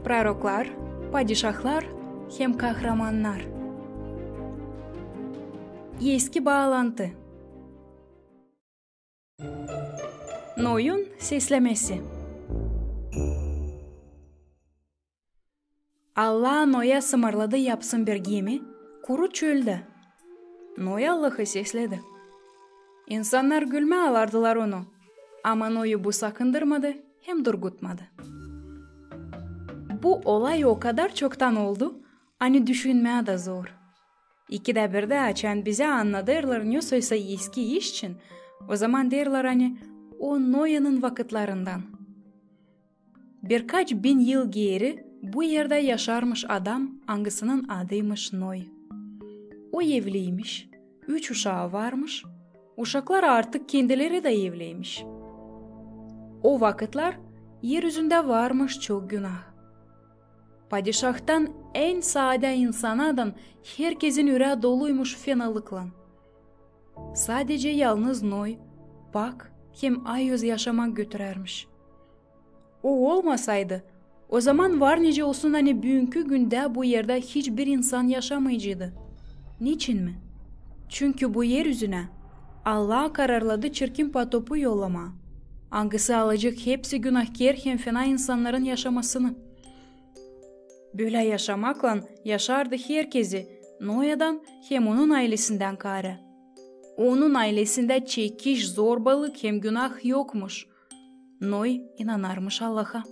Proroklar, padişahlar hem kahramanlar. Eski bağlantı. Noy'un seslemesi. Allah Noy'a sımırladı yapsın bir gemi, kuru çölde. Noy Allah'ı sesledi. İnsanlar gülme alardılar onu. Ama Noy'u bu sakındırmadı hem durgutmadı. Bu olay o kadar çoktan oldu, hani düşünmeye de zor. İkide bir de açan bize anladırlar ne söylese eski iş için. O zaman derler hani o Noy'un vakitlerinden. Birkaç bin yıl geri bu yerde yaşarmış adam, hangisinin adıymış Noy. O evliymiş, 3 uşağı varmış, uşaklar artık kendileri de evliymiş. O vakitler yeryüzünde varmış çok günah. Padişahtan en sade insanadan herkesin yüreği doluymuş fenalıkla. Sadece yalnız Noy, bak hem ay yüz yaşamak götürermiş. O olmasaydı, o zaman var nice olsun hani bugünkü günde bu yerde hiçbir insan yaşamayacaktı. Niçin mi? Çünkü bu yeryüzüne Allah kararladı çirkin patopu yollama. Hangisi alacak hepsi günahkar hem fena insanların yaşamasını. Böyle yaşamakla yaşardı herkesi, Noy'dan hem onun ailesinden kare. Onun ailesinde çekiş, zorbalık hem günah yokmuş. Noy inanarmış Allah'a.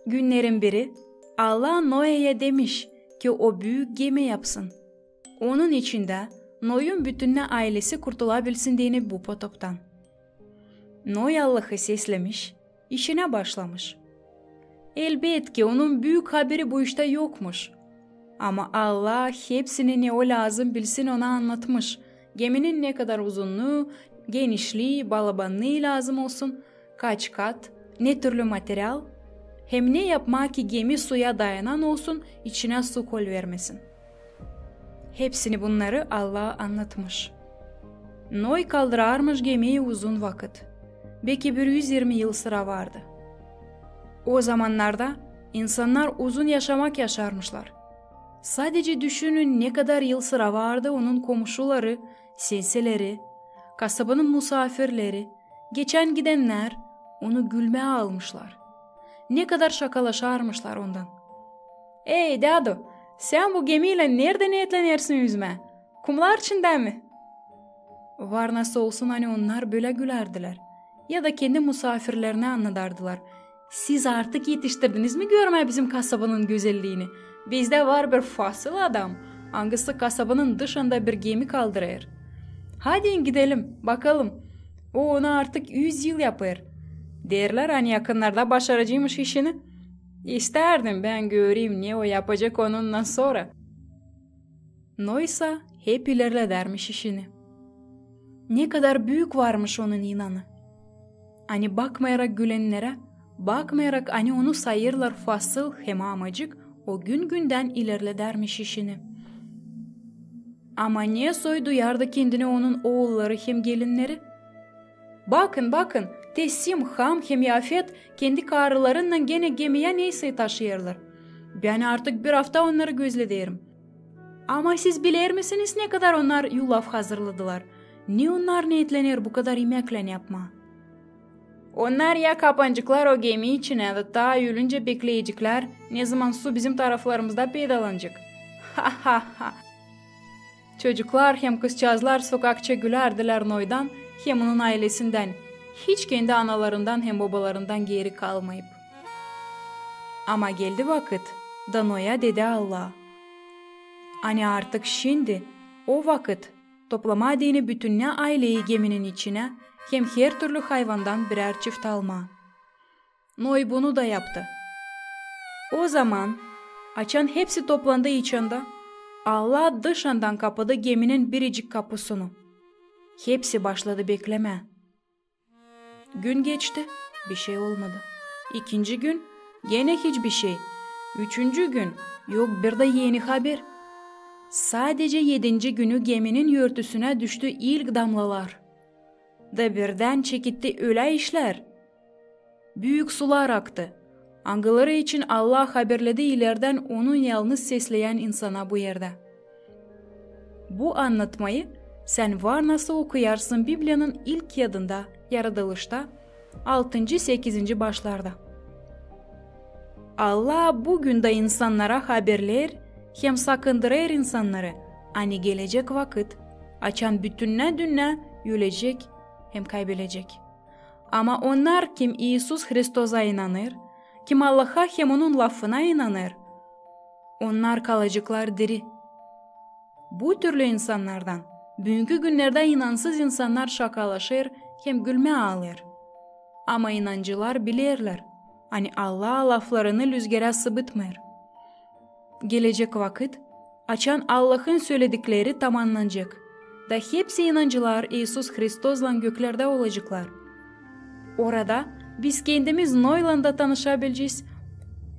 Günlerin biri Allah Noy'a demiş ki o büyük gemi yapsın. Onun içinde Noy'un bütününe ailesi kurtulabilsin diye bu potoptan. Noy Allah'ı seslemiş, işine başlamış. Elbet ki onun büyük haberi bu işte yokmuş. Ama Allah hepsini ne o lazım bilsin ona anlatmış. Geminin ne kadar uzunluğu, genişliği, balabanlığı lazım olsun, kaç kat, ne türlü materyal, hem ne yapmak ki gemi suya dayanan olsun, içine su kol vermesin. Hepsini bunları Allah anlatmış. Noy kaldırarmış gemiyi uzun vakit. Belki 120 yıl sıra vardı. O zamanlarda insanlar uzun yaşamak yaşarmışlar. Sadece düşünün ne kadar yıl sıra vardı onun komşuları, senseleri, kasabanın misafirleri, geçen gidenler onu gülmeye almışlar. Ne kadar şakalaşarmışlar ondan. Ey Dado, sen bu gemiyle nerede niyetlenirsin yüzme? Kumlar içinde mi? Var nasıl olsun hani onlar böyle gülerdiler. Ya da kendi misafirlerine anladardılar. Siz artık yetiştirdiniz mi görmeye bizim kasabanın güzelliğini? Bizde var bir fasıl adam. Hangisi kasabanın dışında bir gemi kaldırır. Hadi gidelim bakalım. O ona artık 100 yıl yapar. Derler hani yakınlarda başaracıymış işini. İsterdim ben göreyim ne o yapacak onunla sonra. Noysa hep ilerledermiş işini. Ne kadar büyük varmış onun inanı. Hani bakmayarak gülenlere, bakmayarak hani onu sayırlar fasıl hem amacık, o gün günden ilerledermiş işini. Ama niye soy duyardı kendine onun oğulları hem gelinleri? Bakın, Tessim, Ham hem Yafet kendi karılarınla gene gemiye neyse taşıyırlar. Ben artık bir hafta onları gözlederim. Ama siz bilir misiniz ne kadar onlar yulaf hazırladılar? Ne onlar niyetlenir bu kadar yemekle yapma? Onlar ya kapancıklar o gemi içine de ta ölünce bekleyecekler ne zaman su bizim taraflarımızda peydalanacak. Ha. Çocuklar hem kızcağızlar sokakça gülerdiler Noy'dan hem onun ailesinden. Hiç kendi analarından hem babalarından geri kalmayıp. Ama geldi vakit da Noy'a dedi Allah. Hani artık şimdi o vakit toplama dini bütününe aileyi geminin içine hem her türlü hayvandan birer çift alma. Noy bunu da yaptı. O zaman açan hepsi toplandı içinde. Allah dışından kapadı geminin biricik kapısını. Hepsi başladı bekleme. Gün geçti, bir şey olmadı. İkinci gün gene hiçbir şey. Üçüncü gün yok bir de yeni haber. Sadece 7. günü geminin yörtüsüne düştü ilk damlalar. Da birden çekitti öyle işler. Büyük sular aktı. Angıları için Allah haberledi ileriden onun yalnız sesleyen insana bu yerde. Bu anlatmayı sen var nasıl okuyarsın Biblia'nın ilk yadında, yaratılışta, 6-8. başlarda. Allah bugün de insanlara haberler, hem sakındırır insanları, hani gelecek vakit, açan bütününe dünne yülecek hem kaybedecek. Ama onlar kim İsus Hristos'a inanır, kim Allah'a hem onun lafına inanır, onlar kalacaklar diri. Bu türlü insanlardan, bugünkü günlerde inansız insanlar şakalaşır hem gülme alır. Ama inancılar bilirler, hani Allah laflarını rüzgara sıvıtmır. Gelecek vakit, açan Allah'ın söyledikleri tamamlanacak. Da hepsi inancılar İsus Hristos'la göklerde olacaklar. Orada biz kendimiz Noylan'da tanışabileceğiz.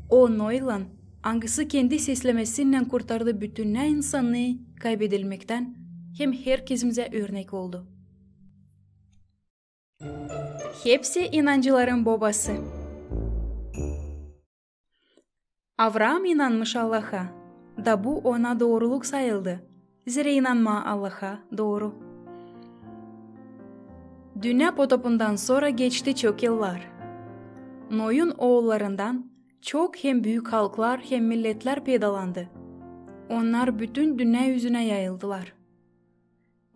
O Noylan, hangisi kendi seslemesiyle kurtardı bütün insanlığı kaybedilmekten, hem herkesimize örnek oldu. Hepsi inancıların babası. Avram inanmış Allah'a, da bu ona doğruluk sayıldı. Zira inanma Allah'a doğru. Dünya potopundan sonra geçti çok yıllar. Noy'un oğullarından çok hem büyük halklar hem milletler peydalandı. Onlar bütün dünya yüzüne yayıldılar.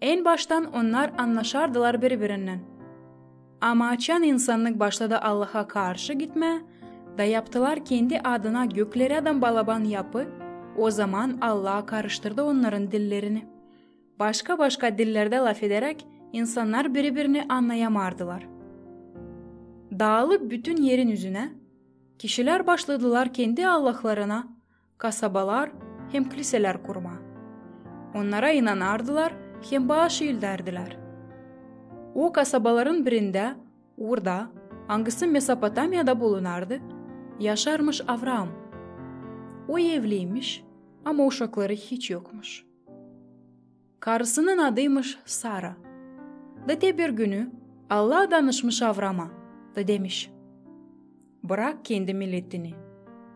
En baştan onlar anlaşardılar birbirinden. Ama açan insanlık başladı Allah'a karşı gitme, da yaptılar kendi adına göklerden balaban yapı, o zaman Allah karıştırdı onların dillerini. Başka dillerde laf ederek insanlar birbirini anlayamardılar. Dağılıp bütün yerin yüzüne, kişiler başladılar kendi Allah'larına, kasabalar hem kiliseler kurma. Onlara inanardılar hem bağış ilderdiler. O kasabaların birinde, orada, hangisi Mesopotamya'da bulunardı, yaşarmış Avram. O evliymiş ama uşakları hiç yokmuş. Karısının adıymış Sara. Da bir günü Allah danışmış Avram'a, da demiş: bırak kendi milletini,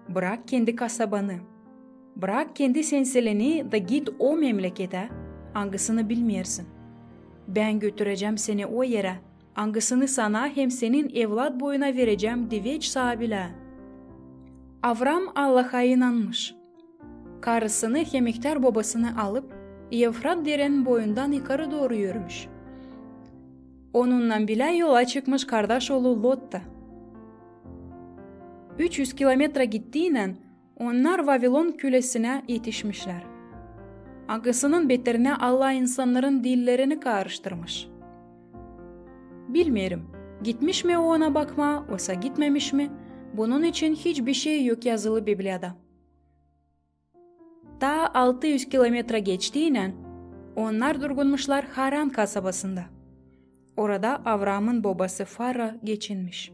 bırak kendi kasabanı, bırak kendi senselini da git o memlekete, hangisini bilmiyorsun. Ben götüreceğim seni o yere, hangisini sana hem senin evlat boyuna vereceğim diveç sahibiyle. Avram Allah'a inanmış. Karısını hem ihtiyar babasını alıp Evfrat derenin boyundan yukarı doğru yürümüş. Onunla bile yola çıkmış kardeş oğlu Lot da. 300 kilometre gittiğiyle onlar Vavilon kölesine yetişmişler. Hangisinin beterine Allah insanların dillerini karıştırmış. Bilmiyorum, gitmiş mi o ona bakma, oysa gitmemiş mi? Bunun için hiçbir şey yok yazılı Biblia'da. Ta 600 kilometre geçtiğiyle onlar durgunmuşlar Haran kasabasında. Orada Avram'ın babası Far'a geçinmiş.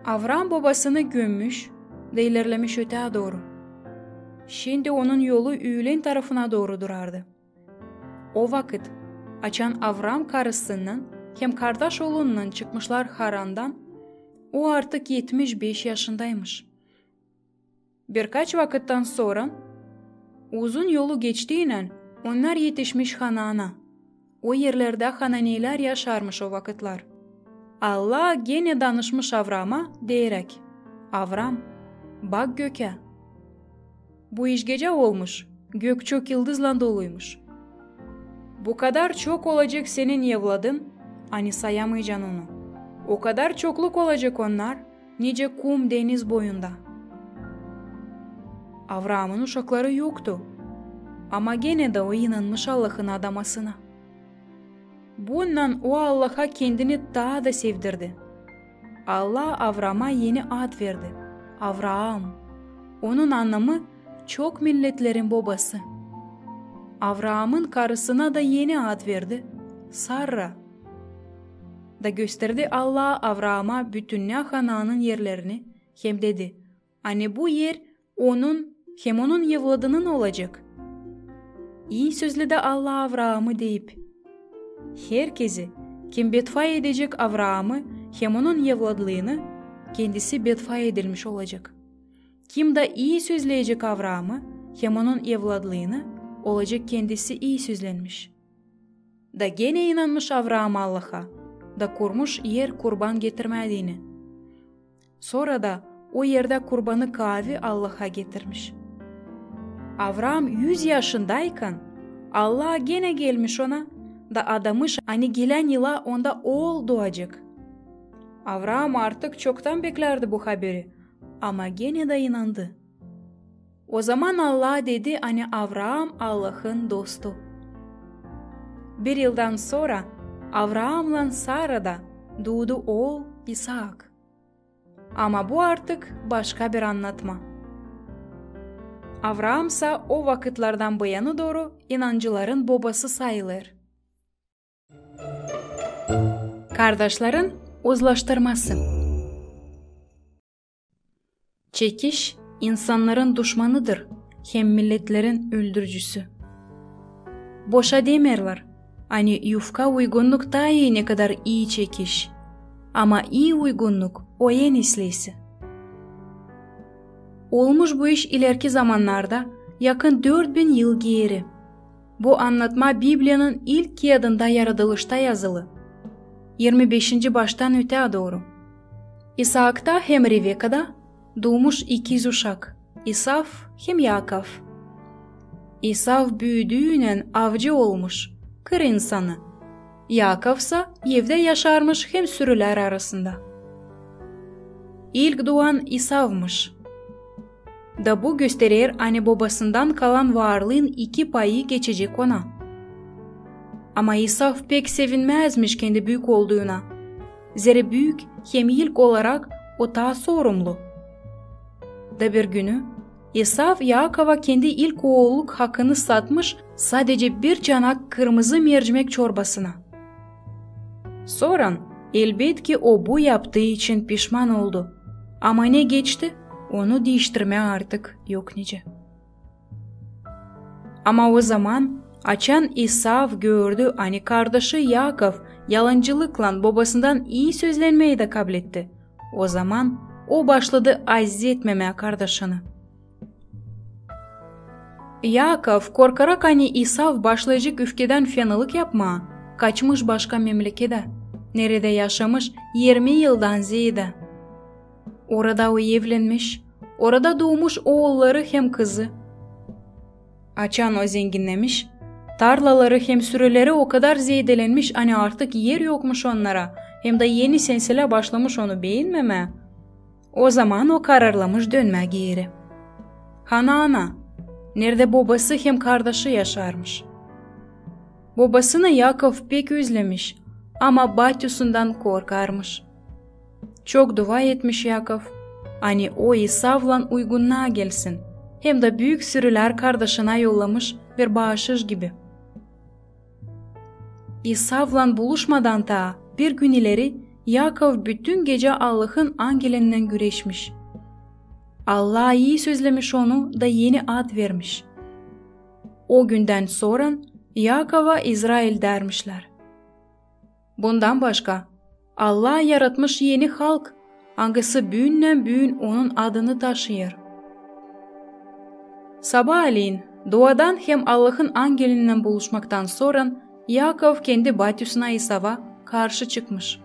Avram babasını gömmüş ve ilerlemiş öteye doğru. Şimdi onun yolu öğlen tarafına doğru durardı. O vakit açan Avram karısından hem kardeş oğlundan çıkmışlar Haran'dan. O artık 75 yaşındaymış. Birkaç vakitten sonra uzun yolu geçtiğiyle onlar yetişmiş Hanaan'a. O yerlerde Hananiler yaşarmış o vakitler. Allah gene danışmış Avram'a diyerek: Avram, bak göke. Bu iş gece olmuş, gök çok yıldızla doluymuş. Bu kadar çok olacak senin evladın, hani sayamayacaksın onu. O kadar çokluk olacak onlar, nice kum deniz boyunda. Avram'ın uşakları yoktu. Ama gene de o inanmış Allah'ın adamasına. Bundan o Allah'a kendini daha da sevdirdi. Allah Avram'a yeni ad verdi: Avram. Onun anlamı çok milletlerin babası. Avram'ın karısına da yeni ad verdi: Sara. Da gösterdi Allah Avram'a bütün Hanaan'ın yerlerini, hem dedi: hani bu yer onun hem onun evladının olacak. İyi sözlü de Allah Avram'ı deyip, herkesi kim betfa edecek Avram'ı hem onun evladlığını, kendisi bedfa edilmiş olacak. Kim de iyi sözleyecek Avraam'ı hem onun evladlığını olacak kendisi iyi sözlenmiş. Da gene inanmış Avraam Allah'a, da kurmuş yer kurban getirmediğini. Sonra da o yerde kurbanı kavi Allah'a getirmiş. Avraam 100 yaşındayken Allah gene gelmiş ona da adamış hani gelen yıla onda oğul doğacak. Avraam artık çoktan beklerdi bu haberi ama gene de inandı. O zaman Allah dedi hani Avraam Allah'ın dostu. Bir yıldan sonra Avraam'la Sara'da doğdu oğul İshak. Ama bu artık başka bir anlatma. Avraamsa o vakitlerden bu yana doğru inancıların babası sayılır. Kardeşlerin uzlaştırması. Çekiş insanların düşmanıdır, hem milletlerin öldürücüsü. Boşa demerler, hani yufka uygunluk daha iyi ne kadar iyi çekiş. Ama iyi uygunluk o en iyisi. Olmuş bu iş ileriki zamanlarda yakın 4000 yıl geri. Bu anlatma Biblia'nın ilk kağıdında yaratılışta yazılı. 25. baştan öteye doğru. İshak'ta hem Riveka'da doğmuş ikiz uşak, İsav hem Yakov. İsav büyüdüğüyle avcı olmuş, kır insanı. Yakov'sa evde yaşarmış hem sürüler arasında. İlk doğan İsav'mış. Da bu gösterir hani babasından kalan varlığın 2 payı geçecek ona. Ama İsav pek sevinmezmiş kendi büyük olduğuna. Zira büyük hem ilk olarak o daha sorumlu. Da bir günü İsav Yakov'a kendi ilk oğulluk hakkını satmış sadece bir çanak kırmızı mercimek çorbasına. Sonra elbet ki o bu yaptığı için pişman oldu. Ama ne geçti? Onu değiştirmeye artık yok nice. Ama o zaman açan İsav gördü hani kardeşi Yakov yalancılıkla babasından iyi sözlenmeyi de kabul etti. O zaman o başladı aziz etmemeye kardeşini. Yakov korkarak hani İsav başlayacak öfkeden fenalık yapmaya kaçmış başka memlekete. Nerede yaşamış 20 yıldan ziyade. Orada o evlenmiş, orada doğmuş oğulları hem kızı. Açan o zenginlemiş, tarlaları hem sürüleri o kadar zedelenmiş hani artık yer yokmuş onlara, hem de yeni sensile başlamış onu beğenmeme. O zaman o kararlamış dönme geri. Hanaan'a, nerede babası hem kardeşi yaşarmış. Babasını Yakov pek özlemiş ama batyusundan korkarmış. Çok dua etmiş Yakov, hani o İsav'la uygunluğa gelsin, hem de büyük sürüler kardeşine yollamış bir bağışış gibi. İsav'la buluşmadan da bir gün ileri Yakov bütün gece Allah'ın angelinden güreşmiş. Allah iyi sözlemiş onu da yeni ad vermiş. O günden sonra Yakov'a İsrail dermişler. Bundan başka Allah yaratmış yeni halk, hangisi büyünden büyün onun adını taşıyor. Sabahleyin doğadan hem Allah'ın angelinden buluşmaktan sonra Yakov kendi batyusuna İsav'a karşı çıkmış.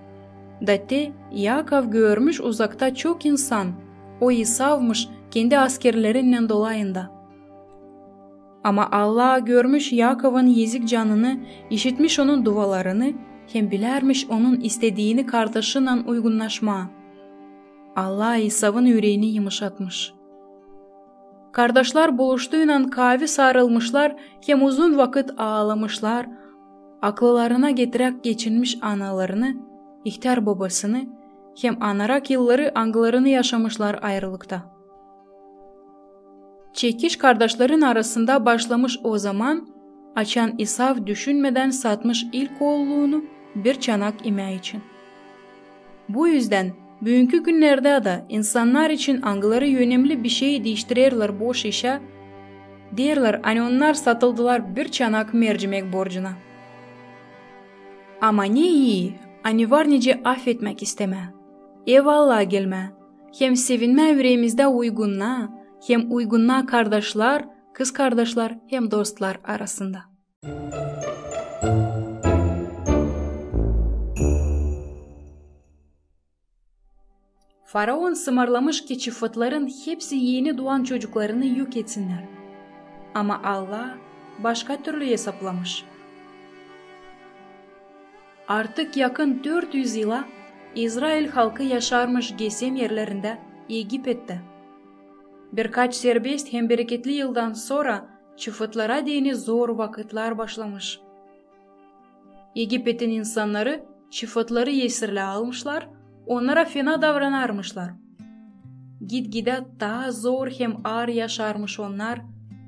Datte Yakov görmüş uzakta çok insan, o İsav'mış kendi askerlerinden dolayında. Ama Allah görmüş Yakov'un yezik canını, işitmiş onun dualarını, hem bilermiş onun istediğini kardeşiyle uygunlaşma. Allah İsav'ın yüreğini yumuşatmış. Kardeşler buluştuğuyla kavi sarılmışlar, hem uzun vakit ağlamışlar, akıllarına getirerek geçinmiş analarını, ihtiyar babasını, hem anarak yılları angılarını yaşamışlar ayrılıkta. Çekiş kardeşlerin arasında başlamış o zaman, açan İsav düşünmeden satmış ilk oğulluğunu bir çanak ime için. Bu yüzden bugünkü günlerde de insanlar için angıları önemli bir şey değiştirirler boş işe, derler hani onlar satıldılar bir çanak mercimek borcuna. Ama ne iyi, hani var nice affetmek isteme. Eyvallah gelme. Hem sevinme yüreğimizde uygunla, hem uygunla kardeşler, kız kardeşler hem dostlar arasında. Faraon sımarlamış ki çıfıtların hepsi yeni doğan çocuklarını yok etsinler. Ama Allah başka türlü hesaplamış. Artık yakın 400 yıla İsrail halkı yaşarmış Gesem yerlerinde Egipet'te. Birkaç serbest hem bereketli yıldan sonra çıfıtlara dini zor vakitler başlamış. Egipet'in insanları çıfıtları esirle almışlar, onlara fena davranarmışlar. Gitgide daha zor hem ağır yaşarmış onlar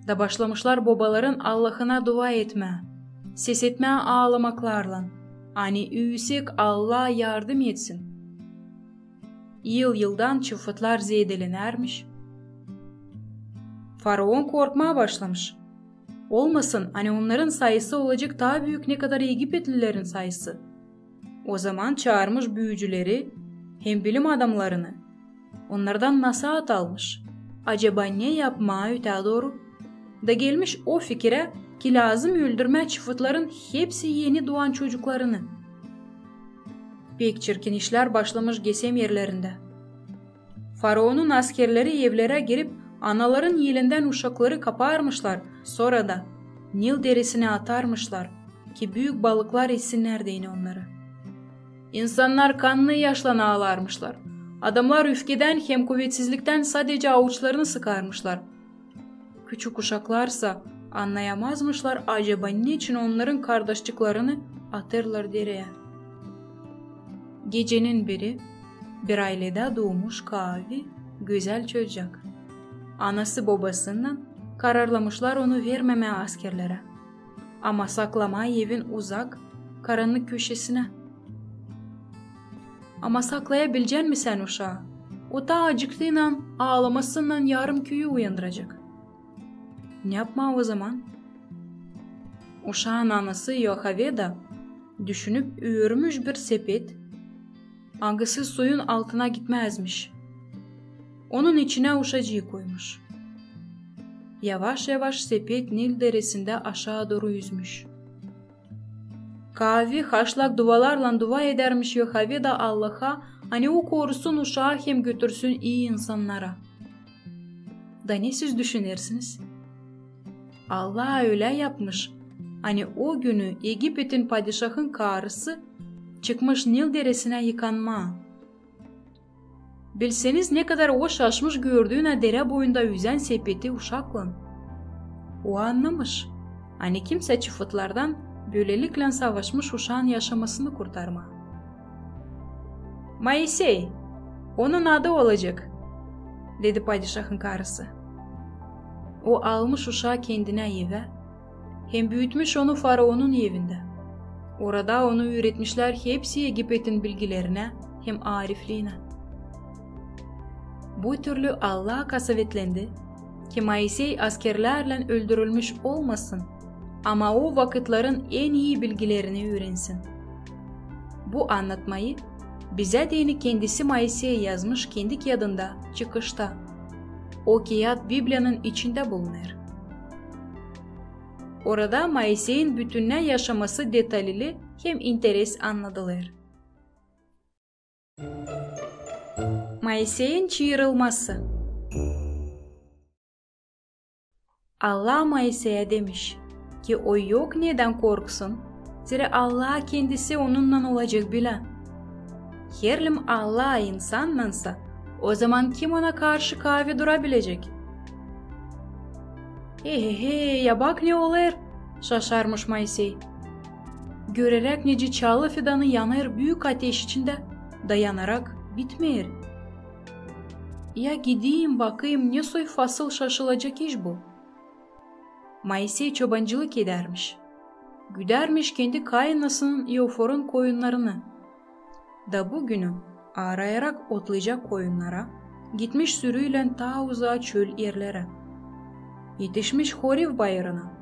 da başlamışlar babaların Allah'ına dua etme, ses etme ağlamaklarla. Hani üysek Allah yardım etsin. Yıldan çıfıtlar zedelenermiş. Faraon korkmaya başlamış. Olmasın hani onların sayısı olacak daha büyük ne kadar Egipetlilerin sayısı. O zaman çağırmış büyücüleri hem bilim adamlarını. Onlardan nasihat almış. Acaba ne yapmaya öte doğru? Da gelmiş o fikire ki lazım öldürme çıfıtların hepsi yeni doğan çocuklarını. Pek çirkin işler başlamış Gesem yerlerinde. Faraon'un askerleri evlere girip anaların yelinden uşakları kaparmışlar. Sonra da Nil derisine atarmışlar ki büyük balıklar yesinler yine onları. İnsanlar kanlı yaşla ağlarmışlar. Adamlar öfkeden hem kuvvetsizlikten sadece avuçlarını sıkarmışlar. Küçük uşaklarsa anlayamazmışlar acaba niçin onların kardeşçiklerini atırlar dereye. Gecenin biri bir ailede doğmuş Kavi güzel çocuk. Anası babasından kararlamışlar onu vermeme askerlere. Ama saklama evin uzak, karanlık köşesine. Ama saklayabilecek mi sen uşağı? O da acıktığıyla ağlamasından yarım köyü uyandıracak. Ne yapma o zaman? Uşağın anası Yohaveda düşünüp örmüş bir sepet, hangisi suyun altına gitmezmiş. Onun içine uşacığı koymuş. Yavaş yavaş sepet Nil deresinde aşağı doğru yüzmüş. Kavi haşlak dualarla dua edermiş Yohaveda Allah'a hani o korusun uşağı hem götürsün iyi insanlara. Da ne siz düşünürsünüz? Allah öyle yapmış. Hani o günü Egipet'in padişahın karısı çıkmış Nil deresine yıkanma. Bilseniz ne kadar o şaşmış gördüğüne dere boyunda yüzen sepeti uşakla. O anlamış. Hani kimse çıfıtlardan böylelikle savaşmış uşağın yaşamasını kurtarma. Moisey, onun adı olacak, dedi padişahın karısı. O almış uşağı kendine eve, hem büyütmüş onu Faraon'un evinde. Orada onu öğretmişler hepsi Egipet'in bilgilerine hem arifliğine. Bu türlü Allah kasavetlendi ki Moisey askerlerle öldürülmüş olmasın ama o vakitlerin en iyi bilgilerini öğrensin. Bu anlatmayı bize dini kendisi Moisey yazmış kendi kağıdında çıkışta. O kağıt Biblia'nın içinde bulunur. Orada Moisey'in bütününe yaşaması detaylı hem interes anlatılır. Moisey'in çığırılması. Allah Moisey'e demiş ki o yok neden korksun? Zira Allah kendisi onunla olacak bile. Herlim Allah insanlansa o zaman kim ona karşı kavi durabilecek? Ya bak ne olur, şaşarmış Moisey. Görerek nece çalı fidanı yanar büyük ateş içinde, dayanarak bitmeyir. Ya gideyim bakayım ne soy fasıl şaşılacak iş bu. Moisey çobancılık edermiş. Güdermiş kendi kaynasının Eofor'un koyunlarını. Da bugünü arayarak otlayacak koyunlara, gitmiş sürüyle ta uzağa çöl yerlere. Yetişmiş Horiv bayırına.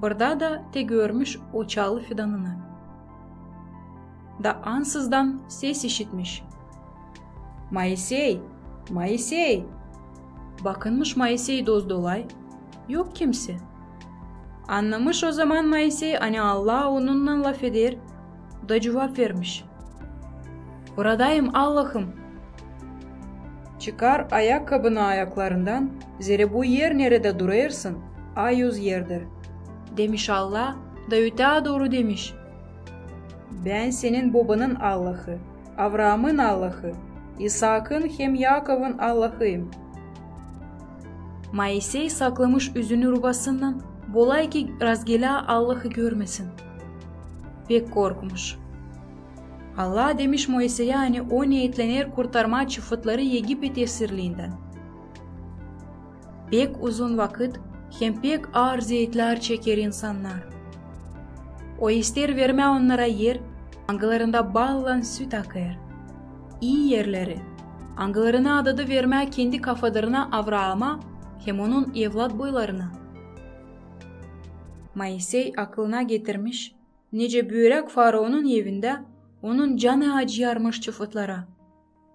Burada da te görmüş o çalı fidanını. Da ansızdan ses işitmiş. Moisey, Moisey. Bakınmış Moisey dozdolay. Yok kimse. Anlamış o zaman Moisey hani Allah onunla laf eder. Da cevap vermiş. Buradayım Allah'ım. Çıkar ayakkabını ayaklarından. Zere bu yer nerede duruyorsun? Ayuz yerdir. Demiş Allah. Da öte doğru demiş. Ben senin babanın Allah'ı, Avraam'ın Allah'ı, İshak'ın hem Yakov'un Allah'ıyım. Moisey saklamış üzünü rubasından, bolay ki razgela Allah'ı görmesin. Pek korkmuş. Allah demiş Moisey'e hani o niyetlenir kurtarma çıfıtları Yegipet esirliğinden. Pek uzun vakit hem pek ağır zeytler çeker insanlar. O ister verme onlara yer, angalarında ballan süt akar. İyi yerleri, angalarına adadı verme kendi kafalarına Avraam'a hem onun evlat boylarına. Moisey aklına getirmiş, nece büyürek Farao'nun evinde onun canı acıyarmış çıfıtlara.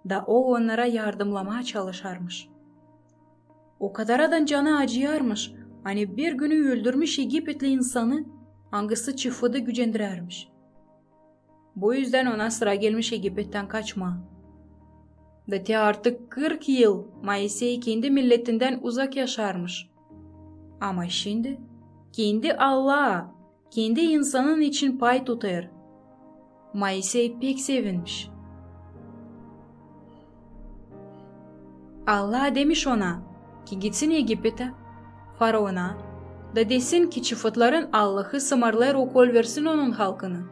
Da o onlara yardımlamaya çalışarmış. O kadaradan canı acıyarmış, hani bir günü öldürmüş Egipetli insanı, hangisi çıfıdı gücendirermiş. Bu yüzden ona sıra gelmiş Egipet'ten kaçma. Da artık 40 yıl Moisey kendi milletinden uzak yaşarmış. Ama şimdi kendi Allah'a, kendi insanın için pay tutar. Moisey pek sevinmiş. Allah demiş ona ki gitsin Egipet'e, Faraon'a, da desin ki çıfıtların Allah'ı sımarlar okul versin onun halkını.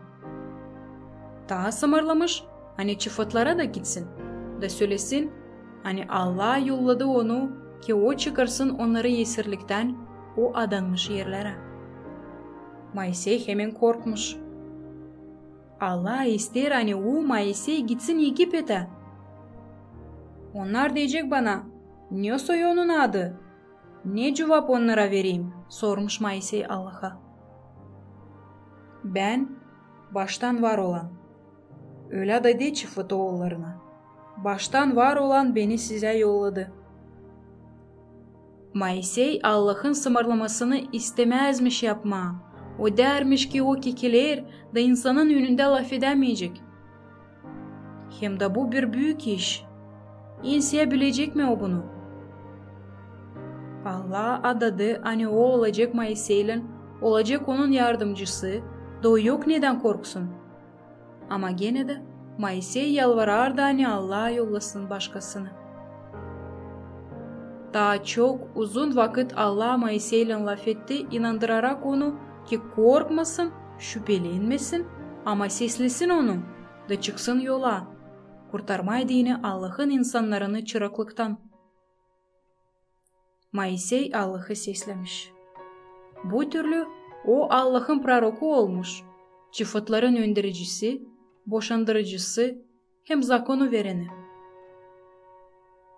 Daha sımarlamış, hani çıfıtlara da gitsin, da söylesin, hani Allah yolladı onu ki o çıkarsın onları esirlikten, o adanmış yerlere. Moisey hemen korkmuş. Allah ister hani o Moisey gitsin Egipet'e. Onlar diyecek bana, ne soy onun adı? Ne cevap onlara vereyim? Sormuş Moisey Allah'a. Ben baştan var olan. Öyle dedi çıfıt oğullarına. Baştan var olan beni size yolladı. Moisey Allah'ın sımarlamasını istemezmiş yapma. O dermiş ki o kekeler da insanın önünde laf edemeyecek. Hem de bu bir büyük iş. İnseyebilecek mi o bunu? Allah adadı hani o olacak Moisey'len, olacak onun yardımcısı, da o yok neden korksun. Ama gene de Moisey yalvarar da hani Allah yollasın başkasını. Daha çok uzun vakit Allah Moisey'len laf etti, inandırarak onu ki korkmasın, şüphelenmesin ama seslesin onu da çıksın yola. Kurtarmaydı yine Allah'ın insanlarını çıraklıktan. Moisey Allah'ı seslemiş. Bu türlü o Allah'ın proroku olmuş. Çıfıtların öndericisi, boşandırıcısı hem zakonu vereni.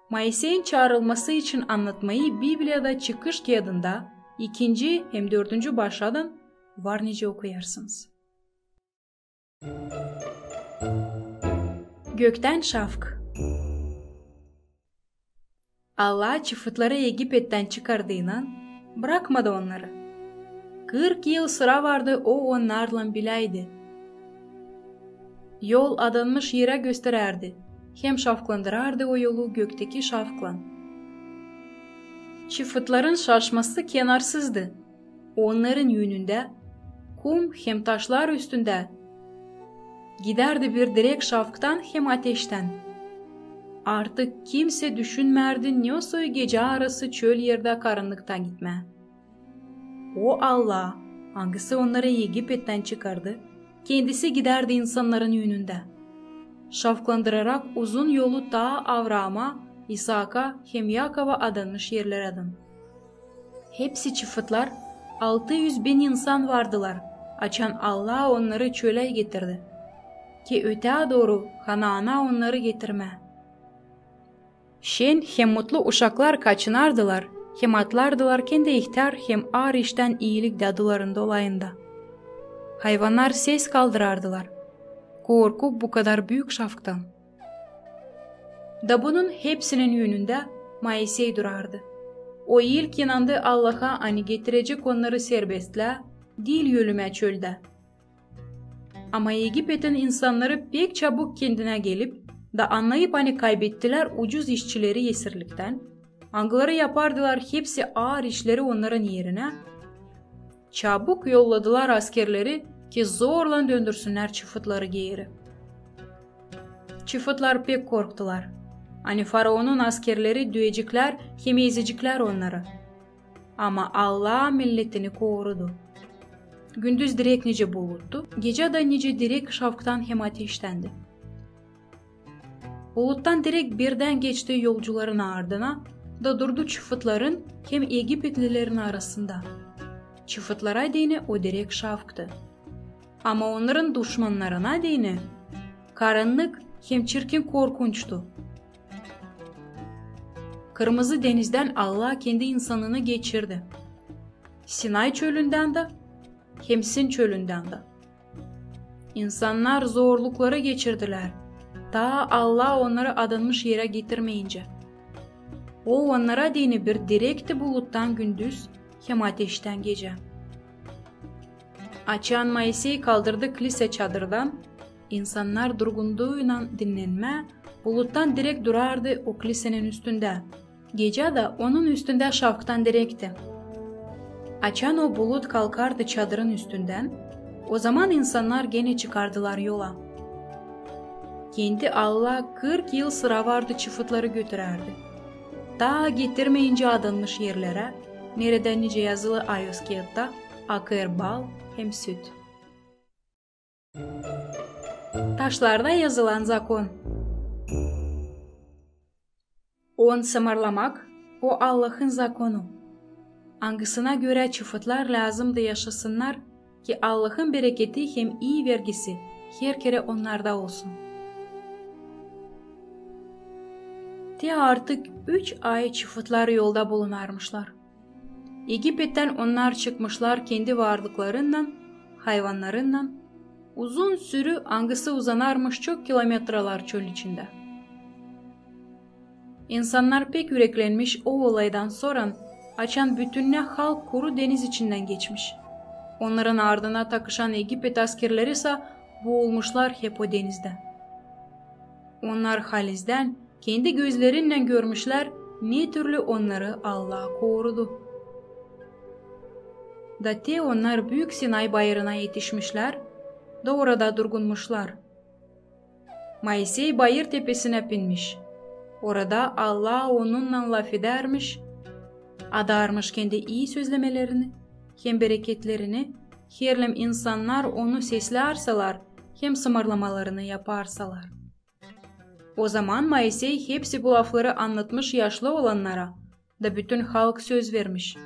Moisey'in çağrılması için anlatmayı Biblia'da Çıkış kağıdında 2. hem 4. başladan var nice okuyarsınız. Gökten şafk. Allah çıfıtları Egipet'ten çıkardığından bırakmadı onları. 40 yıl sıra vardı o onlarla bileydi. Yol adanmış yere göstererdi. Hem şafklandırardı o yolu gökteki şafklan. Çıfıtların şaşması kenarsızdı. Onların yönünde kum hem taşlar üstünde giderdi bir direk şafktan hem ateşten. Artık kimse düşünmerdi ne soy gece arası çöl yerde karanlıktan gitme. O Allah, hangisi onları Egipet'ten çıkardı, kendisi giderdi insanların yönünde. Şafklandırarak uzun yolu ta Avraam'a, İshak'a hem Yakov'a adanmış yerler adın. Hepsi çıfıtlar, 600.000 insan vardılar. Açan Allah onları çöle getirdi. Ki öteye doğru Kanaan'a onları getirme. Şen hem mutlu uşaklar kaçınardılar, hem atlardılar kendi ihtar hem ağır işten iyilik dadıların dolayında. Hayvanlar ses kaldırardılar. Korku bu kadar büyük şafktan. Da bunun hepsinin yönünde Moisey durardı. O ilk inandı Allah'a hani getirecek onları serbestle, değil ölüme çölde. Ama Egipet'in insanları pek çabuk kendine gelip da anlayıp hani kaybettiler ucuz işçileri esirlikten. Hangileri yapardılar hepsi ağır işleri onların yerine. Çabuk yolladılar askerleri ki zorla döndürsünler çıfıtları geri. Çıfıtlar pek korktular. Hani Faraon'un askerleri dövecekler, hem ezecekler onları. Ama Allah milletini korudu. Gündüz direk nice buluttu, gece de nice direk şafktan hem ateştendi. Buluttan direk birden geçti yolcuların ardına da durdu çıfıtların hem Egipetlilerin arasında. Çıfıtlara dini o direk şafktı. Ama onların düşmanlarına dini karanlık hem çirkin korkunçtu. Kırmızı denizden Allah kendi insanını geçirdi. Sinay çölünden de hem Sin çölünden de. İnsanlar zorlukları geçirdiler. Ta Allah onları adanmış yere getirmeyince. O onlara dini bir direkti buluttan gündüz hem ateşten gece. Açan Moisey kaldırdı kilise çadırdan. İnsanlar durgunluğuyla dinlenme, buluttan direk durardı o kilisenin üstünde. Gece de onun üstünde şafktan direkti. Açan o bulut kalkardı çadırın üstünden. O zaman insanlar gene çıkardılar yola. Kendi Allah 40 yıl sıra vardı çıfıtları götürerdi. Ta getirmeyince adanmış yerlere, nereden nice yazılı ayos kağıtta akır bal hem süt. Taşlarda yazılan zakon. On samarlamak, o Allah'ın zakonu. Hangisine göre çıfıtlar lazımdı yaşasınlar ki Allah'ın bereketi hem iyi vergisi her kere onlarda olsun. Te artık 3 ay çıfıtlar yolda bulunarmışlar. Egipet'ten onlar çıkmışlar kendi varlıklarından, hayvanlarından. Uzun sürü hangisi uzanarmış çok kilometreler çöl içinde. İnsanlar pek yüreklenmiş o olaydan sonra açan bütününe halk kuru deniz içinden geçmiş. Onların ardına takışan Egipet askerleri ise boğulmuşlar hep o denizde. Onlar halizden kendi gözleriyle görmüşler ne türlü onları Allah korudu. Da te onlar Büyük Sinay bayırına yetişmişler da orada durgunmuşlar. Moisey bayır tepesine binmiş. Orada Allah onunla laf edermiş, adarmış kendi iyi sözlemelerini, hem bereketlerini, hem insanlar onu seslerseler, hem sımarlamalarını yaparsalar. O zaman Moisey hepsi bu lafları anlatmış yaşlı olanlara da bütün halk söz vermiş.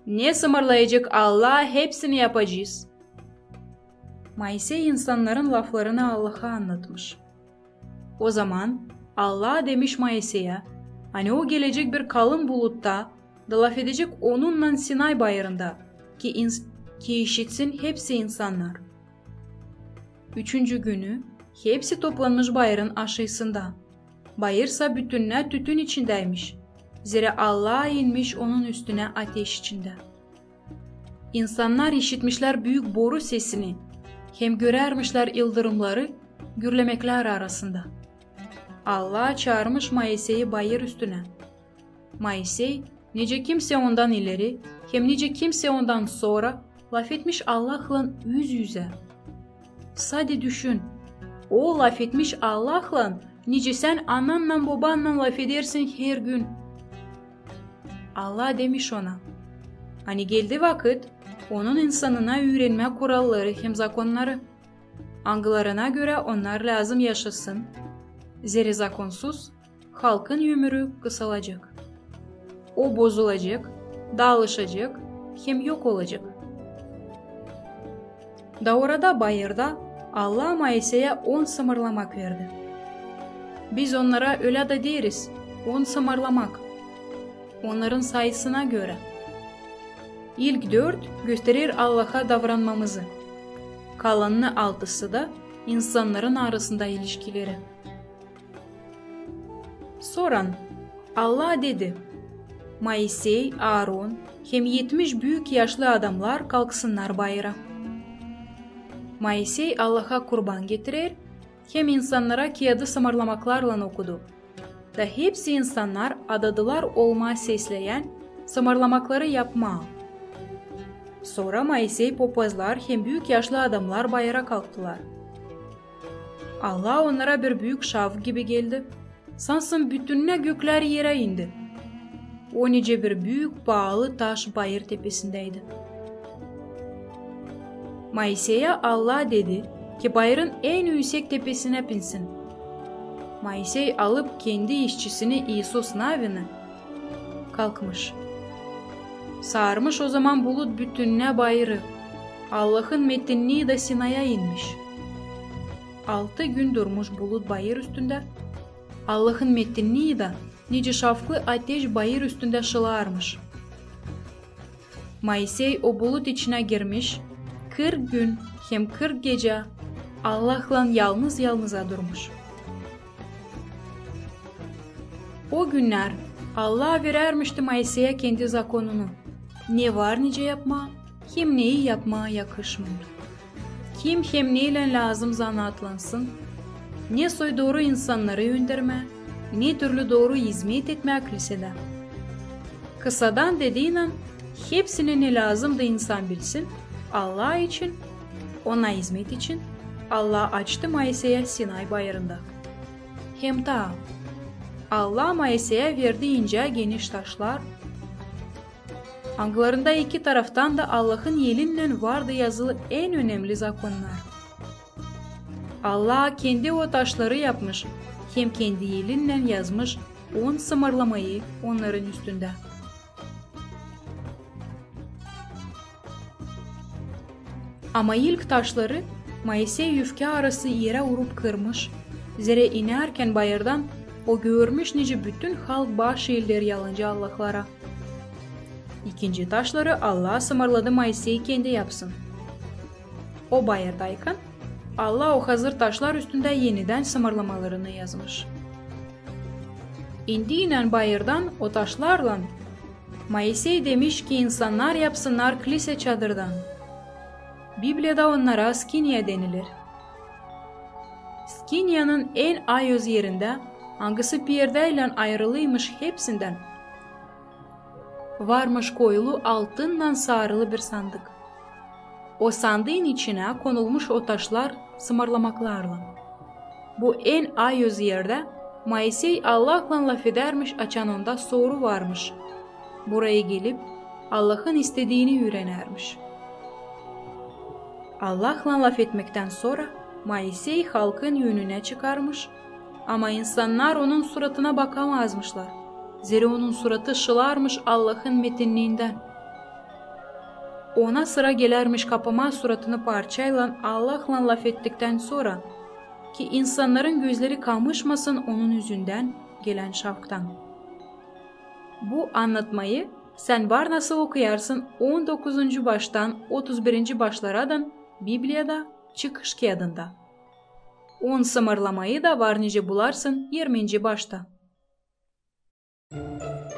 Ne sımarlayacak Allah hepsini yapacağız. Moisey insanların laflarını Allah'a anlatmış. O zaman Allah demiş Moisey'e, hani o gelecek bir kalın bulutta da laf edecek onunla Sinay bayırında ki işitsin hepsi insanlar. 3. günü hepsi toplanmış bayırın aşağısında. Bayırsa bütününe tütün içindeymiş. Zira Allah inmiş onun üstüne ateş içinde. İnsanlar işitmişler büyük boru sesini, hem görermişler yıldırımları gürlemekler arasında. Allah çağırmış Moisey'i bayır üstüne. Moisey, nice kimse ondan ileri, hem nice kimse ondan sonra laf etmiş Allah'la yüz yüze. Sadece düşün, o laf etmiş Allah'la, nice sen ananla babanla laf edersin her gün. Allah demiş ona, hani geldi vakit, onun insanına öğrenme kuralları hem zakonları. Hangilerine göre onlar lazım yaşasın. Zira zakonsuz, halkın ömrü kısalacak. O bozulacak, dağılışacak, hem yok olacak. Da orada bayırda Allah Moisey'e 10 samarlamak verdi. Biz onlara öyle de deriz, 10 samarlamak. Onların sayısına göre. İlk 4 gösterir Allah'a davranmamızı. Kalanını 6'sı da insanların arasında ilişkileri. Soran Allah dedi, Moisey, Aaron hem 70 büyük yaşlı adamlar kalksınlar bayıra. Moisey Allah'a kurban getirir, hem insanlara kağıdı samarlamaklarla okudu. Da hepsi insanlar adadılar olma sesleyen samarlamakları yapma. Sonra Moisey popazlar hem büyük yaşlı adamlar bayıra kalktılar. Allah onlara bir büyük şav gibi geldi. Sansın bütününe gökler yere indi. O nice bir büyük bağlı taş bayır tepesindeydi. Moisey'e Allah dedi ki bayırın en yüksek tepesine binsin. Moisey alıp kendi işçisini İsus Navi'ni kalkmış. Sarmış o zaman bulut bütününe bayırı. Allah'ın metinliği de Sinay'a inmiş. 6 gün durmuş bulut bayır üstünde. Allah'ın metinliği de nice şafklı ateş bayır üstünde şılarmış. Moisey o bulut içine girmiş, 40 gün hem 40 gece Allah'la yalnıza durmuş. O günler Allah verermişti Moisey'e kendi zakonunu. Ne var nice yapma, hem neyi yapmaya yakışmıyor. Kim hem neyle lazım zanatlansın, ne soy doğru insanları yönderme, ne türlü doğru hizmet etme kilisede. Kısadan dediğiyle hepsine ne lazım da insan bilsin, Allah için, ona hizmet için Allah açtı Moisey'e Sinay bayırında. Hem ta Allah Moisey'e verdi ince geniş taşlar, anglarında iki taraftan da Allah'ın eliyle vardı yazılı en önemli zakonlar. Allah kendi o taşları yapmış, hem kendi eliyle yazmış 10 samarlamayı onların üstünde. Ama ilk taşları Moisey yufka arası yere vurup kırmış, zere inerken bayırdan o görmüş nice bütün halk baş eğildir yalancı Allah'lara. İkinci taşları Allah samarladı Moisey kendi yapsın. O bayırdayken Allah o hazır taşlar üstünde yeniden samarlamalarını yazmış. İndiğinden bayırdan o taşlarla Moisey demiş ki insanlar yapsınlar kilise çadırdan. Biblia'da onlara Skinya denilir. Skinya'nın en ayöz yerinde hangisi perdeyle ayrılıymış hepsinden varmış koyulu altından sarılı bir sandık. O sandığın içine konulmuş o taşlar sımarlamaklarla. Bu en ayöz yerde Moisey Allah'la laf edermiş açan onda soru varmış. Buraya gelip Allah'ın istediğini öğrenermiş. Allah'la laf etmekten sonra Moisey halkın yönüne çıkarmış ama insanlar onun suratına bakamazmışlar. Zira onun suratı şılarmış Allah'ın metinliğinden. Ona sıra gelermiş kapama suratını parçayla Allah'la laf ettikten sonra ki insanların gözleri kamışmasın onun yüzünden gelen şavktan. Bu anlatmayı sen var nasıl okuyarsın 19. baştan 31. başlaradan Biblia'da çıkış kağıdında. 10 samarlamayı da var nice bularsın 20. başta.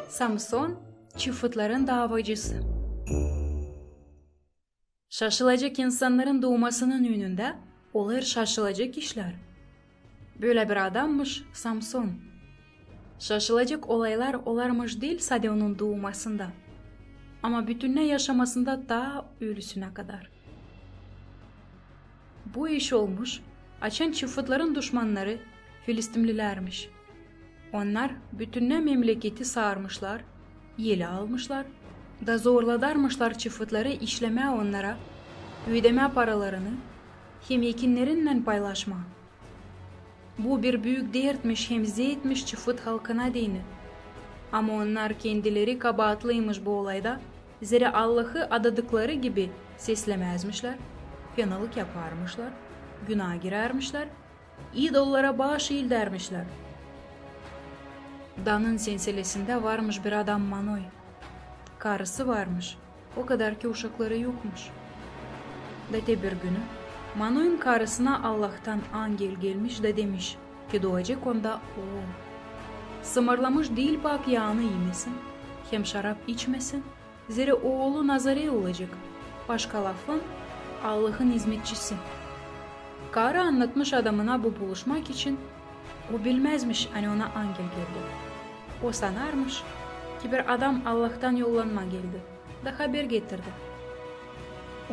Samson, çiftlerin davacısı. Şaşılacak insanların doğmasının önünde olur şaşılacak işler. Böyle bir adammış Samson. Şaşılacak olaylar olarmış değil sadece onun doğmasında. Ama bütününe yaşamasında daha ölüsüne kadar. Bu iş olmuş, açan çiftlerin düşmanları Filistimlilermiş. Onlar bütününe memleketi sarmışlar, yeli almışlar, da zorladarmışlar çiftleri işleme onlara, ödeme paralarını, hem ekinlerinden paylaşma. Bu bir büyük dertmiş hem zeytmiş çift halkına dini. Ama onlar kendileri kabahatlıymış bu olayda, zira Allah'ı adadıkları gibi seslemezmişler, fenalık yaparmışlar, günah girermişler, idollara baş eğildermişler. Dan'ın senselesinde varmış bir adam Manoy. Karısı varmış, o kadar ki uşakları yokmuş. Dete bir günü, Manoy'un karısına Allah'tan angel gelmiş de demiş ki doğacak onda oğul. sımırlamış değil pak yağını yemesin, hem şarap içmesin, zira oğlu Nazare olacak. Başka lafın, Allah'ın hizmetçisi. Karı anlatmış adamına bu buluşmak için, o bilmezmiş hani ona angel geldi. O sanarmış ki bir adam Allah'tan yollanma geldi, da haber getirdi.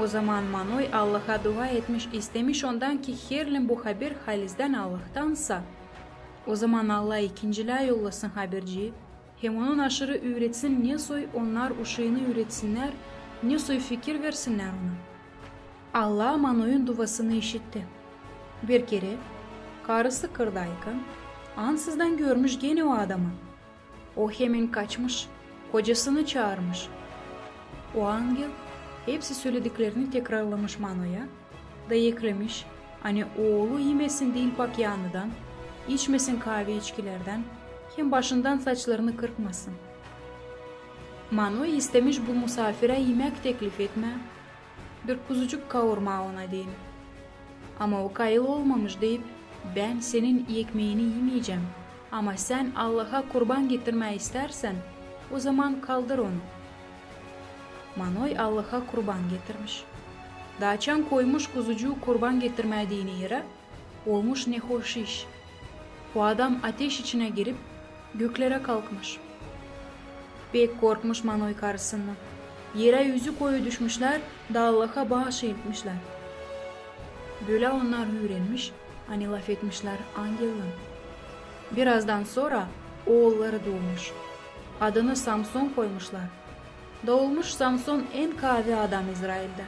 O zaman Manoy Allah'a dua etmiş, istemiş ondan ki herlin bu haber halizden Allah'tansa, o zaman Allah ikinciliğe yollasın haberciyi, hem onun aşırı üretsin, ne soy onlar uşağını üretsinler, ne soy fikir versinler ona. Allah Manoy'un duasını işitti. Bir kere karısı kırdayken ansızdan görmüş gene o adamı. O hemen kaçmış, kocasını çağırmış. O angel hepsi söylediklerini tekrarlamış Manoy'a, da eklemiş, hani oğlu yemesin değil pak yanıdan, içmesin kahve içkilerden, hem başından saçlarını kırpmasın. Manoy istemiş bu misafire yemek teklif etme, bir kuzucuk kavurma ona deyin. Ama o kayıl olmamış deyip, ben senin ekmeğini yemeyeceğim, ama sen Allah'a kurban getirmeyi istersen, o zaman kaldır onu. Manoy Allah'a kurban getirmiş. Daçan koymuş kuzucuğu kurban getirmediğini yere, olmuş ne hoş iş. O adam ateş içine girip göklere kalkmış. Pek korkmuş Manoy karısından. Yere yüzü koyu düşmüşler da Allah'a bağış etmişler. Böyle onlar öğrenmiş, hani laf etmişler angelin. Birazdan sonra oğulları doğmuş. Adını Samson koymuşlar. Doğulmuş Samson en kavi adam İsrail'de.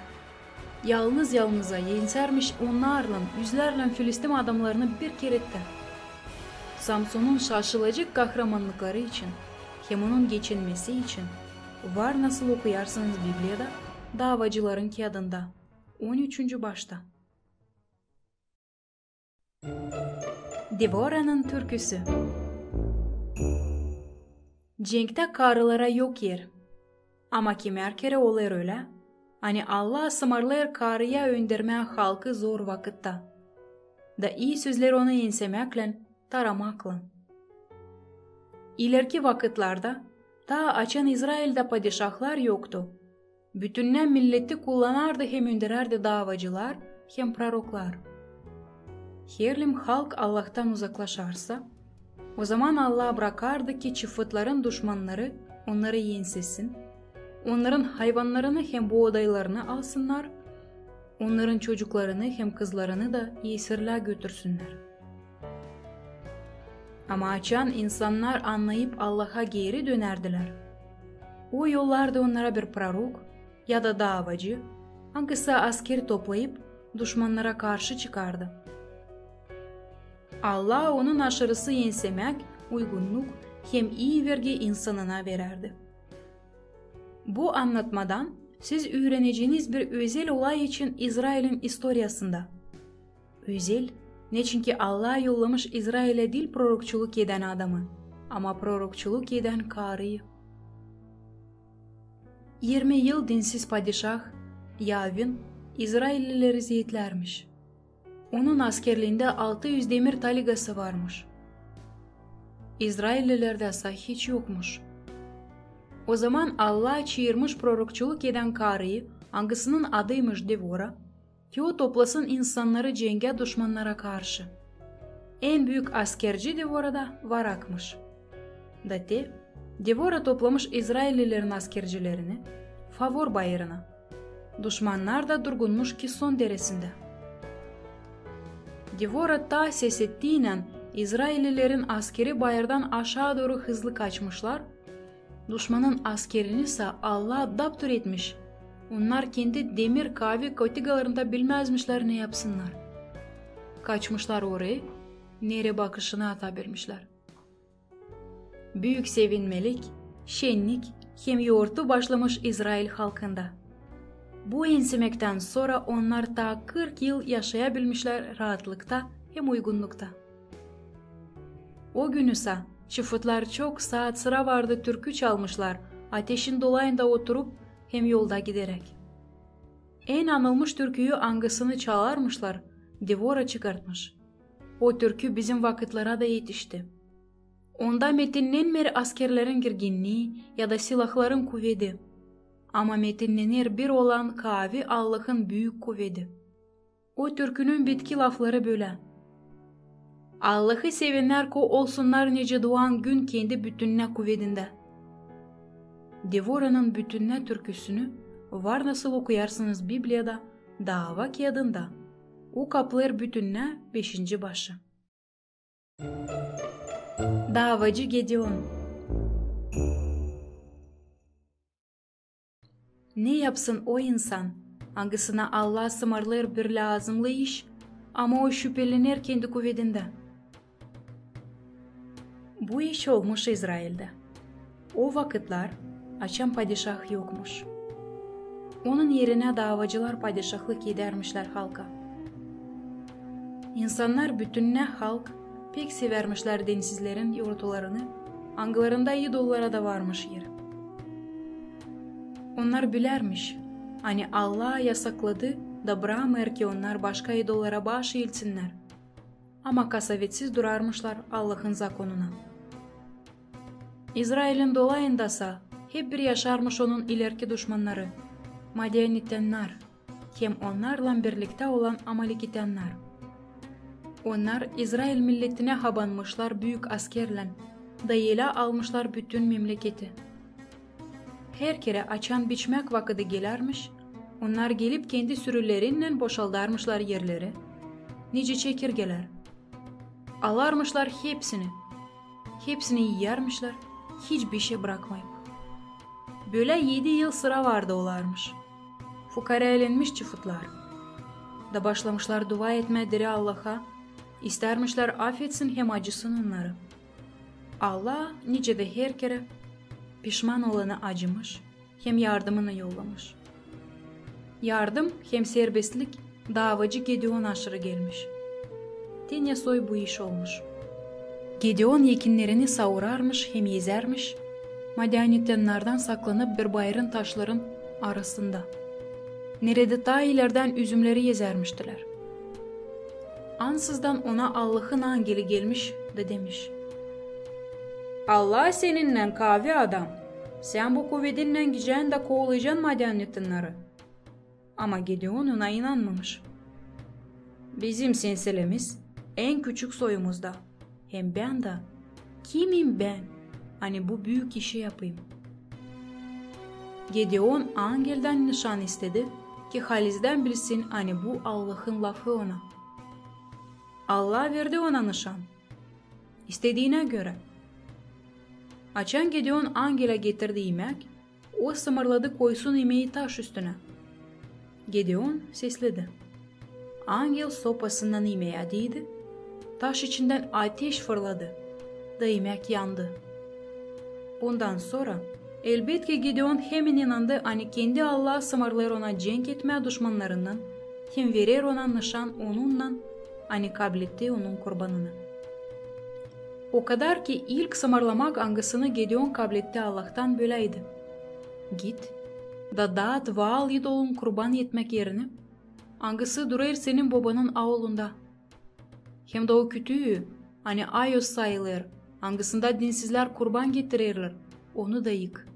Yalnıza yensermiş onlarla, yüzlerle Filistin adamlarını bir kerette. Samson'un şaşılacak kahramanlıkları için, hem onun geçinmesi için, var nasıl okuyarsınız Biblia'da, davacıların kağıdında, 13. başta. Devora'nın türküsü. Cenk'te karılara yok yer. Ama kimer kere olur öyle, hani Allah ısmarlar karıya öndermeye halkı zor vakitte. Da iyi sözler onu ensemekle, taramakla. İleriki vakitlerde, ta açan İsrail'de padişahlar yoktu. Bütünden milleti kullanardı hem öndererdi davacılar, hem proroklar. Herlim halk Allah'tan uzaklaşarsa, o zaman Allah bırakardı ki çıfıtların düşmanları onları yensesin, onların hayvanlarını hem buğdaylarını alsınlar, onların çocuklarını hem kızlarını da esirle götürsünler. Ama açan insanlar anlayıp Allah'a geri dönerdiler. O yollarda onlara bir prorok ya da davacı, hangisi asker toplayıp düşmanlara karşı çıkardı. Allah onun aşırısı yensemek, uygunluk hem iyi vergi insanına vererdi. Bu anlatmadan siz öğreneceğiniz bir özel olay için İsrail'in historiasında. Özel, ne çünkü Allah yollamış İsrail'e değil prorokçuluk eden adamı, ama prorokçuluk eden karıyı. 20 yıl dinsiz padişah, Yavin, İsraillileri zeyitlermiş. Onun askerliğinde 600 demir taligası varmış. İsraillilerde ise hiç yokmuş. O zaman Allah çığırmış prorokçuluk eden karıyı, hangisinin adıymış Devora, ki o toplasın insanları cenge düşmanlara karşı. En büyük askerci Devora'da Varak'mış. Dati, Devora toplamış İsraillilerin askercilerini, Favor bayırına. Düşmanlar da durgunmuş Kison deresinde. Devora ta ses ettiğiyle İsraillilerin askeri bayırdan aşağı doğru hızlı kaçmışlar, düşmanın askerini ise Allah daptur etmiş. Onlar kendi demir kahve kotigalarında bilmezmişler ne yapsınlar. Kaçmışlar oraya, nere bakışını atabilmişler. Büyük sevinmelik, şenlik hem yoğurtu başlamış İsrail halkında. Bu ensemekten sonra onlar ta 40 yıl yaşayabilmişler rahatlıkta hem uygunlukta. O gün ise çıfıtlar çok saat sıra vardı türkü çalmışlar, ateşin dolayında oturup hem yolda giderek. En anılmış türküyü hangisini çalarmışlar, Devora çıkartmış. O türkü bizim vakitlere de yetişti. Onda metinden beri askerlerin girginliği ya da silahların kuvveti. Ama metinlenir bir olan kavi Allah'ın büyük kuvveti. O türkünün bitki lafları böyle. Allah'ı sevenler ko olsunlar nice doğan gün kendi bütününe kuvvetinde. Devora'nın bütününe türküsünü var nasıl okuyarsınız Biblia'da, dava kağıdında. O kaplar bütününe 5. başı. Davacı Gedeon. Ne yapsın o insan? Hangisine Allah ısmarlar bir lazımlı iş ama o şüphelenir kendi kuvvetinde. Bu iş olmuş İsrail'de. O vakitler açan padişah yokmuş. Onun yerine davacılar padişahlık edermişler halka. İnsanlar bütününe halk pek severmişler densizlerin yurtlarını, anglarında idollara da varmış yer. Onlar bilermiş, hani Allah yasakladı da bırakmıyor ki onlar başka idollara baş eğilsinler. Ama kasavetsiz durarmışlar Allah'ın zakonuna. İsrail'in dolayındasa hep bir yaşarmış onun ileriki düşmanları, Madyanitenler, hem onlarla birlikte olan Amalekitenler. Onlar İsrail milletine habanmışlar büyük askerle, dayıyla almışlar bütün memleketi. Her kere açan biçmek vakiti gelermiş, onlar gelip kendi sürülerinden boşaldarmışlar yerleri, nice çekirgeler. Alarmışlar hepsini yermişler, hiçbir şey bırakmayıp. Böyle 7 yıl sıra vardı olarmış. Fukaraylenmiş çıfıtlar. Da başlamışlar dua etmeleri Allah'a, istermişler affetsin hem acısın onları. Allah nice de her kere pişman olanı acımış, hem yardımını yollamış. Yardım hem serbestlik davacı Gedeon aşırı gelmiş. Tenya soy bu iş olmuş. Gedeon yekinlerini savurarmış hem yezermiş, Madyanitenlerden saklanıp bir bayrın taşların arasında. Nerede ta ileriden üzümleri yezermiştiler. Ansızdan ona Allah'ın angeli gelmiş de demiş: Allah seninle kavi adam, sen bu kuvvetinle gideceksin de kovalayacaksın Madyanitenleri. Ama Gedeon ona inanmamış. Bizim silsilemiz en küçük soyumuzda, hem ben de kimim ben? Hani bu büyük işi yapayım. Gedeon angelden nişan istedi ki halizden bilsin hani bu Allah'ın lafı ona. Allah verdi ona nişan. İstediğine göre. Açan Gedeon angele getirdi yemek, o sımırladı koysun yemeği taş üstüne. Gedeon sesledi. Angel sopasından yemeğe değdi, taş içinden ateş fırladı, da yemek yandı. Bundan sonra elbet ki Gedeon hemen inandı hani kendi Allah sımırlar ona cenk etmeye düşmanlarından, hem verir ona nişan onunla, hani kabletti onun kurbanını. O kadar ki ilk sımırlamak angısını Gedeon kabletti Allah'tan böyleydi. Git, da dağıt vaal idolun kurban etmek yerine, angısı durur senin babanın avlunda. Hem de o kütüğü, hani ayos sayılır, angısında dinsizler kurban getirirler, onu da yık.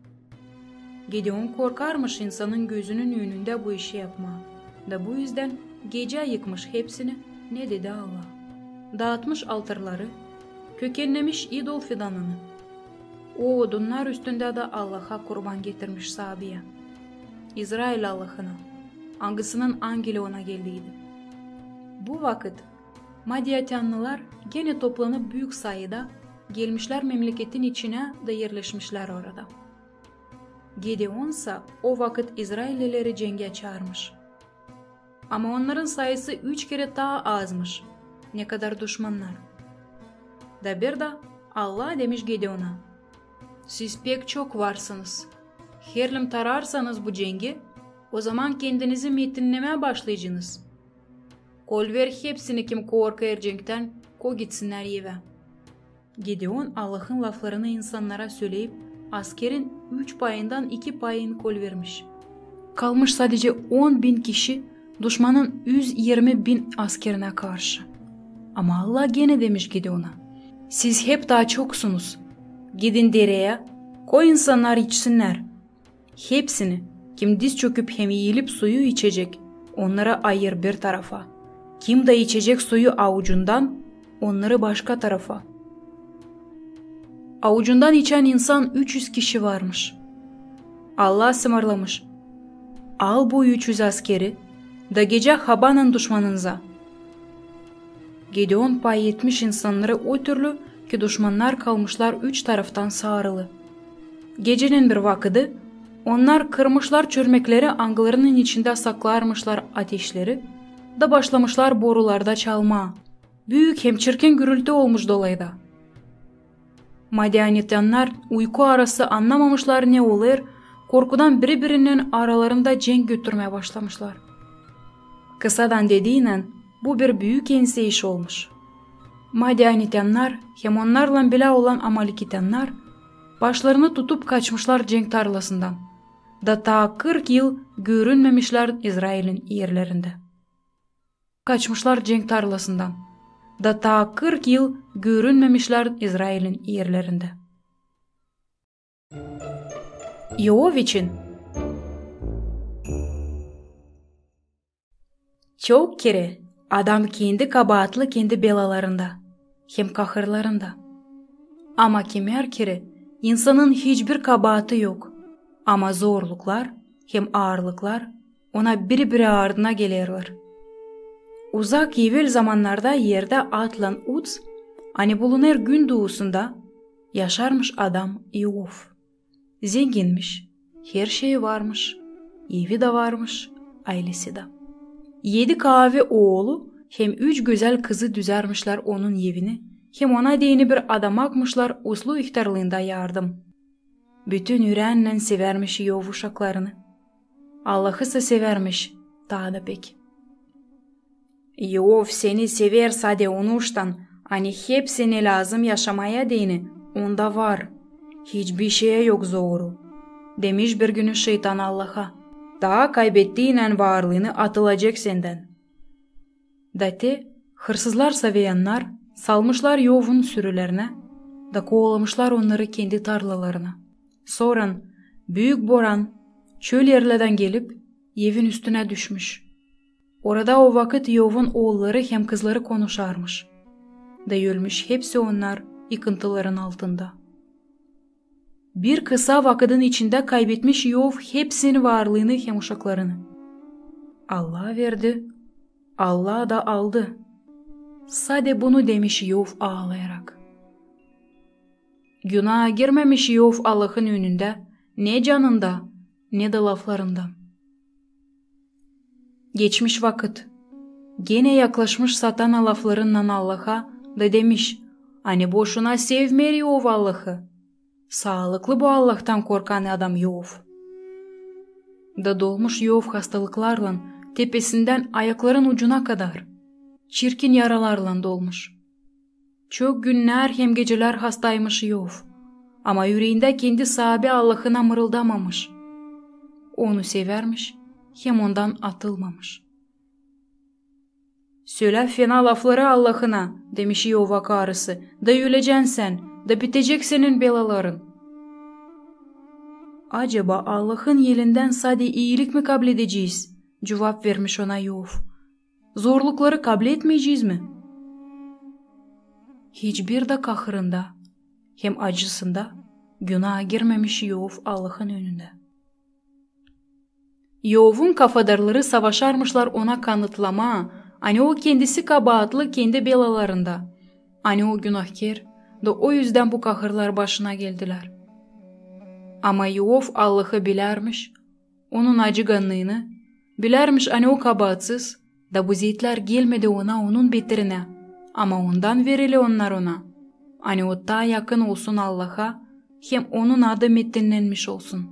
Gedeon korkarmış insanın gözünün önünde bu işi yapma. Da bu yüzden gece yıkmış hepsini, ne dedi Allah. Dağıtmış altarları, kökenlemiş idol fidanını. O odunlar üstünde de Allah'a kurban getirmiş sahabeye. İsrail Allah'ına, angısının angeli ona geldiydi. Bu vakit Madyanitenliler gene toplanıp büyük sayıda gelmişler memleketin içine de yerleşmişler orada. Gedeon ise o vakit İsraillileri cenge çağırmış. Ama onların sayısı 3 kere daha azmış. Ne kadar düşmanlar. Da bir de Allah demiş Gedeon'a: siz pek çok varsınız. Herlim tararsanız bu cengi, o zaman kendinizi metinlemeye başlayacaksınız. Kol ver hepsini kim korkar cenkten, ko gitsinler eve. Gedeon Allah'ın laflarını insanlara söyleyip askerin 3 payından 2 payını kol vermiş. Kalmış sadece 10.000 kişi düşmanın 120.000 askerine karşı. Ama Allah gene demiş Gedeon'a: Siz hep daha çoksunuz. Gidin dereye, koy insanlar içsinler. Hepsini, kim diz çöküp hem eğilip suyu içecek, onlara ayır bir tarafa. Kim de içecek suyu avucundan, onları başka tarafa. Avucundan içen insan 300 kişi varmış. Allah ısmarlamış. Al bu 300 askeri, da gece habanın düşmanınıza. Gedeon pay etmiş insanları o türlü ki düşmanlar kalmışlar 3 taraftan sarılı. Gecenin bir vakıdı, onlar kırmışlar çörmekleri, anglarının içinde saklarmışlar ateşleri, da başlamışlar borularda çalma. Büyük hem çirkin gürültü olmuş dolayda. Madyanityanlar uyku arası anlamamışlar ne olur, korkudan birbirinin aralarında cenk götürmeye başlamışlar. Kısadan dediğiyle bu bir büyük enseyiş olmuş. Madyanityanlar hem onlarla bile olan Amalikityanlar başlarını tutup kaçmışlar cenk tarlasından. Da ta 40 yıl görünmemişler İsrail'in yerlerinde. Kaçmışlar cenk tarlasından. Da ta 40 yıl görünmemişler İsrail'in yerlerinde. Yov için çok kere adam kendi kabahatlı kendi belalarında, hem kahırlarında. Ama kemer kere insanın hiçbir kabahati yok. Ama zorluklar hem ağırlıklar ona biri ardına gelirler. Uzak evvel zamanlarda yerde atlan uç, hani bulunur gün doğusunda yaşarmış adam Yov. Zenginmiş, her şeyi varmış, evi de varmış, ailesi de. 7 kahve oğlu hem 3 güzel kızı düzermişler onun evini, hem ona deyini bir adam akmışlar uslu ihtarlığında yardım. Bütün yüreğinden severmiş Yov uşaklarını. Allah'ı ise severmiş, daha da pek. Yov seni sever sade onuştan, hani hepsine lazım yaşamaya deyini, onda var. Hiçbir şeye yok zoru. Demiş bir günü şeytan Allah'a, daha kaybettiğinen varlığını atılacak senden. Dati, hırsızlar seveyenler salmışlar Yov'un sürülerine, da kovalamışlar onları kendi tarlalarına. Sonra büyük boran çöl yerlerden gelip evin üstüne düşmüş. Orada o vakit Yov'un oğulları hem kızları konuşarmış. Da ölmüş hepsi onlar yıkıntıların altında. Bir kısa vakıdın içinde kaybetmiş Yov hepsinin varlığını hem uşaklarını. Allah verdi, Allah da aldı. Sade bunu demiş Yov ağlayarak. Günaha girmemiş Yov Allah'ın önünde, ne canında, ne de laflarından. Geçmiş vakit. Gene yaklaşmış Satan laflarından Allah'a da demiş, hani boşuna sevmer Yov Allah'ı. Sağlıklı bu Allah'tan korkan adam Yov. Da dolmuş Yov hastalıklarla, tepesinden ayakların ucuna kadar. Çirkin yaralarla dolmuş. Çok günler hem geceler hastaymış Yov. Ama yüreğinde kendi sahibi Allah'ına mırıldamamış. Onu severmiş, hem ondan atılmamış. Söyle fena lafları Allah'ına, demiş Yov'a karısı, da öleceksin sen, da bitecek senin belaların. Acaba Allah'ın yelinden sade iyilik mi kabul edeceğiz? Cevap vermiş ona Yov. Zorlukları kabul etmeyeceğiz mi? Hiçbir de kahırında, hem acısında günaha girmemiş Yov Allah'ın önünde. Yov'un kafadarları savaşarmışlar ona kanıtlama, hani o kendisi kabahatlı kendi belalarında. Hani o günahkar da o yüzden bu kahırlar başına geldiler. Ama Yov Allah'ı bilermiş, onun acıganlığını, bilermiş hani o kabahatsız, da bu zeytler gelmedi ona onun beterine, ama ondan verili onlar ona. Hani o daha yakın olsun Allah'a, hem onun adı metinlenmiş olsun.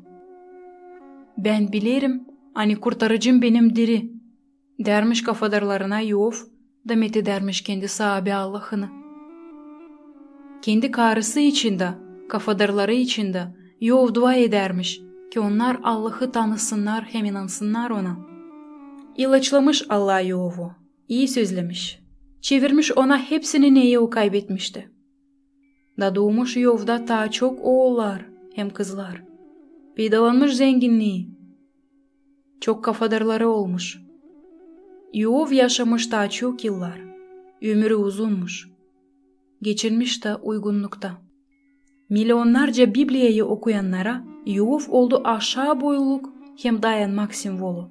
Ben bilirim, hani kurtarıcım benim diri, dermiş kafadarlarına Yov, da meti dermiş kendi sahibi Allah'ını. Kendi karısı içinde, kafadarları içinde Yov dua edermiş ki onlar Allah'ı tanısınlar hem inansınlar ona. İlaçlamış Allah Yov'u, iyi sözlemiş, çevirmiş ona hepsini neyi o kaybetmişti. Da doğmuş Iyov'da daha çok oğullar hem kızlar. Peydalanmış zenginliği. Çok kafadarları olmuş. Iyov yaşamış daha çok yıllar. Ömrü uzunmuş. Geçirmiş de uygunlukta. Milyonlarca Biblia'yı okuyanlara Iyov oldu aşağı boyluluk hem dayanmak simvolu.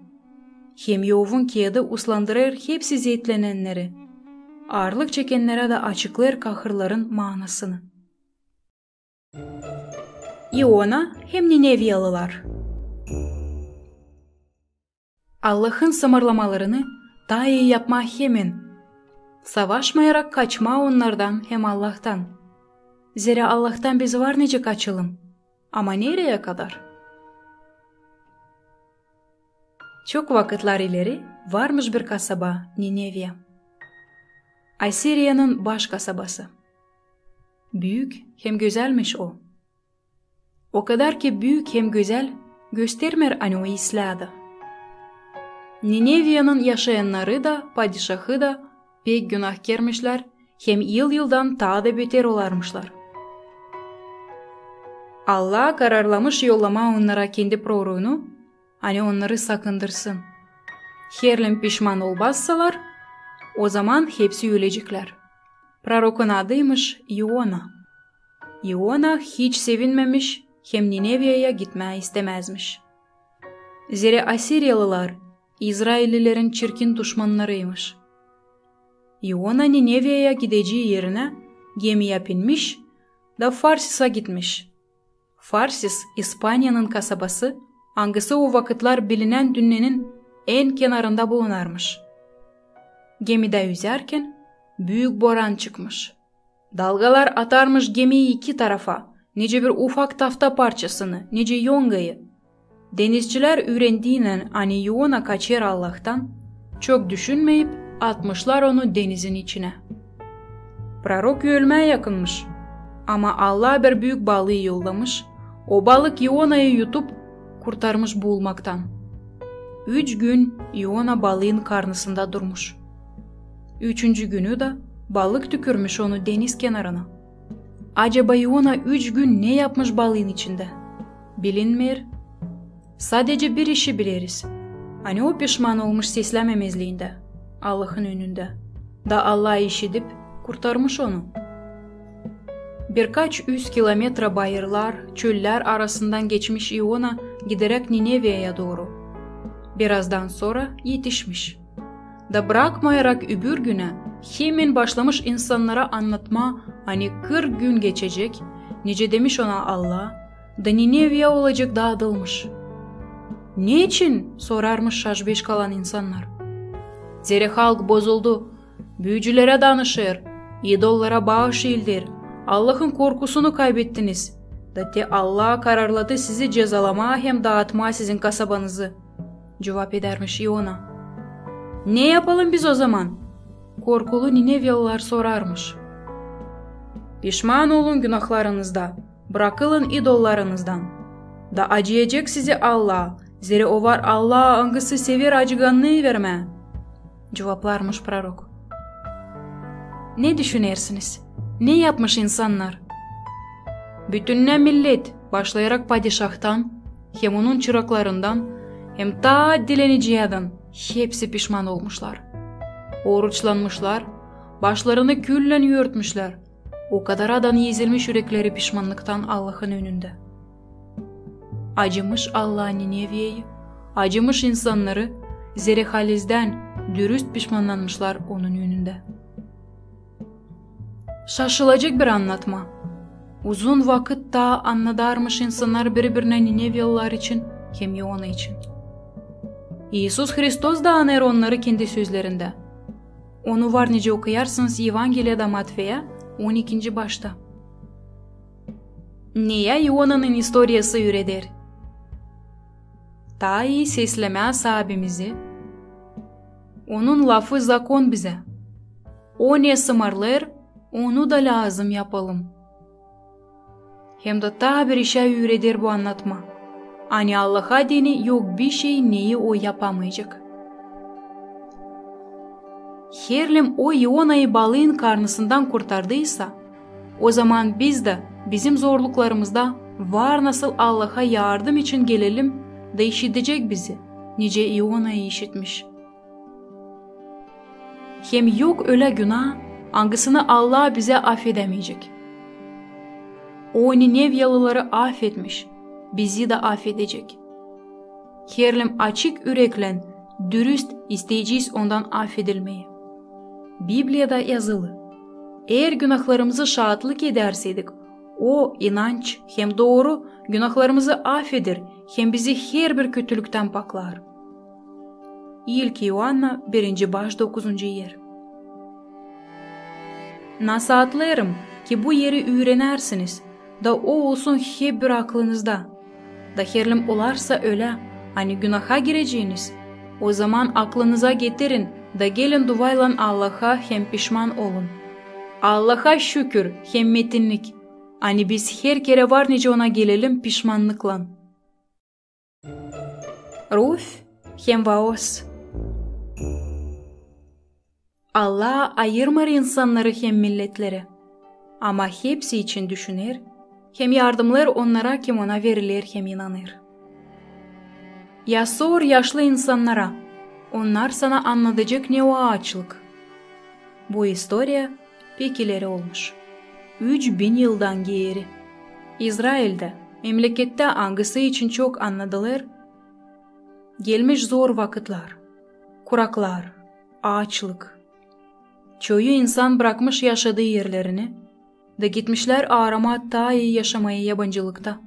Hem Iyov'un kağıdı uslandırır hepsi zeytlenenleri. Ağırlık çekenlere de açıklar kahırların manasını. İona hem Nineviyalılar. Allah'ın sımırlamalarını daha iyi yapma hemen. Savaşmayarak kaçma onlardan hem Allah'tan. Zira Allah'tan biz var nece kaçalım. Ama nereye kadar? Çok vakitler ileri varmış bir kasaba Ninevya. Asirya'nın baş kasabası. Büyük hem güzelmiş o. O kadar ki büyük hem güzel göstermer hani o isladı. Ninevya'nın yaşayanları da padişahı da pek günahkarmışlar hem yıldan daha da beter olarmışlar. Allah kararlamış yollama onlara kendi proroğunu, hani onları sakındırsın. Herlem pişman olmazsalar, o zaman hepsi ölecekler. Prorokun adıymış Iona. Iona hiç sevinmemiş, hem Ninevya'ya gitmeyi istemezmiş. Zira Asiryalılar, İsraillilerin çirkin düşmanlarıymış. Iona Ninevya'ya gideceği yerine gemiye binmiş da Farsis'e gitmiş. Farsis, İspanya'nın kasabası, hangisi o vakitler bilinen dünyanın en kenarında bulunarmış. Gemide yüzerken büyük boran çıkmış. Dalgalar atarmış gemiyi iki tarafa, nece bir ufak tahta parçasını, nece yongayı. Denizciler öğrendiğinden hani Iona kaçır Allah'tan, çok düşünmeyip atmışlar onu denizin içine. Prorok ölmeye yakınmış. Ama Allah bir büyük balığı yollamış, o balık Iona'yı yutup kurtarmış boğulmaktan. 3 gün Iona balığın karnısında durmuş. 3. günü de balık tükürmüş onu deniz kenarına. Acaba Iona 3 gün ne yapmış balığın içinde? Bilinmiyor. Sadece bir işi biliriz. Hani o pişman olmuş seslememezliğinde, Allah'ın önünde. Da Allah işitip kurtarmış onu. Birkaç 100 kilometre bayırlar, çöller arasından geçmiş Iona giderek Ninevya'ya doğru. Birazdan sonra yetişmiş. Da bırakmayarak öbür güne hemen başlamış insanlara anlatma hani 40 gün geçecek, nice demiş ona Allah, da Ninevya olacak dağıtılmış. Ne için sorarmış şaşbeş kalan insanlar. Zira halk bozuldu, büyücülere danışır, idollara bağış ildir, Allah'ın korkusunu kaybettiniz. Da te Allah kararladı sizi cezalama hem dağıtma sizin kasabanızı. Cevap edermiş Iona. Ne yapalım biz o zaman? Korkulu Ninevyalılar sorarmış. Pişman olun günahlarınızda, bırakılın idollarınızdan. Da acıyacak sizi Allah, zira o var Allah hangisi sever acıganlığı verme. Cevaplarmış prorok. Ne düşünersiniz? Ne yapmış insanlar? Bütününe millet, başlayarak padişahtan, hem onun çıraklarından, hem ta dileniciyadan hepsi pişman olmuşlar. Oruçlanmışlar, başlarını küllen örtmüşler. O kadar adan ezilmiş yürekleri pişmanlıktan Allah'ın önünde. Acımış Allah Ninevya'yı, acımış insanları, zira halizden dürüst pişmanlanmışlar onun önünde. Şaşılacak bir anlatma. Uzun vakit daha anladarmış insanlar birbirine Ninevyalılar için hem Iona için. İsus Hristos da anır onları kendi sözlerinde. Onu var nice okuyarsınız Evangeliada Matveya 12. başta. Niye Iona'nın historiası üredir? Ta iyi sesleme sahibimizi, onun lafı zakon bize. O ne sımarlar, onu da lazım yapalım. Hem de ta bir işe üredir bu anlatma. Hani Allah'a dini yok bir şey neyi o yapamayacak. Herlem o Iona'yı balığın karnısından kurtardıysa, O zaman biz de bizim zorluklarımızda var nasıl Allah'a yardım için gelelim da işitecek bizi. Nice İona'yı işitmiş. Hem yok öyle günah, hangisini Allah bize affedemeyecek. O Ninevyalıları affetmiş, bizi de affedecek. Herlim açık yüreklen, dürüst isteyeceğiz ondan affedilmeyi. Biblia'da yazılı. Eğer günahlarımızı şahitlik ederseydik, o inanç hem doğru günahlarımızı affeder hem bizi her bir kötülükten paklar. İlk Yuhanna 1. baş 9. yer. Nasihatlerim ki bu yeri öğrenersiniz da o olsun hep bir aklınızda. Da herlim olarsa öyle, hani günaha gireceğiniz, o zaman aklınıza getirin da gelin duayla Allah'a hem pişman olun. Allah'a şükür hem metinlik, hani biz her kere var nice ona gelelim pişmanlıkla. Ruf hem Vaos. Allah ayırmar insanları hem milletleri, ama hepsi için düşünür, hem yardımlar onlara kim ona verilir hem inanır. Ya sor yaşlı insanlara, onlar sana anlatacak ne o açlık. Bu historia pek ileri olmuş. 3000 yıldan geri. İsrail'de, memlekette hangisi için çok anladılar? Gelmiş zor vakitler, kuraklar, açlık. Çoğu insan bırakmış yaşadığı yerlerini da gitmişler arama ta iyi yaşamaya yabancılıkta.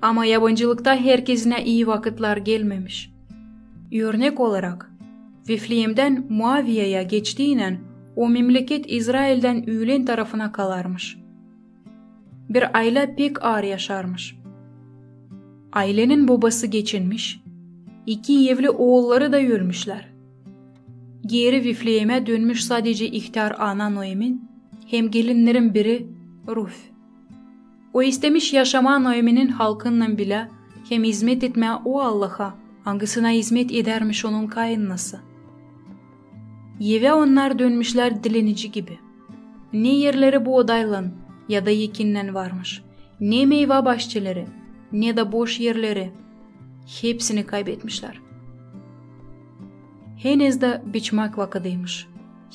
Ama yabancılıkta herkesine iyi vakitler gelmemiş. Örnek olarak, Vifleyem'den Muaviye'ye geçtiğinden o memleket İsrail'den öğlen tarafına kalarmış. Bir aile pek ağır yaşarmış. Ailenin babası geçinmiş, 2 evli oğulları da ölmüşler. Geri Vifleyem'e dönmüş sadece ihtiyar ana Noemin, hem gelinlerin biri Ruf. O istemiş yaşama Noemin'in halkından bile hem hizmet etmeye o Allah'a, hangisine hizmet edermiş onun kayınlası. Eve onlar dönmüşler dilenici gibi. Ne yerleri buğdayla ya da yekinden varmış, ne meyve bahçeleri, ne de boş yerleri. Hepsini kaybetmişler. Henüz de biçmek vakıdıymış.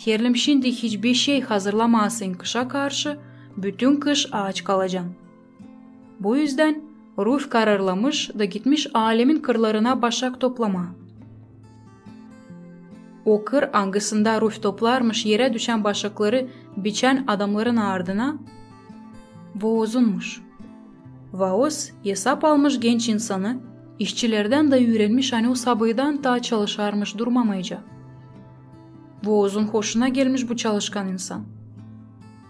Herlim şimdi hiçbir şey hazırlamasın kışa karşı, bütün kış aç kalacaksın. Bu yüzden Ruf kararlamış da gitmiş alemin kırlarına başak toplama. O kır hangisinde Ruf toplarmış yere düşen başakları biçen adamların ardına Vaos'unmuş. Vaos hesap almış genç insanı, işçilerden de öğrenmiş hani o sabıydan da çalışarmış durmamayacak. Vaos'un hoşuna gelmiş bu çalışkan insan.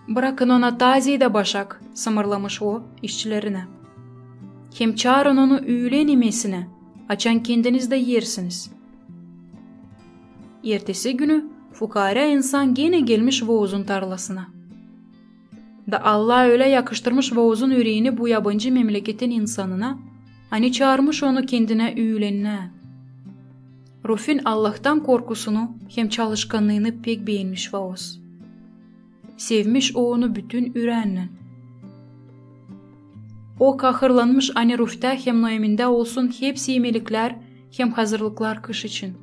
Bırakın ona taze de başak, samırlamış o işçilerine. Hem çağırın onu öğlen yemesine, açan kendiniz de yersiniz. Ertesi günü fukara insan gene gelmiş Vaos'un tarlasına. Da Allah öyle yakıştırmış Vaos'un yüreğini bu yabancı memleketin insanına, hani çağırmış onu kendine öğlenine. Ruf'in Allah'tan korkusunu hem çalışkanlığını pek beğenmiş Vaos. Sevmiş o onu bütün yüreğinden. O kahırlanmış hani Ruf'ta hem Noemin'de olsun hepsi yemelikler hem hazırlıklar kış için.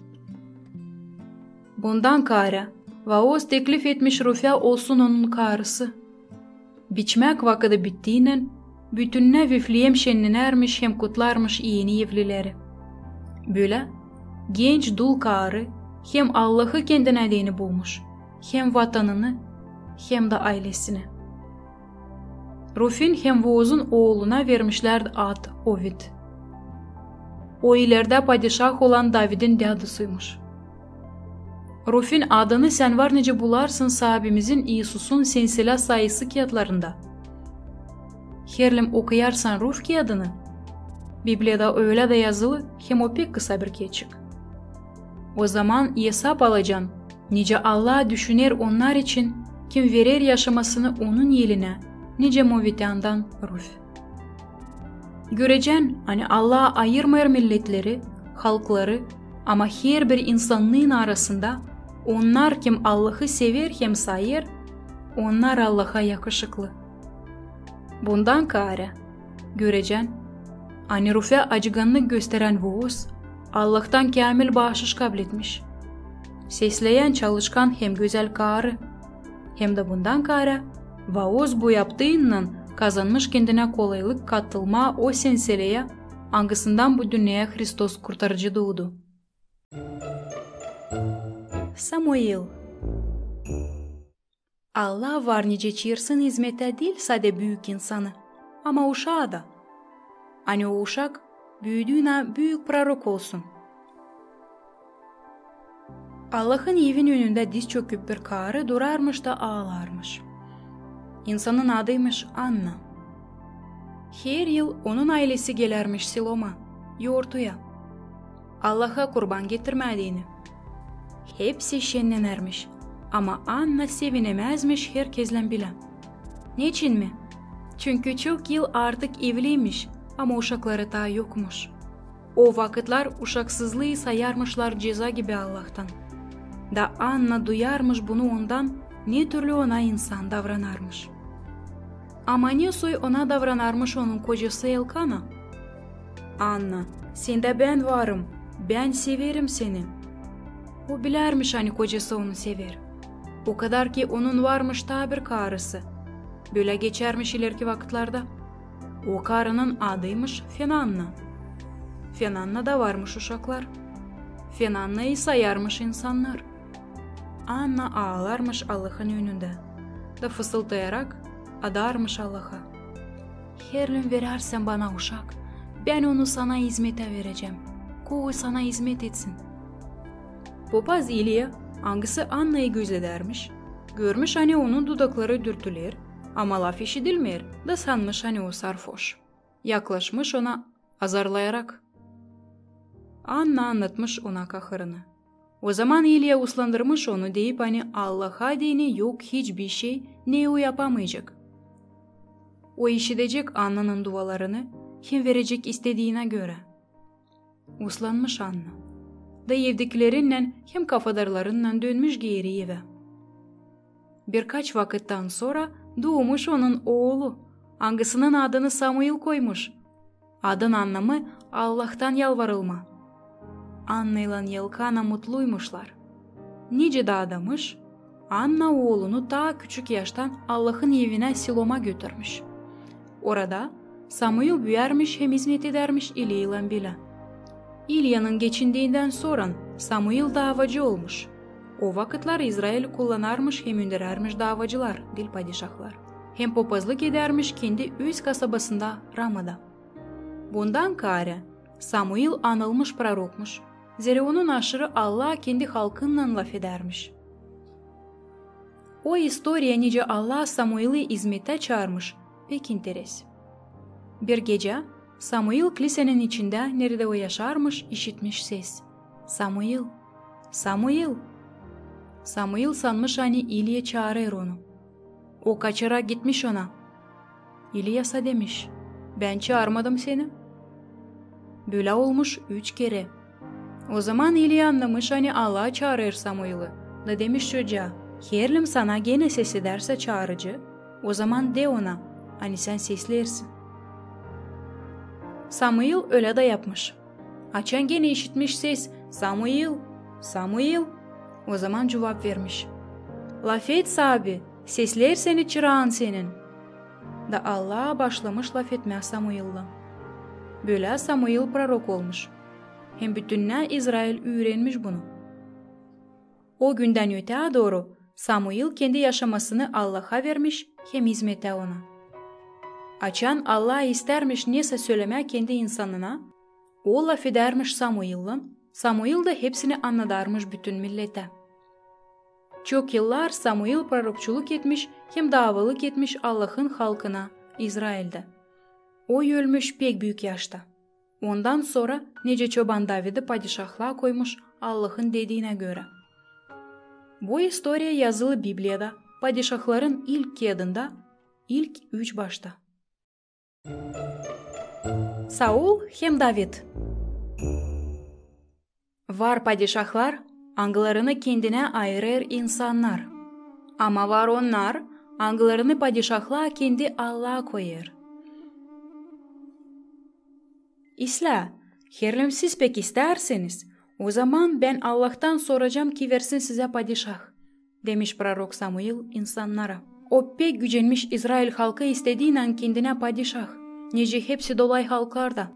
Bundan kara Vaos teklif etmiş Ruf'a olsun onun karısı. Biçmek vakıdı bittiğinden bütününe Vifleyem şenline ermiş hem kutlarmış yeni evlileri. Böyle genç dul karı hem Allah'ı kendine dini bulmuş, hem vatanını hem de ailesini. Ruf'in hem Vaos'un oğluna vermişlerdi ad Ovid. O ileride padişah olan David'in dadısıymış. Ruf'in adını sen var nece bularsın sahibimizin İsus'un sensila sayısı kağıtlarında. Herlim okuyarsan Ruf kağıdını, Biblia'da öyle de yazılı hem o pek kısa bir keçik. O zaman hesap alacaksın, nice Allah düşünür onlar için, kim verir yaşamasını onun yeline, nice Movitan'dan Ruf. Göreceksin hani Allah ayırmıyor milletleri, halkları ama her bir insanlığın arasında onlar kim Allah'ı sever hem sayır, Onlar Allah'a yakışıklı. Bundan kare, görecen, Aniruf'a acıganlık gösteren Vaoz, Allah'tan kamil bağışış kabul etmiş. Sesleyen çalışkan hem güzel karı, hem de bundan kare, Vaoz bu yaptığından kazanmış kendine kolaylık katılma o senseleye, hangisinden bu dünyaya Hristos kurtarıcı doğdu. Samuil. Allah var nice çığırsın hizmete değil sade büyük insanı, ama uşağı da. Hani o uşak büyüdüğüne büyük prorok olsun. Allah'ın evin önünde diz çöküp bir karı durarmış da ağlarmış. İnsanın adıymış Anna. Her yıl onun ailesi gelermiş Silom'a, yoğurtuya. Allah'a kurban getirmediğini. Hepsi şenlenermiş. Ama Anna sevinemezmiş herkesle bile. Niçin mi? Çünkü çok yıl artık evliymiş ama uşakları daha yokmuş. O vakitler uşaksızlığı sayarmışlar ceza gibi Allah'tan. Da Anna duyarmış bunu ondan, ne türlü ona insan davranarmış. Ama ne soy ona davranarmış onun kocası Elkana? Anna, sende ben varım, ben severim seni. O bilermiş hani kocası onu sever. O kadar ki onun varmış ta bir karısı. Böyle geçermiş ileriki vakitlerde. O karının adıymış Fenanna. Fenanna da varmış uşaklar. Fenanna'yı sayarmış insanlar. Anna ağlarmış Allah'ın önünde. Da fısıldayarak adarmış Allah'a. Her gün verersen bana uşak, ben onu sana hizmete vereceğim. Koy sana hizmet etsin. Papaz İlya, hangisi Anna'yı gözedermiş, görmüş hani onun dudakları dürtüler, ama laf işidilmer, da sanmış hani o sarhoş. Yaklaşmış ona azarlayarak. Anna anlatmış ona kahırını. O zaman İlya uslandırmış onu deyip hani Allah'a dini yok hiçbir şey ne o yapamayacak. O işitecek Anna'nın dualarını kim verecek istediğine göre. Uslanmış Anna. Da evdikilerinle hem kafadarlarınla dönmüş geri eve. Birkaç vakitten sonra doğmuş onun oğlu, hangisinin adını Samuil koymuş. Adın anlamı Allah'tan yalvarılma. Anna ile Elkana mutluymuşlar. Nice de adamış, Anna oğlunu daha küçük yaştan Allah'ın evine Silom'a götürmüş. Orada Samuil büyermiş hem hizmet edermiş İlya ile bile. İlya'nın geçindiğinden sonra Samuil davacı olmuş. O vakitler İsrail kullanarmış hem önderermiş davacılar, dil padişahlar. Hem papazlık edermiş kendi öz kasabasında Rama'da. Bundan kare Samuil anılmış prorokmuş. Zira onun aşırı Allah kendi halkınla laf edermiş. O istoriya nice Allah Samuil'i hizmete çağırmış. Pek interes. Bir gece Samuil kilisenin içinde nerede o yaşarmış işitmiş ses. Samuil, Samuil. Samuil sanmış hani İlya çağırır onu. O kaçıra gitmiş ona. İlyas'a demiş, ben çağırmadım seni. Böyle olmuş 3 kere. O zaman İlya anlamış hani Allah çağırır Samuil'i. Da demiş çocuğa, herlim sana gene ses ederse çağırıcı, o zaman de ona, hani sen seslersin. Samuil öyle de yapmış. Açan gene işitmiş ses, Samuil, Samuil. O zaman cevap vermiş. Laf et sahibi, sesler seni çırağın senin. Da Allah başlamış laf etmeye Samuil'la. Böyle Samuil prorok olmuş. Hem bütünne İsrail öğrenmiş bunu. O günden öteye doğru Samuil kendi yaşamasını Allah'a vermiş hem hizmete ona. Açan Allah istermiş neyse söylemeye kendi insanına, o laf edermiş Samuil'la, Samuil de hepsini anladarmış bütün millete. Çok yıllar Samuil prorokçuluk etmiş hem davalık etmiş Allah'ın halkına, İsrail'de. O ölmüş pek büyük yaşta. Ondan sonra nice çoban David'i padişahlığa koymuş Allah'ın dediğine göre. Bu istoriya yazılı Biblia'da padişahların ilk kağıdında, ilk 3 başta. Saul hem David. Var padişahlar, anglarını kendine ayırır insanlar. Ama var onlar, angılarını padişahlığa kendi Allah'a koyar. İsla, herlem siz pek isterseniz, o zaman ben Allah'tan soracağım ki versin size padişah, demiş prorok Samuil insanlara. O pek gücenmiş İsrail halkı istediğinden kendine padişah, nice hepsi dolay halklarda.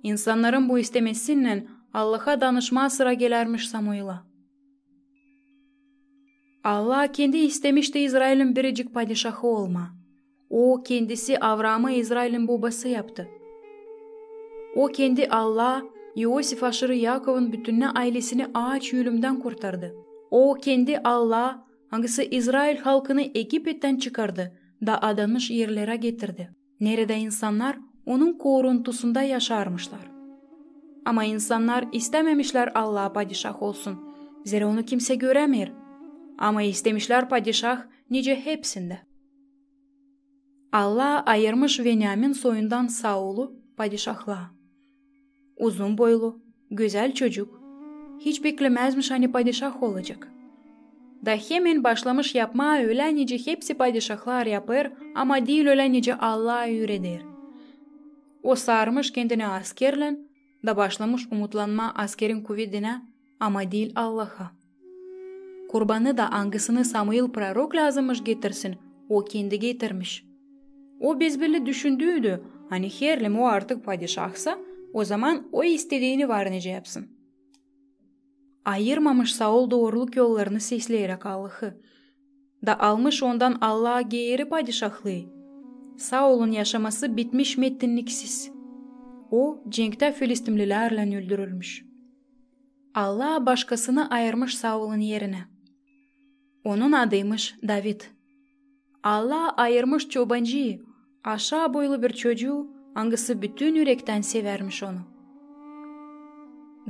İnsanların bu istemesiyle Allah'a danışma sıra gelermiş Samuil'a. Allah kendi istemişti İsrail'in biricik padişahı olma. O kendisi Avram'ı İsrail'in babası yaptı. O kendi Allah, Yosif aşırı Yakov'un bütününe ailesini ağaç yülümden kurtardı. O kendi Allah, hangisi İsrail halkını Egipet'ten çıkardı da adanmış yerlere getirdi. Nerede insanlar onun koruntusunda yaşarmışlar. Ama insanlar istememişler Allah'a padişah olsun. Zira onu kimse göremir. Ama istemişler padişah nice hepsinde. Allah ayırmış Venyamin soyundan Saul'u padişahlığa. Uzun boylu, güzel çocuk. Hiç beklemezmiş hani padişah olacak. Da hemen başlamış yapmaya öyle nice hepsi padişahlar yapar ama değil öyle nice Allah'a yüreder. O sarmış kendine askerle da başlamış umutlanma askerin kuvvetine ama değil Allah'a. Kurbanı da hangisini Samuil prorok lazımmış getirsin, o kendi getirmiş. O bezbirli düşündüydü, hani herlem o artık padişahsa, o zaman o istediğini var nece yapsın. Ayırmamış Saul doğruluk yollarını sesleyerek Allah'ı. Da almış ondan Allah'a geri padişahlığı. Saul'un yaşaması bitmiş mettinliksiz. O cenkte Filistimlilerle öldürülmüş. Allah başkasını ayırmış Saul'un yerine. Onun adıymış David. Allah ayırmış çobancıyı, aşağı boylu bir çocuğu, hangisi bütün yürekten severmiş onu.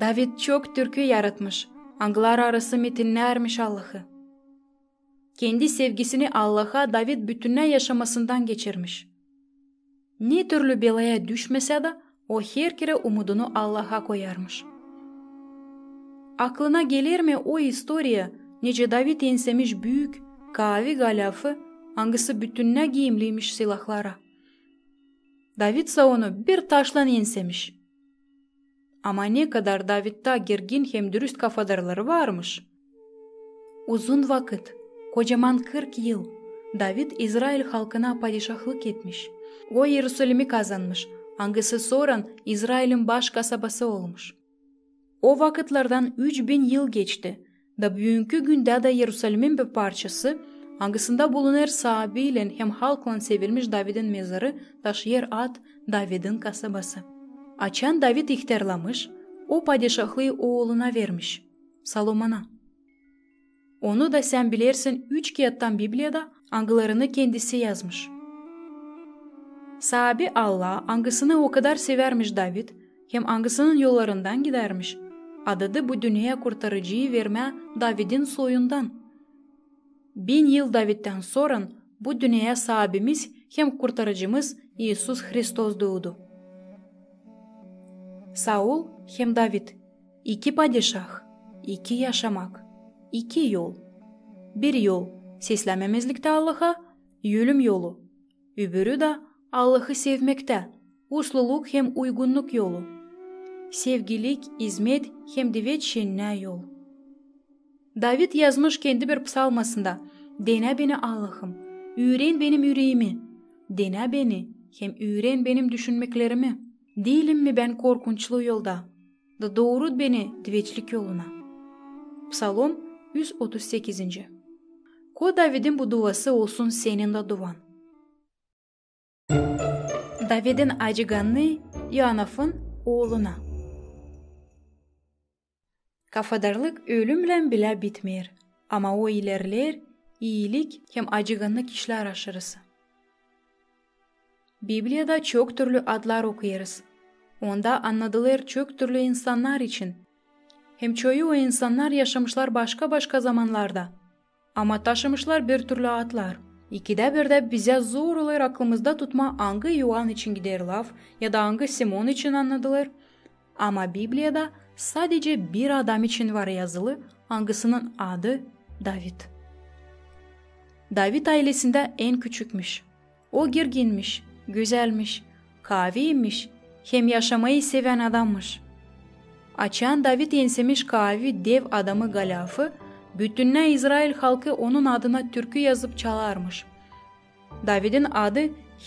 David çok türkü yaratmış, angılar arası metinlermiş Allah'ı. Kendi sevgisini Allah'a David bütününe yaşamasından geçirmiş. Ne türlü belaya düşmese de o her kere umudunu Allah'a koyarmış. Aklına gelir mi o historia, nece David ensemiş büyük, kavi galafı, hangisi bütününe giyimliymiş silahlara. David ise onu bir taşla ensemiş. Ama ne kadar David'ta gergin hem dürüst kafadarları varmış. Uzun vakit, kocaman 40 yıl, David İsrail halkına padişahlık etmiş. O Yerusalim'i kazanmış, hangisi sonra İsrail'in baş kasabası olmuş. O vakitlerden 3000 yıl geçti. Da bugünkü günde de Yerusalim'in bir parçası, hangisinde bulunur sahabiyle hem halkla sevilmiş David'in mezarı taşıyer ad David'in kasabası. Açan David ihtiyarlamış, o padişahlığı oğluna vermiş, Salomon'a. Onu da sen bilirsin 3 kağıttan Biblia'da angılarını kendisi yazmış. Sahabi Allah angısını o kadar severmiş David, hem angısının yollarından gidermiş. Adadı bu dünyaya kurtarıcıyı verme David'in soyundan. 1000 yıl David'den sonra bu dünyaya sahabimiz hem kurtarıcımız İsus Hristos doğdu. Saul hem David, 2 padişah, 2 yaşamak, 2 yol. Bir yol seslememezlikte Allah'a, ölüm yolu. Öbürü de Allah'ı sevmekte, usluluk hem uygunluk yolu. Sevgilik, hizmet hem de veçşenine yol. David yazmış kendi bir psalmasında, dene beni Allah'ım, öğren benim yüreğimi, dene beni hem öğren benim düşünmeklerimi. Değilim mi ben korkunçlu yolda, da doğrult beni diveçlik yoluna. Psalom 138. Ko David'in bu duası olsun senin de duan. David'in acıganlığı Yanaf'ın oğluna. Kafadarlık ölümle bile bitmer, ama o ilerler, iyilik hem acıganlık işler aşırısı. Biblia'da çok türlü adlar okuyarız. Onda anladılar çok türlü insanlar için. Hem çoğu o insanlar yaşamışlar başka zamanlarda. Ama taşımışlar bir türlü adlar. İkide bir de bize zor olur aklımızda tutma hangi Yuan için gider laf ya da hangi Simon için anladılar. Ama Biblia'da sadece bir adam için var yazılı, hangisinin adı David. David ailesinde en küçükmüş. O girginmiş, güzelmiş, kaviymiş, hem yaşamayı seven adammış. Açan David ensemiş kavi dev adamı Galaf'ı, bütününe İsrail halkı onun adına türkü yazıp çalarmış. David'in adı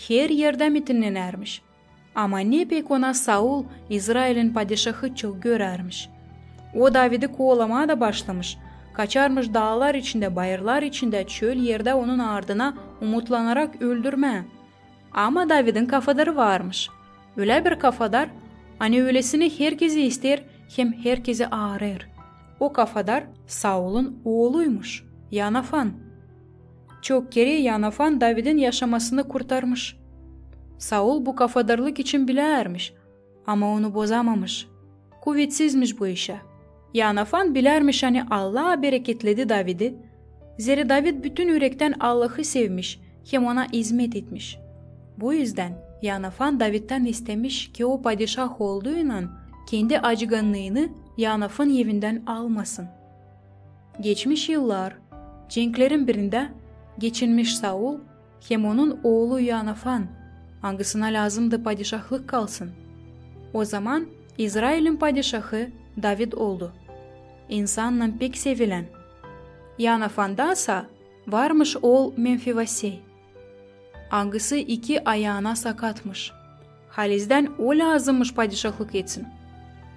her yerde mitinlenermiş. Ama ne pek ona Saul, İsrail'in padişahı çok görermiş. O David'i kovalamaya da başlamış. Kaçarmış dağlar içinde, bayırlar içinde, çöl yerde onun ardına umutlanarak öldürme. Ama David'in kafadarı varmış. Öyle bir kafadar, hani öylesini herkesi ister, hem herkesi ağrır. O kafadar Saul'un oğluymuş, Yanafan. Çok kere Yanafan David'in yaşamasını kurtarmış. Saul bu kafadarlık için bile ermiş ama onu bozamamış. Kuvvetsizmiş bu işe. Yanafan bilermiş hani Allah bereketledi David'i. Zira David bütün yürekten Allah'ı sevmiş, hem ona hizmet etmiş. Bu yüzden Yanafan David'den istemiş ki o padişah olduğuyla kendi acıganlığını Yanaf'ın evinden almasın. Geçmiş yıllar, cenklerin birinde geçinmiş Saul, hem onun oğlu Yanafan, hangisine lazımdı padişahlık kalsın. O zaman İsrail'in padişahı David oldu. İnsanla pek sevilen. Yanafan'dansa varmış oğul Memfivosey. Hangisi iki ayağına sakatmış. Halizden o lazımmış padişahlık etsin.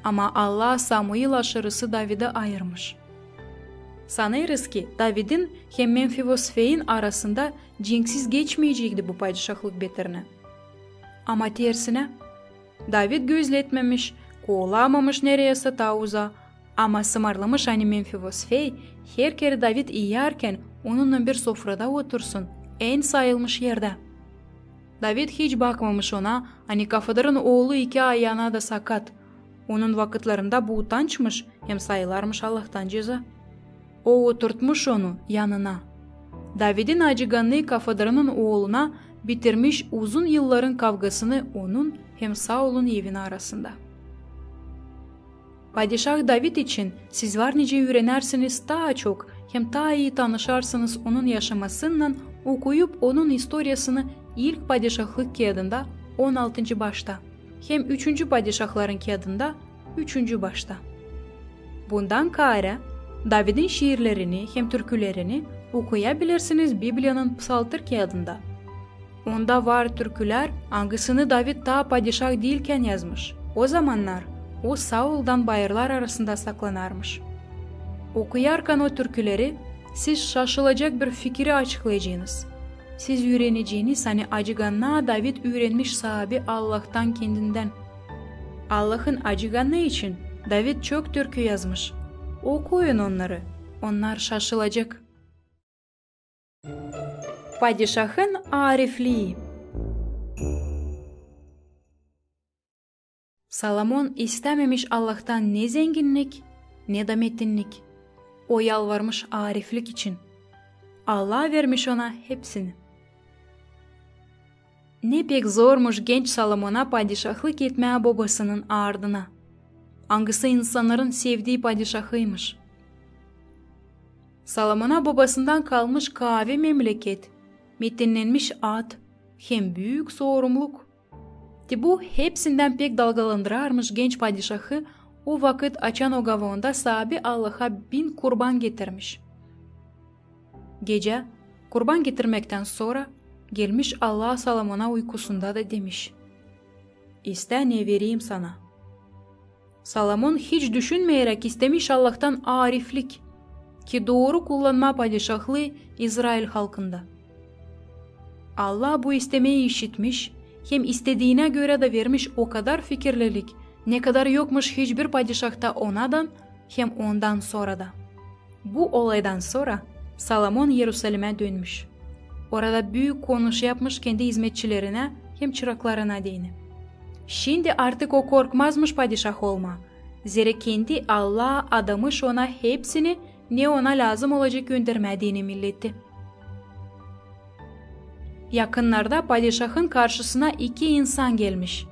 Ama Allah Samuil aşırısı David'e ayırmış. Sanırız ki David'in hem Memfivosey'in arasında cenksiz geçmeyecekti bu padişahlık beterine. Ama tersine David gözletmemiş, kovalamamış nereyse tavuza, ama sımarlamış hani Memfivosey her kere David yerken onunla bir sofrada otursun, en sayılmış yerde. David hiç bakmamış ona, hani kafadarın oğlu iki ayağına da sakat. Onun vakitlerinde bu utançmış, hem sayılarmış Allah'tan ceza. O oturtmuş onu yanına. David'in acıganlığı kafadarının oğluna bitirmiş uzun yılların kavgasını onun hem Saul'un evine arasında. Padişah David için siz var nice öğrenirsiniz daha çok, hem daha iyi tanışarsınız onun yaşamasından, okuyup onun historiasını ilk padişahlık kağıdında 16. başta, hem 3. padişahların kağıdında 3. başta. Bundan kare David'in şiirlerini hem türkülerini okuyabilirsiniz Biblia'nın psaltır kağıdında. Onda var türküler hangisini David daha padişah değilken yazmış. O zamanlar o Saul'dan bayırlar arasında saklanarmış. Okuyarken o türküleri siz şaşılacak bir fikri açıklayacağınız. Siz öğreneceğiniz hani acıganlığa David öğrenmiş sahibi Allah'tan kendinden. Allah'ın acıganlığı için David çok türkü yazmış. Okuyun onları. Onlar şaşılacak. Padişahın arifliği. Salomon istememiş Allah'tan ne zenginlik ne de metinlik. O yalvarmış ariflik için. Allah vermiş ona hepsini. Ne pek zormuş genç Salomon'a padişahlık etmeye babasının ardına. Hangisi insanların sevdiği padişahıymış. Salomon'a babasından kalmış kavi memleket, metinlenmiş at, hem büyük sorumluluk. Bu hepsinden pek dalgalandırarmış genç padişahı o vakit açan o gavonda sahibi Allah'a 1000 kurban getirmiş. Gece kurban getirmekten sonra gelmiş Allah Salomon'a uykusunda da demiş: İste ne vereyim sana. Salomon hiç düşünmeyerek istemiş Allah'tan ariflik ki doğru kullanma padişahlığı İsrail halkında. Allah bu istemeyi işitmiş, hem istediğine göre de vermiş o kadar fikirlilik, ne kadar yokmuş hiçbir padişahta onadan hem ondan sonra da. Bu olaydan sonra Salomon Yerusalim'e dönmüş. Orada büyük konuş yapmış kendi hizmetçilerine hem çıraklarına dini. Şimdi artık o korkmazmış padişah olma. Zira kendi Allah adamış ona hepsini ne ona lazım olacak göndermediğini milletti. Yakınlarda padişahın karşısına 2 insan gelmiş.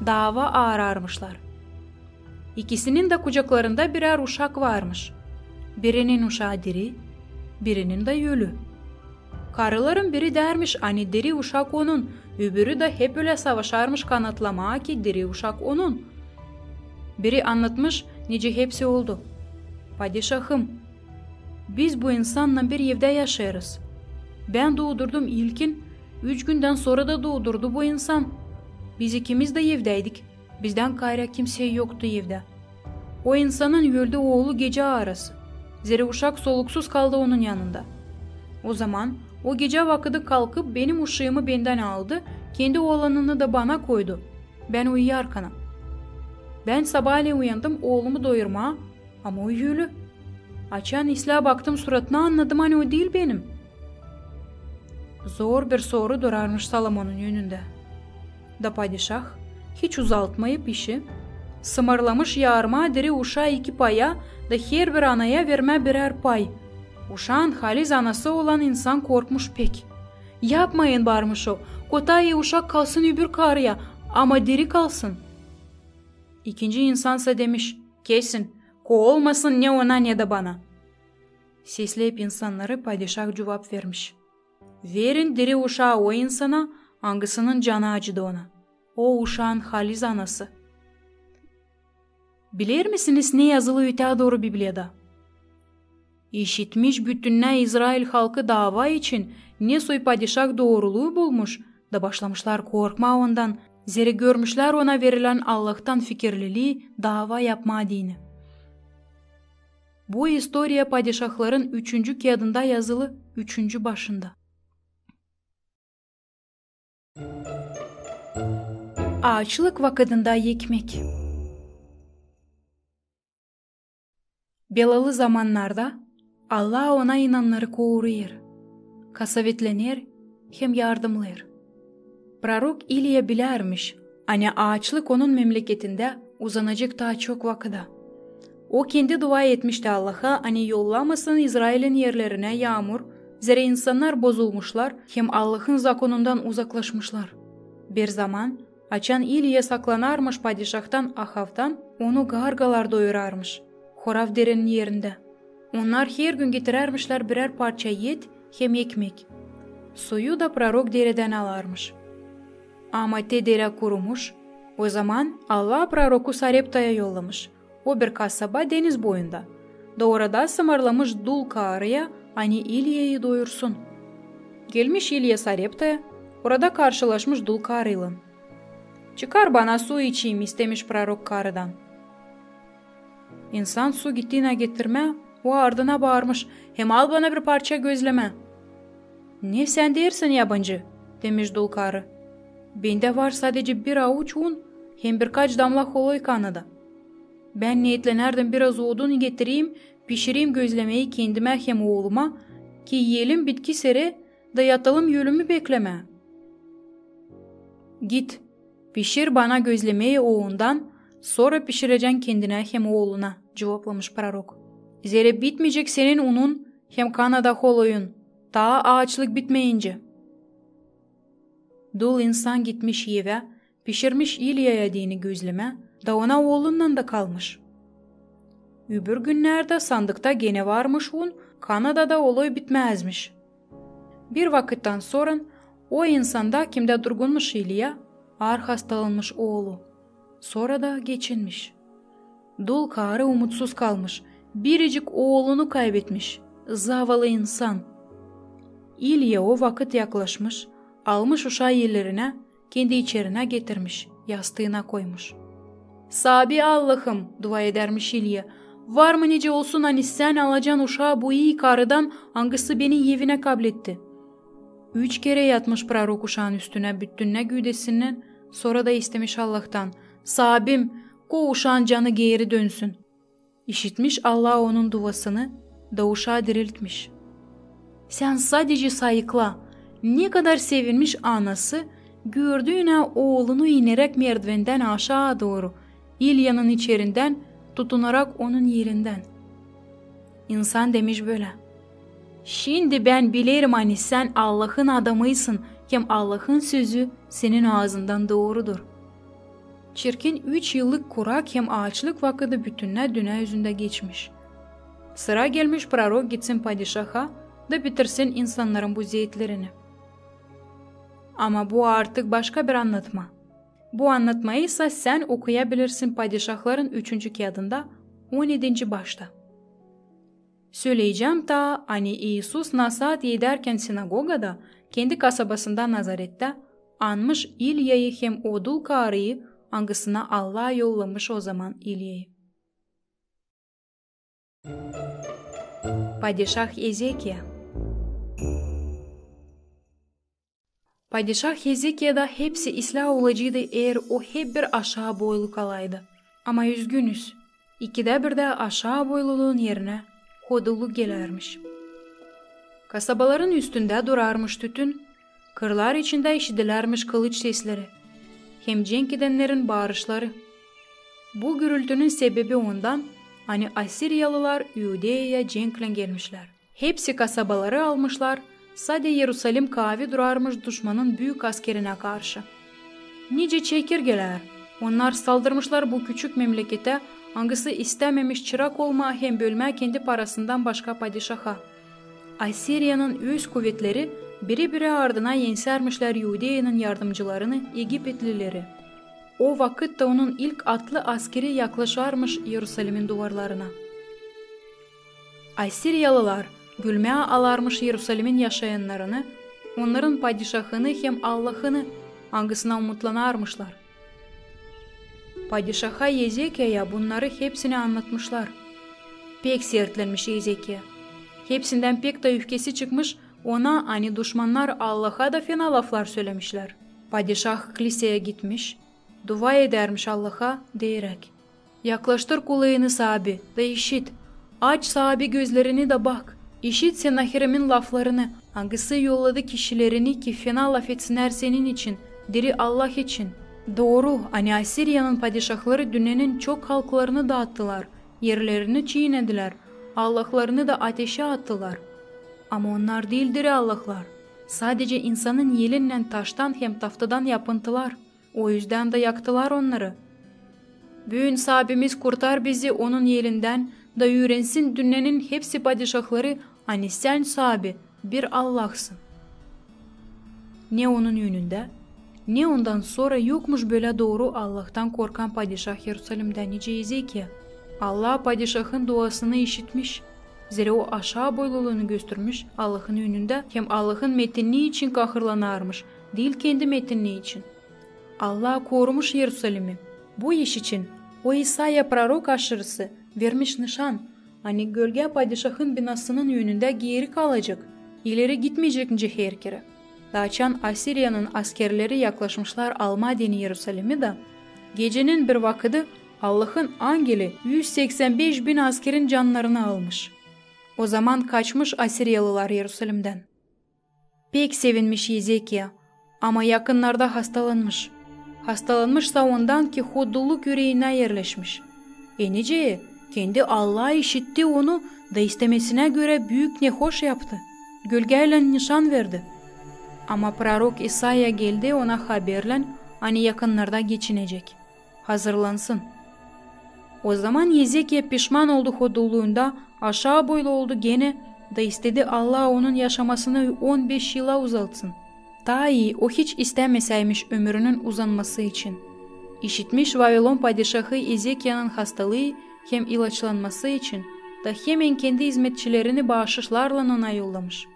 Dava ararmışlar. İkisinin de kucaklarında birer uşak varmış. Birinin uşağı diri, birinin de ölü. Karıların biri dermiş hani diri uşak onun, öbürü de hep öyle savaşarmış kanıtlamaya ki diri uşak onun. Biri anlatmış nice hepsi oldu. Padişahım, biz bu insanla bir evde yaşarız. Ben doğdurdum ilkin, 3 günden sonra da doğdurdu bu insan. Biz ikimiz de evdeydik. Bizden gayrı kimse yoktu evde. O insanın öldü oğlu gece arası. Zira uşak soluksuz kaldı onun yanında. O zaman o gece vakıdı kalkıp benim uşağımı benden aldı, kendi oğlanını da bana koydu. Ben uyuyarken. Ben sabahleyin uyandım oğlumu doyurmaya ama o ölü. Açan İsla baktım suratına, anladım hani o değil benim. Zor bir soru durarmış Salomon'un yönünde. Da padişah hiç uzaltmayıp işi, sımarlamış yarma diri uşağı 2 paya da her bir anaya verme birer pay. Uşağın haliz anası olan insan korkmuş pek. Yapmayın barmış o, kotayı uşak kalsın öbür karıya ama diri kalsın. İkinci insansa demiş, kesin, ko olmasın ne ona ne de bana. Sesleyip insanları padişah cevap vermiş. Verin diri uşağı o insana, hangisinin canı acıdı ona. O uşağın haliz anası. Bilir misiniz ne yazılı öte doğru Biblia'da? İşitmiş bütünne İsrail halkı dava için ne soy padişah doğruluğu bulmuş da başlamışlar korkma ondan, zira görmüşler ona verilen Allah'tan fikirliliği dava yapma dini. Bu historia padişahların 3. kağıdında yazılı 3. başında. Açlık vakitinde yekmek. Belalı zamanlarda Allah ona inanları koruyur, kasavetlenir hem yardımlar. Prorok İlya bilermiş, hani açlık onun memleketinde uzanacak daha çok vakıda. O kendi dua etmişti Allah'a, hani yollamasın İsrail'in yerlerine yağmur, zira insanlar bozulmuşlar hem Allah'ın zakonundan uzaklaşmışlar. Bir zaman açan İlya saklanarmış padişahtan Ahav'tan, onu gargalar doyurarmış, Horav derenin yerinde. Onlar her gün getirermişler birer parça et hem ekmek. Suyu da prorok dereden alarmış. Ama dere kurumuş. O zaman Allah proroku Sarepta'ya yollamış. O bir kasaba deniz boyunda. Doğruda sımarlamış dul karıya hani İlya'yı doyursun. Gelmiş İlya Sarepta'ya, orada karşılaşmış dul karıyla. Çıkar bana su içeyim istemiş prorok karıdan. İnsan su gittiğine getirme, o ardına bağırmış, hem al bana bir parça gözleme. Ne sen dersin yabancı, demiş dul karı. Bende var sadece bir avuç un, hem birkaç damla holoy kanada. Ben niyetlenerdim biraz odun getireyim, pişireyim gözlemeyi kendime hem oğluma, ki yiyelim bitki sere, da yatalım yölümü bekleme. Git, pişir bana gözlemeyi oğundan, sonra pişireceksin kendine hem oğluna, cevaplamış prorok. Zira bitmeyecek senin unun hem kanada holoyun, ta ağaçlık bitmeyince. Dul insan gitmiş eve, pişirmiş İlya'ya dini gözleme, da ona oğlundan da kalmış. Öbür günlerde sandıkta gene varmış un, Kanada'da oloy bitmezmiş. Bir vakitten sonra o insanda kimde durgunmuş İlya, ağır hastalanmış oğlu. Sonra da geçinmiş. Dul karı umutsuz kalmış, biricik oğlunu kaybetmiş, zavallı insan. İlya o vakit yaklaşmış, almış uşağı yerlerine, kendi içerine getirmiş, yastığına koymuş. Sabi Allah'ım, dua edermiş İlya, var mı nice olsun hani sen alacaksın uşağı bu iyi karıdan hangisi beni evine kabletti. 3 kere yatmış prorok uşağın üstüne bütününe güdesinden, sonra da istemiş Allah'tan, Sabim, ko uşağın canı geri dönsün. İşitmiş Allah onun duasını, da uşağı diriltmiş. Sen sadece sayıkla, ne kadar sevinmiş anası, gördüğüne oğlunu inerek merdivenden aşağı doğru, İlya'nın içerinden, tutunarak onun yerinden. İnsan demiş böyle. Şimdi ben bilirim hani sen Allah'ın adamıysın, hem Allah'ın sözü senin ağzından doğrudur. Çirkin 3 yıllık kurak hem ağaçlık vakıdı bütününe dünya yüzünde geçmiş. Sıra gelmiş prorok gitsin padişaha, da bitirsin insanların bu ziyetlerini. Ama bu artık başka bir anlatma. Bu anlatmayı ise sen okuyabilirsin Padişahların 3. kağıdında 17. başta. Söyleyeceğim ta hani İsus nasihat ederken sinagogada kendi kasabasında Nazaret'te anmış İlya'yı hem odul karıyı angasına Allah yollamış o zaman İlya'yı. Padişah Hezekiya. Padişah Hezekia'da hepsi ıslah olacıydı eğer o hep bir aşağı boylu kalaydı. Ama üzgünüz. 2'de 1'de aşağı boyluluğun yerine hoduluk gelermiş. Kasabaların üstünde durarmış tütün, kırlar içinde işitilermiş kılıç sesleri, hem cenk edenlerin bağırışları. Bu gürültünün sebebi ondan, hani Asiryalılar Yude'ye cenkle gelmişler. Hepsi kasabaları almışlar, sadece Yerusalim kavi durarmış düşmanın büyük askerine karşı. Nice çekirgeler, onlar saldırmışlar bu küçük memlekete, hangisi istememiş çırak olma hem bölme kendi parasından başka padişaha. Asirya'nın üst kuvvetleri biri ardına yensermişler Yude'nin yardımcılarını, Egipetlileri. O vakitte onun ilk atlı askeri yaklaşarmış Yerusalim'in duvarlarına. Asiryalılar gülmeye alarmış Yerusalim'in yaşayanlarını, onların padişahını hem Allah'ını hangisine umutlanarmışlar. Padişaha Hezekia'ya bunları hepsini anlatmışlar. Pek sertlenmiş Hezekiya. Hepsinden pek de öfkesi çıkmış, ona hani düşmanlar Allah'a da fena laflar söylemişler. Padişah kiliseye gitmiş, dua edermiş Allah'a diyerek. Yaklaştır kulağını sahibi da işit, aç sahibi gözlerini de bak, işit Senaherimin laflarını, hangisi yolladı kişilerini ki fena laf etsinler senin için, diri Allah için. Doğru, hani Asirya'nın padişahları dünyanın çok halklarını dağıttılar, yerlerini çiğnediler, Allah'larını da ateşe attılar. Ama onlar değildir Allah'lar. Sadece insanın yelinden taştan hem taftadan yapıntılar. O yüzden de yaktılar onları. Büyün sahibimiz kurtar bizi onun yelinden, da öğrensin dünyanın hepsi padişahları, hani sen sahibi bir Allah'sın. Ne onun yönünde, ne ondan sonra yokmuş böyle doğru Allah'tan korkan padişah Yerusalim'den nice Hezekiya. Allah padişahın duasını işitmiş. Zira o aşağı boyluluğunu göstermiş Allah'ın önünde, hem Allah'ın metinliği için kahırlanarmış, değil kendi metinliği için. Allah korumuş Yerusalim'i. Bu iş için o İsa'ya prorok aşırısı vermiş nişan, hani gölge padişahın binasının yönünde geri kalacak, ileri gitmeyecek her kere. Daçan Asirya'nın askerleri yaklaşmışlar Almadeni Yerusalim'i de, gecenin bir vakıdı Allah'ın angeli 185 bin askerin canlarını almış. O zaman kaçmış Asiryalılar Yerusalim'den. Pek sevinmiş Hezekiya ama yakınlarda hastalanmış. Hastalanmışsa ondan ki hoduluk yüreğine yerleşmiş. Nice kendi Allah işitti onu da istemesine göre büyük ne hoş yaptı. Gölgeyle nişan verdi. Ama prorok İsa'ya geldi ona haberle hani yakınlarda geçinecek. Hazırlansın. O zaman Hezekiya pişman oldu hodulluğunda, aşağı boylu oldu gene da istedi Allah onun yaşamasını 15 yıla uzaltsın. Daha iyi o hiç istemeseymiş ömrünün uzanması için. İşitmiş Vavilon padişahı Hezekiya'nın hastalığı hem ilaçlanması için da hemen kendi hizmetçilerini bağışışlarla ona yollamış.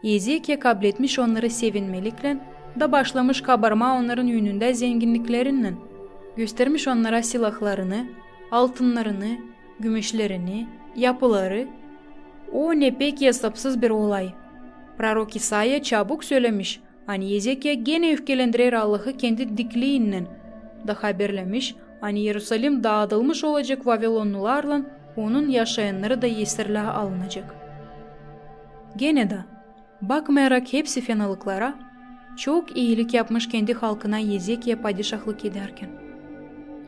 Hezekiya kabul etmiş onları sevinmelikle da başlamış kabarma onların yönünde zenginliklerinden. Göstermiş onlara silahlarını, altınlarını, gümüşlerini, yapıları. O ne pek hesapsız bir olay. Prorok İsa'ya çabuk söylemiş, hani Hezekiya gene öfkelendirir Allah'ı kendi dikliğinden da haberlemiş, hani Yerusalim dağıtılmış olacak Vavilonlularla onun yaşayanları da esirle alınacak. Gene de bakmayarak hepsi fenalıklara, çok iyilik yapmış kendi halkına Hezekiya padişahlık ederken.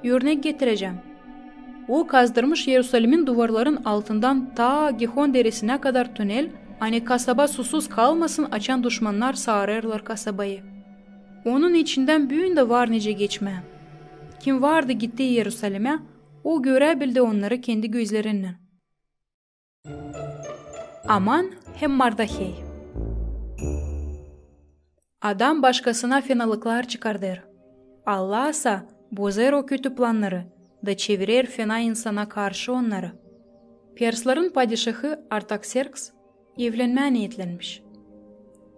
Örnek getireceğim. O kazdırmış Yerusalim'in duvarların altından ta Gihon deresine kadar tünel, hani kasaba susuz kalmasın açan düşmanlar sararlar kasabayı. Onun içinden büyün de var nice geçme. Kim vardı gitti Yerusalim'e, o görebildi onları kendi gözlerinden. Aman hem Mardahey. Adam başkasına fenalıklar çıkardır. Allah ise bozar o kötü planları da çevirir fena insana karşı onları. Persların padişahı Artaxerxes evlenmeye niyetlenmiş.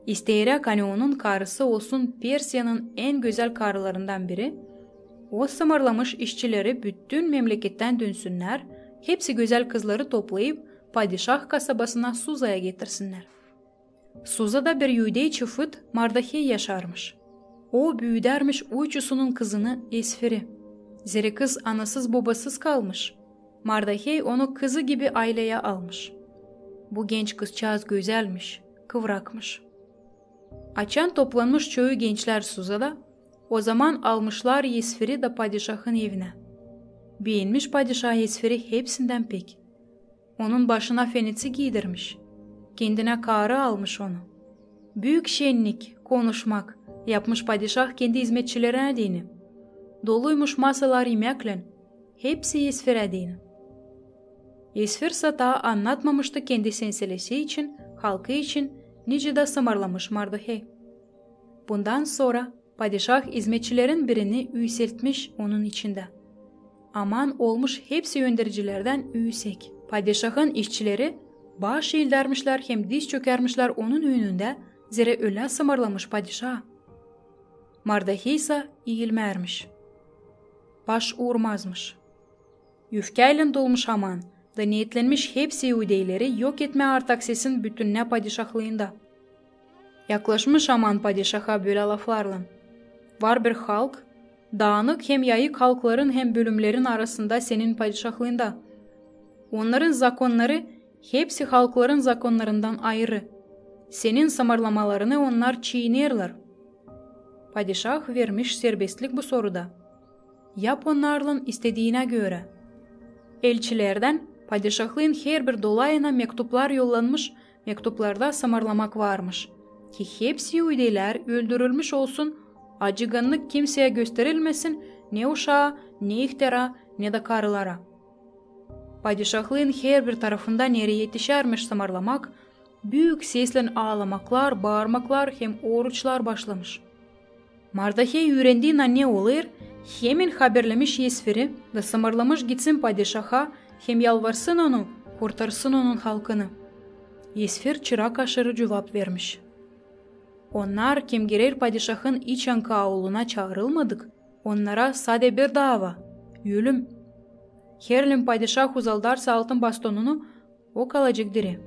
İsteyerek hani onun karısı olsun Persiya'nın en güzel karılarından biri, o samarlamış işçileri bütün memleketten dönsünler, hepsi güzel kızları toplayıp padişah kasabasına Suza'ya getirsinler. Suza'da bir Yudey çift Mardahey yaşarmış. O büyüdermiş uyçusunun kızını Esfer'i. Zira kız anasız babasız kalmış. Mardahey onu kızı gibi aileye almış. Bu genç kızcağız güzelmiş, kıvrakmış. Açan toplanmış çoğu gençler Suza'da, o zaman almışlar Esfer'i de padişahın evine. Beğenmiş padişah Esfer'i hepsinden pek. Onun başına fenitsi giydirmiş. Kendine karı almış onu. Büyük şenlik, konuşmak yapmış padişah kendi hizmetçilerine dini. Doluymuş masalar yemekle, hepsi Esfer'e dini. Esfer ise daha anlatmamıştı kendi senselesi için, halkı için nice de samarlamış Mardahey. Bundan sonra padişah hizmetçilerin birini üyseltmiş onun içinde. Aman olmuş hepsi yöndericilerden üysek. Padişahın işçileri baş eğildermişler hem diz çökermişler onun önünde, zira öyle samarlamış padişah. Mardahey ise eğilmermiş. Baş uğurmazmış. Yüfkeyle dolmuş Aman da niyetlenmiş hepsi Yudeyleri yok etme Artaxerxes'in bütününe padişahlığında. Yaklaşmış Aman padişaha böyle laflarla. Var bir halk, dağınık hem yayık halkların hem bölümlerin arasında senin padişahlığında. Onların zakonları hepsi halkların zakonlarından ayrı. Senin samarlamalarını onlar çiğnerler. Padişah vermiş serbestlik bu soruda. Yap onlarla istediğine göre. Elçilerden padişahlığın her bir dolayına mektuplar yollanmış, mektuplarda samarlamak varmış. Ki hepsi Yudeyler öldürülmüş olsun, acıganlık kimseye gösterilmesin, ne uşağa, ne ihtira, ne de karılara. Padişahlığın her bir tarafında nereye yetişermiş samarlamak, büyük sesle ağlamaklar, bağırmaklar hem oruçlar başlamış. Mardahey öğrendiğine ne olur, hemen haberlemiş Esfer'i da samarlamış gitsin padişaha, hem yalvarsın onu, kurtarsın onun halkını. Esfer çırak aşırı cevap vermiş. Onlar kim girer padişahın iç yankı avluna çağrılmadık, onlara sade bir dava, ölüm. Herlim padişah uzaldarsa altın bastonunu, o kalacak diri.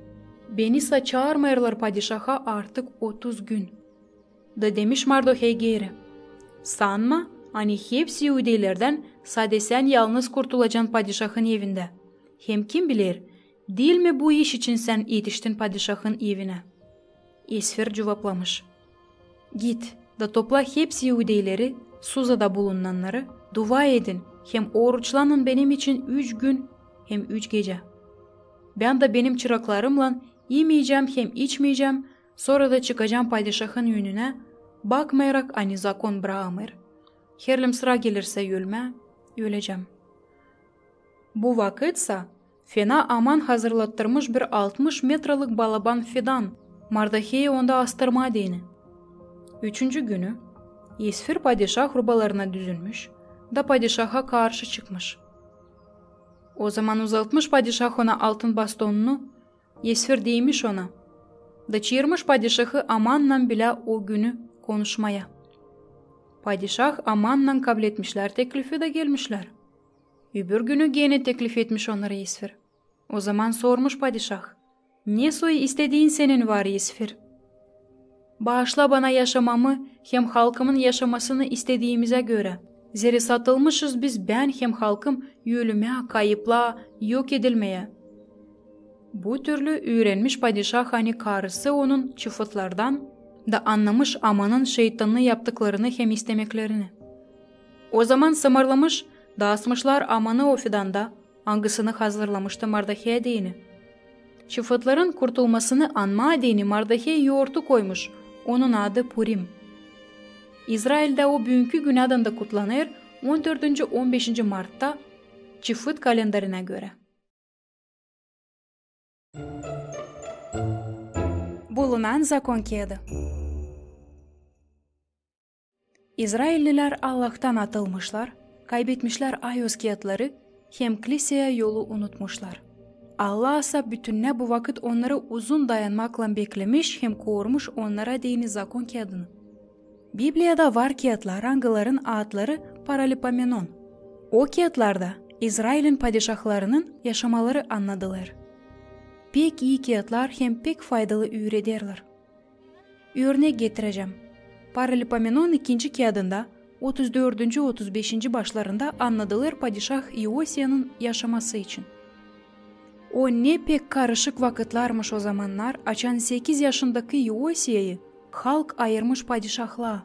Beni ise çağırmayırlar padişaha artık 30 gün. Da demiş Mardahey geri. Sanma, hani hepsi Yudeylerden sade sen yalnız kurtulacaksın padişahın evinde. Hem kim bilir, değil mi bu iş için sen yetiştin padişahın evine? Esfer cevaplamış. Git da topla hepsi Yudeyleri, Suza'da bulunanları, dua edin, hem oruçlanın benim için 3 gün hem 3 gece. Ben de benim çıraklarımla yemeyeceğim hem içmeyeceğim, sonra da çıkacağım padişahın önüne, bakmayarak ani zakon bırakmır. Herlim sıra gelirse ölme, öleceğim. Bu vakitse fena Aman hazırlattırmış bir 60 metrelik balaban fidan, Mardahey onda astırma deni. 3. günü Esfer padişah rubalarına düzülmüş da padişaha karşı çıkmış. O zaman uzaltmış padişah ona altın bastonunu, Esfer değmiş ona. Da çığırmış padişahı Aman'la bile o günü konuşmaya. Padişah Aman'la kabul etmişler, teklifi de gelmişler. Öbür günü gene teklif etmiş onlara Esfer. O zaman sormuş padişah. Ne soy istediğin senin var Esfer? Bağışla bana yaşamamı hem halkımın yaşamasını istediğimize göre. Zira satılmışız biz ben hem halkım ölüme, kayıpla, yok edilmeye. Bu türlü öğrenmiş padişah hani karısı onun çıfıtlardan da anlamış Aman'ın şeytanını yaptıklarını hem istemeklerini. O zaman samarlamış da asmışlar Aman'ı o fidanda, hangisini hazırlamıştı Mardahey'e dini. Çıfıtların kurtulmasını anma dini Mardahey yoğurtu koymuş, onun adı Purim. İsrail'de o bugünkü gün adında kutlanır 14. 15. Mart'ta çıfıt kalenderine göre. Bulunan zakon kağıdı. İsrailliler Allah'tan atılmışlar, kaybetmişler ayos kağıtları, hem kiliseye yolu unutmuşlar. Allah ise bütününe bu vakit onları uzun dayanmakla beklemiş hem korumuş onlara dini zakon kağıdını. Bibliyada var kağıtlar, hangilerin adları Paralipamenon. O kağıtlarda İsrail'in padişahlarının yaşamaları anladılar. Pek iyi kağıtlar hem pek faydalı öğrederler. Örnek getireceğim. Paralipamenon 2. kağıdında 34. 35. başlarında anladılar padişah Iosiya'nın yaşaması için. O ne pek karışık vakitlarmış o zamanlar, açan 8 yaşındaki Iosiya'yı halk ayırmış padişahlığa.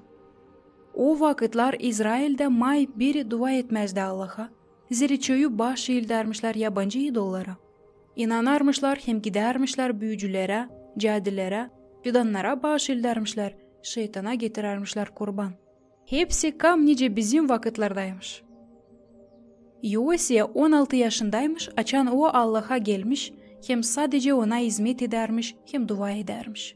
O vakitler İsrail'de may biri dua etmezdi Allah'a, zeriçöyu baş eğildermişler yabancı idollara. İnanarmışlar hem gidermişler büyücülere, cadilere, fidanlara baş eğildermişler, şeytana getirermişler kurban. Hepsi kam nice bizim vakitlerdaymış. Iosiya 16 yaşındaymış, açan o Allah'a gelmiş, hem sadece ona hizmet edermiş, hem dua edermiş.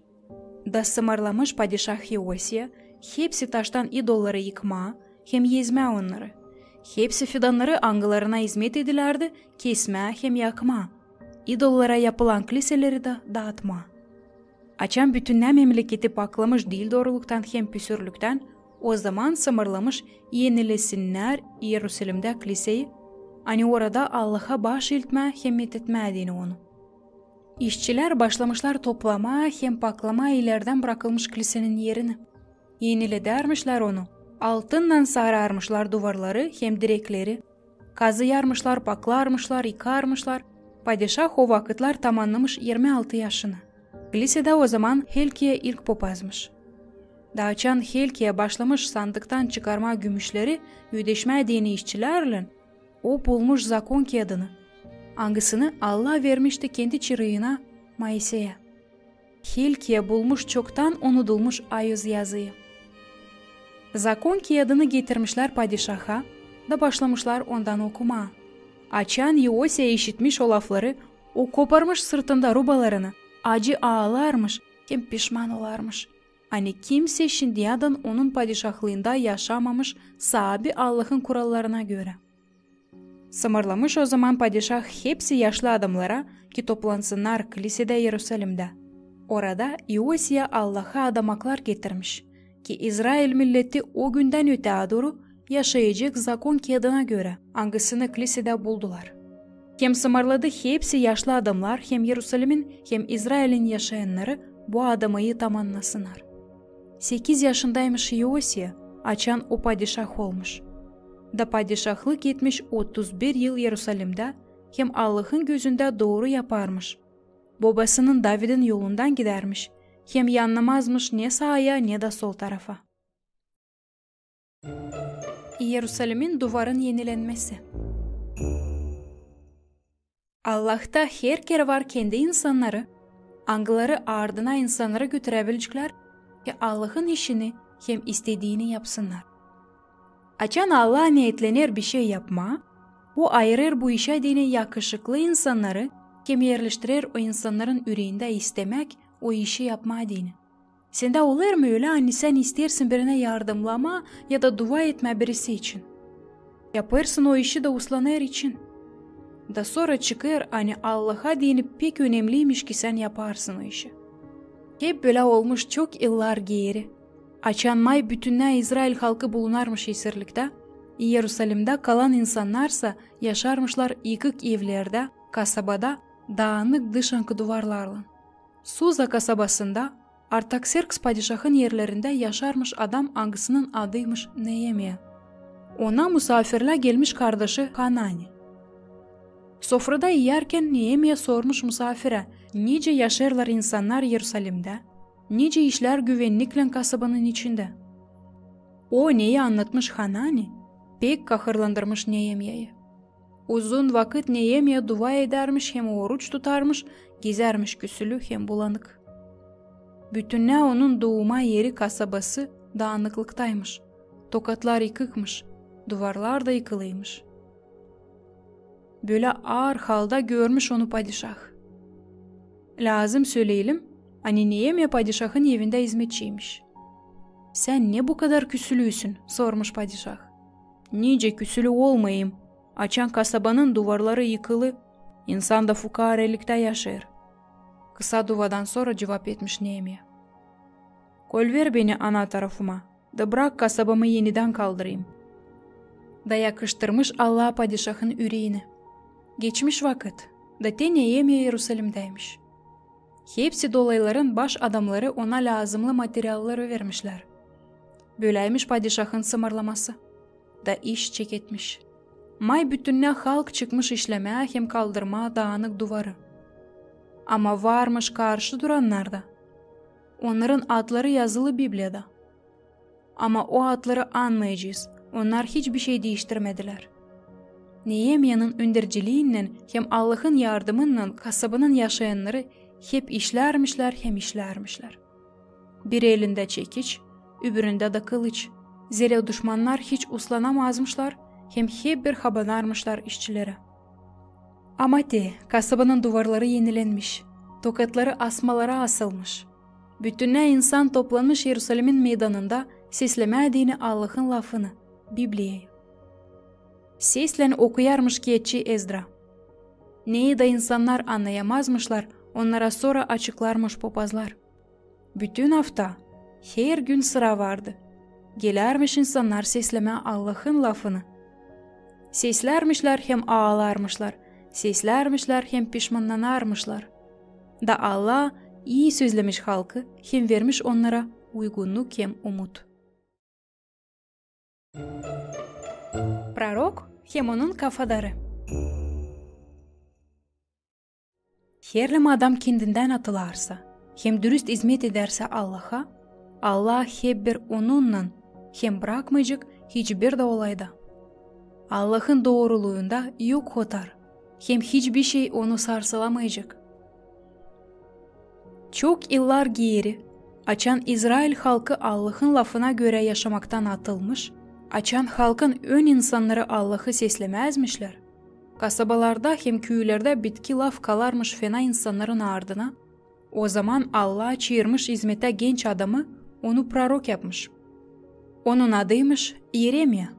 Da sımarlamış padişah Iosiya, hepsi taştan idolları yıkma, hem yezme onları. Hepsi fidanları angılarına hizmet edilerdi, kesme hem yakma. İdollara yapılan kiliseleri de dağıtma. Açan bütünne memleketi paklamış dil doğruluktan hem püsürlükten, o zaman sımarlamış yenilesinler Yerusalim'de kiliseyi, hani orada Allah'a baş eğiltme hem methetmediğini onu. İşçiler başlamışlar toplama hem paklama ilerden bırakılmış kilisenin yerini. Yeniledermişler onu. Altından sararmışlar duvarları hem direkleri. Kazı yarmışlar, paklarmışlar, yıkarmışlar. Padişah o vakitler tamamlamış 26 yaşını. Kilisede o zaman Helkiye ilk popazmış. Dağçan Helkiye başlamış sandıktan çıkarma gümüşleri yüdeşme dini işçilerle o bulmuş zakon kağıdını. Hangisini Allah vermişti kendi çırağına Moise'ye. Helkiye bulmuş çoktan unutulmuş ayız yazıyı. Zakon kağıdını getirmişler padişaha da başlamışlar ondan okuma. Açan Iosiya işitmiş o lafları, o koparmış sırtında rubalarını, acı ağlarmış, hem pişman olarmış. Hani kimse şimdiyadan onun padişahlığında yaşamamış sahibi Allah'ın kurallarına göre. Sımarlamış o zaman padişah hepsi yaşlı adamlara ki toplansınlar kilisede Yerusalim'de. Orada Iosiya Allah'a adamaklar getirmiş ki İsrail milleti o günden öteye doğru yaşayacak zakon kağıdına göre hangisini kilisede buldular. Hem sımarladı hepsi yaşlı adamlar hem Yerusalim'in hem İsrail'in yaşayanları bu adamayı tamamlasınlar. 8 yaşındaymış Iosiya, açan o padişah olmuş. Da padişahlık etmiş 31 yıl Yerusalim'de hem Allah'ın gözünde doğru yaparmış. Babasının David'in yolundan gidermiş, hem yanlamazmış ne sağa ne de sol tarafa. Yerusalim'in duvarın yenilenmesi. Allah'ta her kere var kendi insanları, angıları ardına insanlara götürebilecekler ki Allah'ın işini hem istediğini yapsınlar. Açan Allah niyetlenir bir şey yapma, o ayırır bu işe dine yakışıklı insanları, hem yerleştirir o insanların yüreğinde istemek o işi yapma dini. Sende olur mu öyle hani sen istersin birine yardımlama ya da dua etme birisi için. Yaparsın o işi de uslanır için. Da sonra çıkar hani Allah'a dini pek önemliymiş ki sen yaparsın o işi. Hep böyle olmuş çok yıllar geri. Açan may bütününe İsrail halkı bulunarmış esirlikte. Yerusalim'de kalan insanlarsa yaşarmışlar yıkık evlerde, kasabada, dağınık dışarı duvarlarla. Suza kasabasında Artaxerxes padişahın yerlerinde yaşarmış adam hangisinin adıymış Nehemia. Ona misafirle gelmiş kardeşi Hanani. Sofrada yerken Nehemia sormuş misafire, nice yaşarlar insanlar Yerusalim'de, nice işler güvenlikle kasabanın içinde. O neyi anlatmış Hanani, pek kahırlandırmış Nehemia'yı. Uzun vakit Nehemia dua edermiş hem oruç tutarmış, gezermiş küsülü hem bulanık. Bütünne onun doğuma yeri kasabası dağınıklıktaymış. Tokatlar yıkıkmış, duvarlar da yıkılıymış. Böyle ağır halda görmüş onu padişah. Lazım söyleyelim, Nehemya padişahın evinde hizmetçiymiş. Sen ne bu kadar küsülüysün? Sormuş padişah. Nice küsülü olmayayım. Açan kasabanın duvarları yıkılı. İnsan da fukarelikte yaşar. Kısa duvadan sonra cevap etmiş Nehemya. Kol ver beni ana tarafıma. Da bırak kasabamı yeniden kaldırayım. Da yakıştırmış Allah padişahın yüreğine. Geçmiş vakit. Da te Nehemya Yerusalim'deymiş. Hepsi dolayların baş adamları ona lazımlı materyalları vermişler. Böyleymiş padişahın sımarlaması. Da iş çeketmiş. May bütünne halk çıkmış işlemeye hem kaldırma dağınık duvarı. Ama varmış karşı duranlar da. Onların adları yazılı Biblia'da. Ama o adları anmayacağız. Onlar hiçbir şey değiştirmediler. Nehemya'nın önderciliğinden hem Allah'ın yardımından kasabanın yaşayanları hep işlermişler hem işlermişler. Bir elinde çekiç, öbüründe de kılıç. Zira düşmanlar hiç uslanamazmışlar hem hep bir habanarmışlar işçilere. Ama kasabanın duvarları yenilenmiş, tokatları asmalara asılmış. Bütünne insan toplanmış Yerusalim'in meydanında seslemediğini Allah'ın lafını, Biblia'yı. Seslen okuyarmış geçi Ezdra. Neyi de insanlar anlayamazmışlar, onlara sonra açıklarmış papazlar. Bütün hafta, her gün sıra vardı. Gelermiş insanlar sesleme Allah'ın lafını. Seslermişler hem ağlarmışlar, seslermişler hem pişmanlanarmışlar. Da Allah iyi sözlemiş halkı, hem vermiş onlara uygunluk hem umut. Prorok hem onun kafadarı. Her adam kendinden atılarsa, hem dürüst hizmet ederse Allah'a, Allah hep bir onunla, hem bırakmayacak hiçbir de olayda. Allah'ın doğruluğunda yok otar, hem hiçbir şey onu sarsılamayacak. Çok yıllar geri, açan İsrail halkı Allah'ın lafına göre yaşamaktan atılmış, açan halkın ön insanları Allah'ı seslemezmişler. Kasabalarda hem köylerde bitki laf kalarmış fena insanların ardına, o zaman Allah çığırmış hizmete genç adamı, onu prorok yapmış. Onun adıymış Yeremya.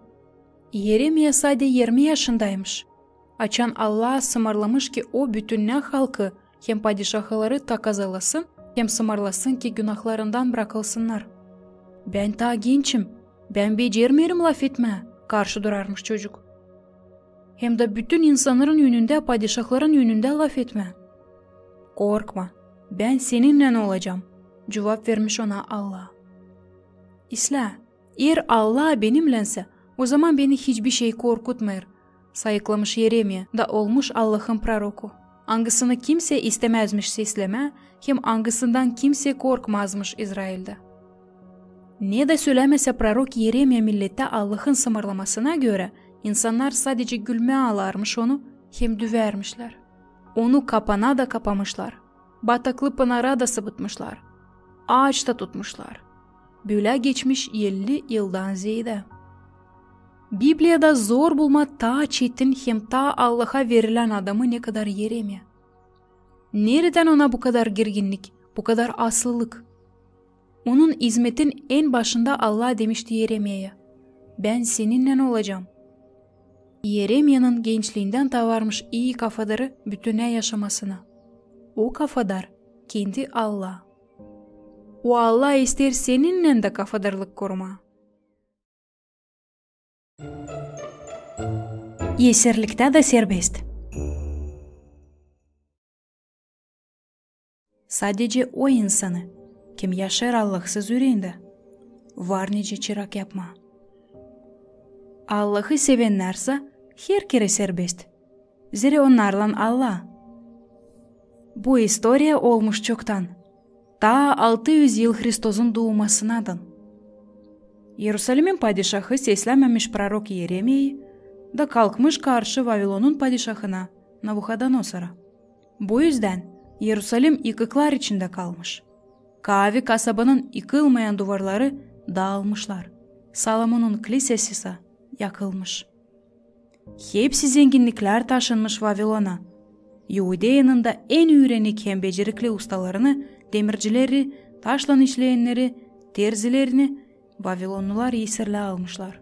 Yeremya sadece 20 yaşındaymış. Açan Allah'a sımarlamış ki o bütünne halkı hem padişahları takazalasın hem sımarlasın ki günahlarından bırakılsınlar. Ben ta gençim, ben becermiyorum laf etmeye, karşı durarmış çocuk. Hem de bütün insanların yönünde, padişahların yönünde laf etme. Korkma, ben seninle olacağım, cevap vermiş ona Allah. İsla, eğer Allah benimlense, o zaman beni hiçbir şey korkutmayır, sayıklamış Yeremya da olmuş Allah'ın proroku. Angısını kimse istemezmiş sesleme, hem angısından kimse korkmazmış İsrail'de. Ne de söylemese prorok Yeremya millette Allah'ın sımarlamasına göre, insanlar sadece gülmeye alarmış onu, hem düvermişler. Onu kapana da kapamışlar, bataklı pınara da sıvıtmışlar, ağaçta tutmuşlar. Böyle geçmiş 50 yıldan ziyade. Biblia'da zor bulma ta çetin hem ta Allah'a verilen adamı ne kadar Yeremya. Nereden ona bu kadar gerginlik, bu kadar aslılık? Onun hizmetin en başında Allah demişti Yeremya'ya, ben seninle olacağım. Yeremya'nın gençliğinden tavarmış iyi kafadarı bütüne yaşamasına. O kafadar kendi Allah. O Allah ister seninle de kafadarlık kurma. Esirlikte de serbest. Sadece o insanı, kim yaşar Allahsız yüreğinde, var nice çırak yapma. Allah'ı sevenlerse her kere serbest. Zira onlarla Allah. Bu historia olmuş çoktan. Ta 600 yıl Hristos'un doğmasınadan. Yerusalim'in padişahı seslememiş prorok Yeremya'yı da kalkmış karşı Vavilon'un padişahına Navuhodonosor'a. Bu yüzden Yerusalim yıkıklar içinde kalmış. Kavi kasabanın yıkılmayan duvarları dağılmışlar. Salomon'un kilisesi ise yakılmış. Hepsi zenginlikler taşınmış Vavilon'a. Yahudiya'nın da en öğrenik hem becerikli ustalarını demircileri, taşlan işleyenleri, terzilerini Vavilonlular esirle almışlar.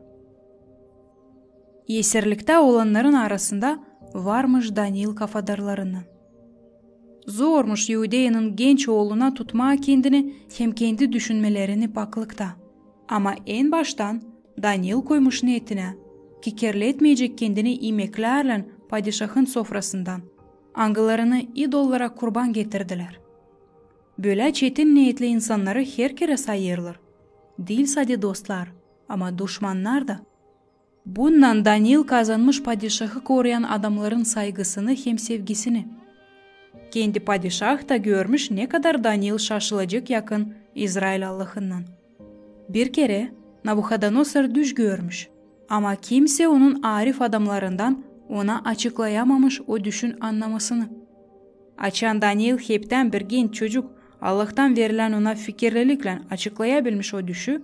Esirlikte olanların arasında varmış Daniil kafadarlarından. Zormuş Yudeyanın genç oğluna tutma kendini hem kendi düşünmelerini baklıkta. Ama en baştan Daniil koymuş niyetine ki kerletmeyecek kendini imeklerle padişahın sofrasından angılarını idollara kurban getirdiler. Böyle çetin niyetli insanları her kere sayırlar. Değil sadece dostlar ama düşmanlar da. Bundan Daniil kazanmış padişahı koruyan adamların saygısını hem sevgisini. Kendi padişah da görmüş ne kadar Daniil şaşılacak yakın İsrail Allah'ından. Bir kere Nabucodonosor düş görmüş ama kimse onun arif adamlarından ona açıklayamamış o düşün anlamasını. Açan Daniil hepten bir genç çocuk Allah'tan verilen ona fikirlilikle açıklayabilmiş o düşü.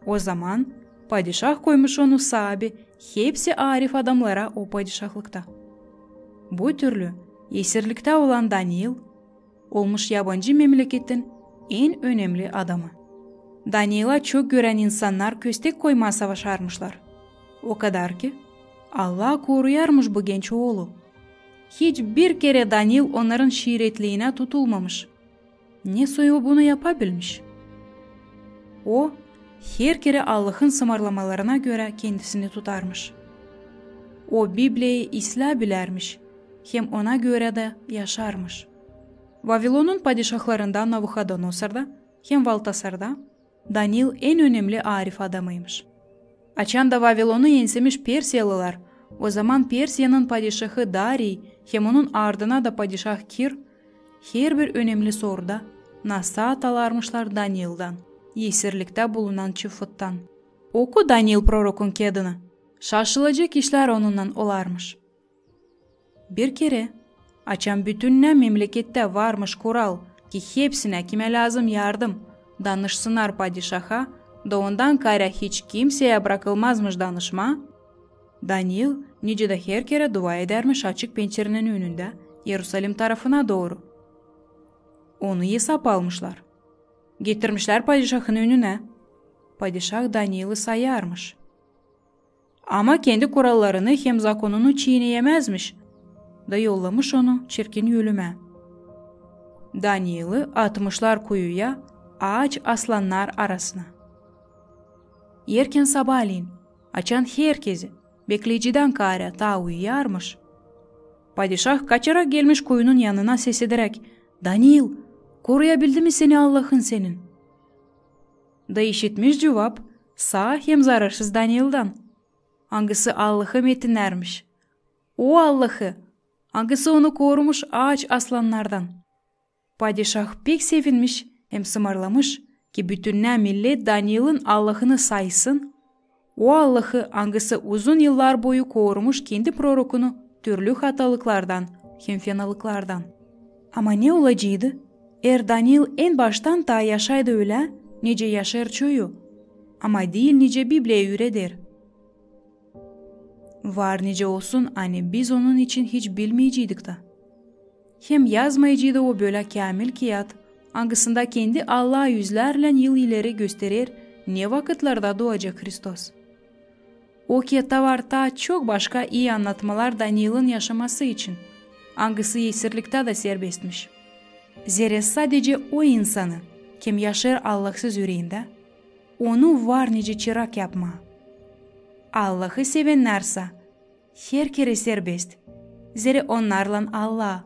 O zaman padişah koymuş onu sahibi hepsi arif adamlara o padişahlıkta. Bu türlü esirlikte olan Daniil olmuş yabancı memleketin en önemli adamı. Daniil'a çok gören insanlar köstek koymaya savaşarmışlar. O kadar ki Allah koruyarmış bu genç oğlu. Hiçbir kere Daniil onların şiiretliğine tutulmamış. Ne soyu bunu yapabilmiş? O her kere Allah'ın sımarlamalarına göre kendisini tutarmış. O Biblia'yı isla bilermiş, hem ona göre de yaşarmış. Vavilon'un padişahlarından Nabucodonosor'da hem Valtasar'da Daniil en önemli arif adamıymış. Açan da Vavilon'u yensemiş Persiyalılar, o zaman Persiya'nın padişahı Dari hem onun ardına da padişah Kir, her bir önemli soruda nasihat alarmışlar Daniil'dan, esirlikte bulunan çıfıttan. Oku Daniil prorokun kedini, şaşılacak işler onunla olarmış. Bir kere açan bütününe memlekette varmış kural ki hepsine kime lazım yardım danışsınlar padişaha da ondan kayra hiç kimseye bırakılmazmış danışma. Daniil nice de her kere dua edermiş açık pencerenin önünde Yerusalim tarafına doğru. Onu hesap almışlar. Getirmişler padişahın önüne. Padişah Daniil'i sayarmış. Ama kendi kurallarını hem zakonunu çiğneyemezmiş. Da yollamış onu çirkin ölüme. Daniil'i atmışlar kuyuya, ağaç aslanlar arasına. Erken sabahleyin açan herkesi bekleyiciden kare ta uyuyarmış. Padişah kaçarak gelmiş kuyunun yanına ses ederek, "Daniil, koruyabildi mi seni Allah'ın senin?" Da işitmiş cevap, sağ hem zararsız Daniil'dan. Hangisi Allah'ı metinlermiş. O Allah'ı, hangisi onu korumuş ağaç aslanlardan. Padişah pek sevinmiş hem sımarlamış ki bütünne millet Daniil'in Allah'ını saysın. O Allah'ı hangisi uzun yıllar boyu korumuş kendi prorokunu türlü hatalıklardan hem fenalıklardan. Ama ne olacaktı? Daniil en baştan ta yaşaydı öyle, nice yaşar çoyu. Ama değil nice Biblia'ya üreder. Var nice olsun hani biz onun için hiç bilmeyecektik da. Hem yazmayıcıydı o böyle kamil kiyat, hangisinde kendi Allah yüzlerle yıl ileri gösterir ne vakitlerde doğacak Hristos. O kiyatta var ta çok başka iyi anlatmalar Daniil'in yaşaması için, hangisi esirlikte de serbestmiş. Zira sadece o insanı, kim yaşar Allahsız yüreğinde, onu var nice çırak yapma. Allah'ı sevenlerse, her kere serbest. Zira onlarla Allah.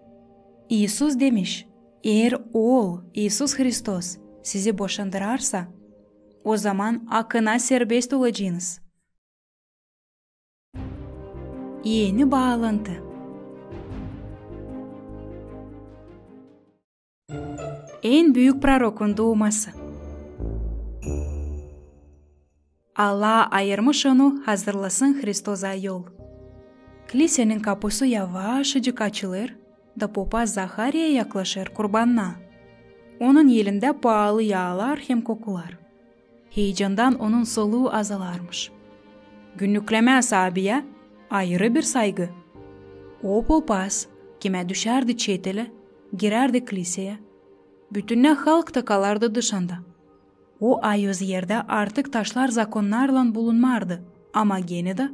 İsus demiş, eğer oğul İsus Hristos sizi boşandırarsa, o zaman akına serbest olacaksınız. Yeni bağlantı. En büyük prorokun doğması. Allah ayırmış onu hazırlasın Hristos'a yol. Kilisenin kapısı yavaşçacık açılır da Papa Zahariya yaklaşır kurbanına. Onun elinde pahalı yağlar hem kokular. Heyecandan onun soluğu azalarmış. Günlükleme sahabeye ayrı bir saygı. O papaz kime düşerdi çetele, girerdi kiliseye. Bütünne halk da kalardı dışında. O ayöz yerde artık taşlar zakonlarla bulunmardı. Ama gene de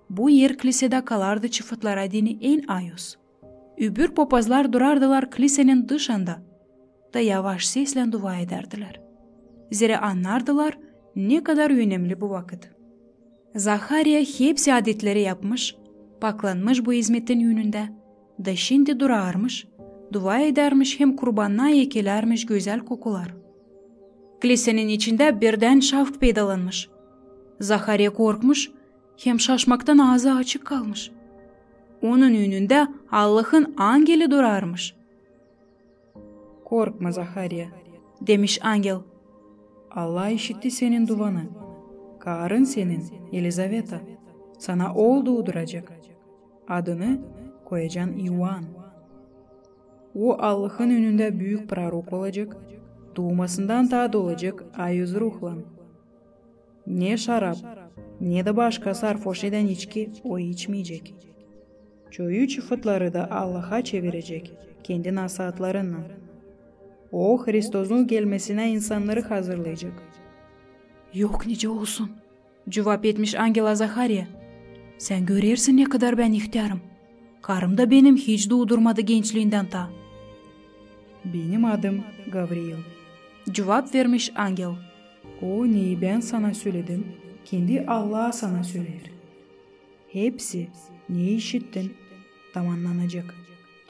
bu yer kilisede kalardı çıfıtlara dini en ayöz. Übür popazlar durardılar kilisenin dışında da yavaş sesle dua ederdiler. Zira anlardılar ne kadar önemli bu vakit. Zahariya hepsi adetleri yapmış, paklanmış bu hizmetin yönünde, da şimdi durarmış, dua edermiş hem kurbanına yekelermiş güzel kokular. Kilisenin içinde birden şaft peydalanmış. Zahariya korkmuş, hem şaşmaktan ağzı açık kalmış. Onun önünde Allah'ın angeli durarmış. "Korkma Zahariya," demiş angel. "Allah işitti senin duanı. Karın senin, Elizaveta, sana oğul doğduracak. Adını koyacaksın İvan. O Allah'ın önünde büyük prorok olacak. Doğmasından tadı olacak ayüz ruhlan. Ne şarap, ne de başka sarhoş eden içki o içmeyecek. Çoyu çıfıtları da Allah'a çevirecek kendi nasihatlarından. O Hristos'un gelmesine insanları hazırlayacak." Yok nice olsun, cevap etmiş angela Zahariya. Sen görersin ne kadar ben ihtiyarım. Karım da benim hiç doğdurmadı gençliğinden ta. "Benim adım Gavriil," cevap vermiş angel. "O neyi ben sana söyledim, kendi Allah sana söyler. Hepsi ne işittin tamamlanacak.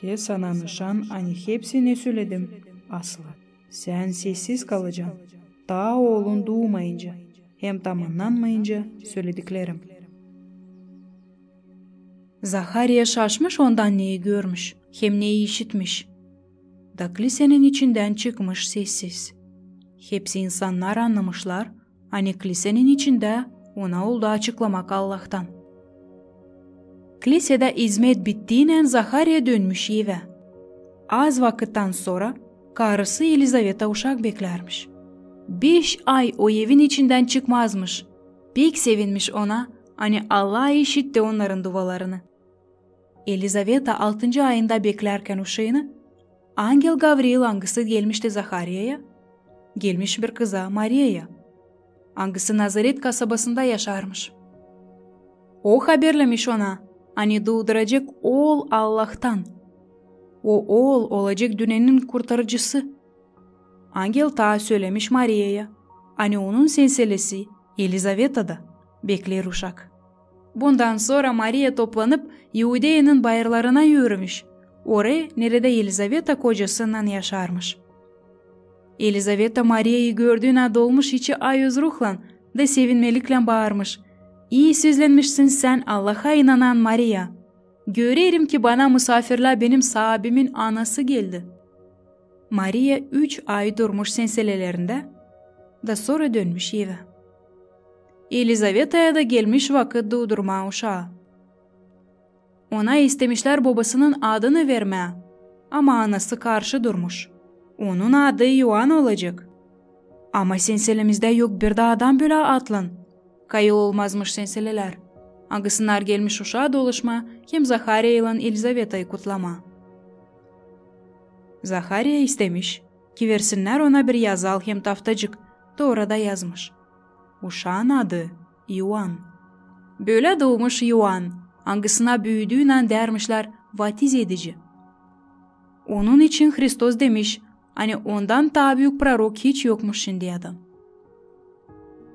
Te sana nişan hani hepsi ne söyledim aslı. Sen sessiz kalacaksın. Ta oğlun doğmayınca hem tamamlanmayınca söylediklerim." Zahariya şaşmış ondan neyi görmüş, hem neyi işitmiş. Da kilisenin içinden çıkmış sessiz. Hepsi insanlar anlamışlar, hani kilisenin içinde ona oldu açıklamak Allah'tan. Kilisede hizmet bittiğiyle Zahariya dönmüş eve. Az vakitten sonra karısı Elizaveta uşak beklermiş. 5 ay o evin içinden çıkmazmış. Pek sevinmiş ona, hani Allah işitti onların dualarını. Elizaveta 6. ayında beklerken uşağını, angel Gavriil angısı gelmişti Zahariya'ya, gelmiş bir kıza Maria'ya. Angısı Nazaret kasabasında yaşarmış. O haberlemiş ona, hani doğduracak oğul Allah'tan. O oğul olacak dünyanın kurtarıcısı. Angel ta söylemiş Maria'ya, hani onun senselesi Elizaveta'da bekler uşak. Bundan sonra Maria toplanıp Yahudiya'nın bayırlarına yürümüş. Oraya nerede Elizaveta kocasından yaşarmış. Elizaveta Maria'yı gördüğüne dolmuş içi ayöz ruhlan da sevinmelikle bağırmış. "İyi sözlenmişsin sen Allah'a inanan Maria. Görerim ki bana misafirler benim sahibimin anası geldi." Maria 3 ay durmuş senselelerinde da sonra dönmüş eve. Elizaveta'ya da gelmiş vakit doğdurma uşağı. Ona istemişler babasının adını vermeye ama anası karşı durmuş. Onun adı Yuan olacak. Ama senselemizde yok bir de adam böyle atlan. Kayıl olmazmış senseleler. Angısınlar gelmiş uşağı dolaşma hem Zahariya ile Elizaveta'yı kutlama. Zahariya istemiş ki versinler ona bir yazal hem taftacık da orada yazmış. Uşağın adı Yuan. Böyle doğmuş Yuan, angısına büyüdüğüyle dermişler vatiz edici. Onun için Hristos demiş, hani ondan daha büyük prorok hiç yokmuş şimdi adam.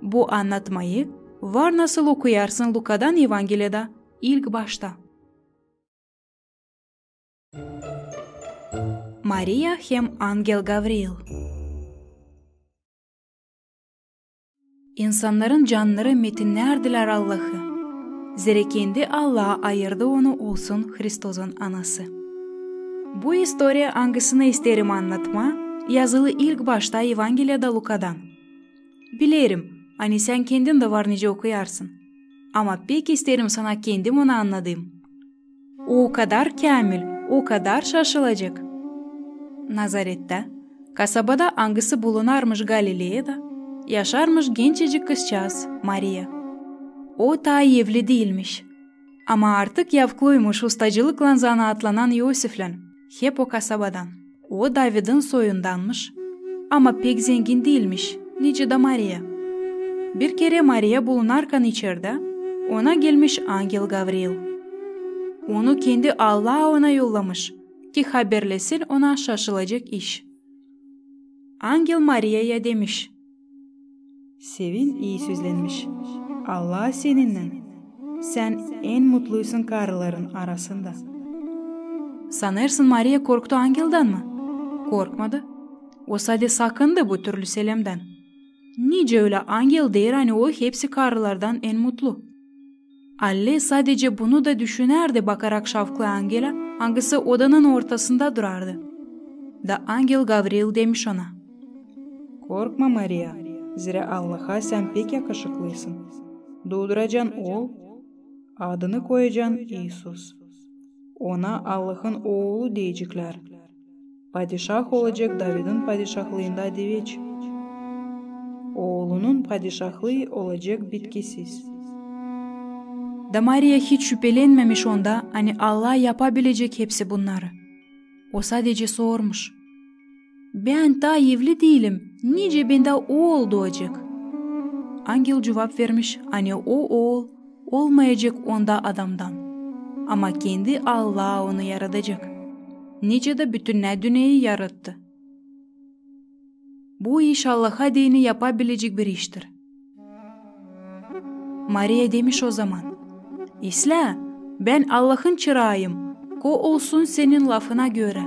Bu anlatmayı var nasıl okuyarsın Luka'dan Evangeliyada ilk başta. Maria hem angel Gavriil. İnsanların canları metinlerdiler Allah'ı. Zira kendi Allah'a ayırdı onu olsun Hristos'un anası. Bu historia hangisini isterim anlatma, yazılı ilk başta Evangeliyada Luka'dan. Bilirim, hani sen kendin de var nice okuyarsın. Ama pek isterim sana kendim onu anladım. O kadar kamil, o kadar şaşılacak. Nazaret'te, kasabada hangisi bulunarmış Galile'de, yaşarmış gencecik kızcağız Maria. O ta evli değilmiş. Ama artık yavkluymuş ustacılıkla zanaatlanan Yosif'le, hep o kasabadan. O David'in soyundanmış, ama pek zengin değilmiş, nice de Maria. Bir kere Maria bulunarken içeride ona gelmiş Angel Gabriel. Onu kendi Allah ona yollamış ki haberlesin ona şaşılacak iş. Angel Maria'ya demiş: Sevin iyi sözlenmiş. Allah seninle. Sen en mutluysun karıların arasında. Sanırsın Maria korktu Angel'dan mı? Korkmadı. O sadece sakındı bu türlü selamdan. Nice öyle Angel değil, hani o hepsi karılardan en mutlu. Allah sadece bunu da düşünerdi bakarak şavklı Angel'a, hangisi odanın ortasında durardı. Da Angel Gabriel demiş ona: Korkma Maria, zira Allah'a sen pek yakışıklısın. Doğduracaksın oğul, adını koyacaksın İsus. Ona Allah'ın oğlu diyecekler. Padişah olacak David'in padişahlığında deveç. Oğlunun padişahlığı olacak bitkisiz. Da Maria hiç şüphelenmemiş onda, hani Allah yapabilecek hepsi bunları. O sadece sormuş: Ben daha evli değilim, nice bende oğul doğacak? Angel cevap vermiş, hani o oğul olmayacak onda adamdan. Ama kendi Allah onu yaratacak. Nice de bütün dünyayı yarattı. Bu iş Allah'a dini yapabilecek bir iştir. Maria demiş o zaman: İsla, ben Allah'ın çırağıyım, ko olsun senin lafına göre.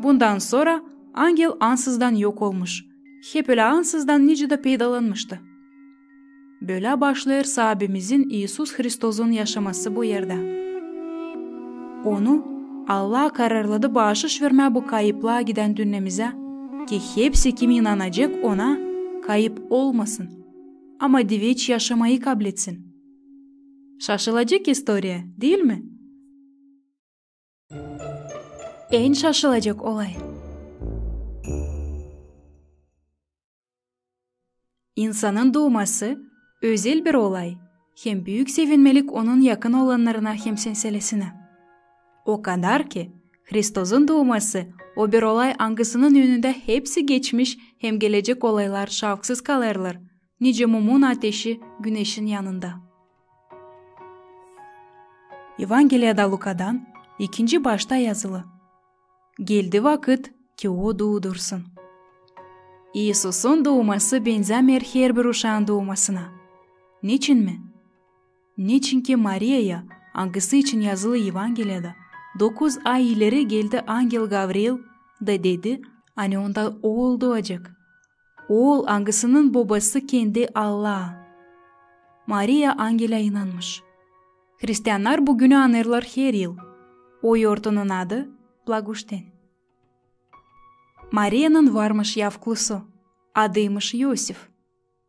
Bundan sonra Angel ansızdan yok olmuş. Hep öyle ansızdan nice de peydalanmıştı. Böyle başlıyor sahabemizin İsus Hristos'un yaşaması bu yerde. Onu Allah kararladı bağışış verme bu kayıplığa giden dünyamıza, ki hepsi kim inanacak ona kayıp olmasın, ama diveç yaşamayı kabul etsin. Şaşılacak istoriya, değil mi? En şaşılacak olay. İnsanın doğması özel bir olay. Hem büyük sevinmelik onun yakın olanlarına hem senselesine. O kadar ki Hristos'un doğması o bir olay hangisinin önünde hepsi geçmiş hem gelecek olaylar şavksız kalırlar. Nice mumun ateşi güneşin yanında. Evangeliyada Luka'dan 2. başta yazılı: Geldi vakit ki o doğdursun. İsus'un doğması benzemer her bir uşağın doğmasına. Niçin mi? Niçin ki Maria'ya hangisi için yazılı Evangeliyada 9 ay ileri geldi Angel Gabriel da dedi, hani onda oğul doğacak. Oğul hangisinin babası kendi Allah. Maria Angel'a inanmış. Hristiyanlar bugünü anırlar her yıl. O yortunun adı Благушten. Maria'nın varmış yavuklusu, adıymış Yosif.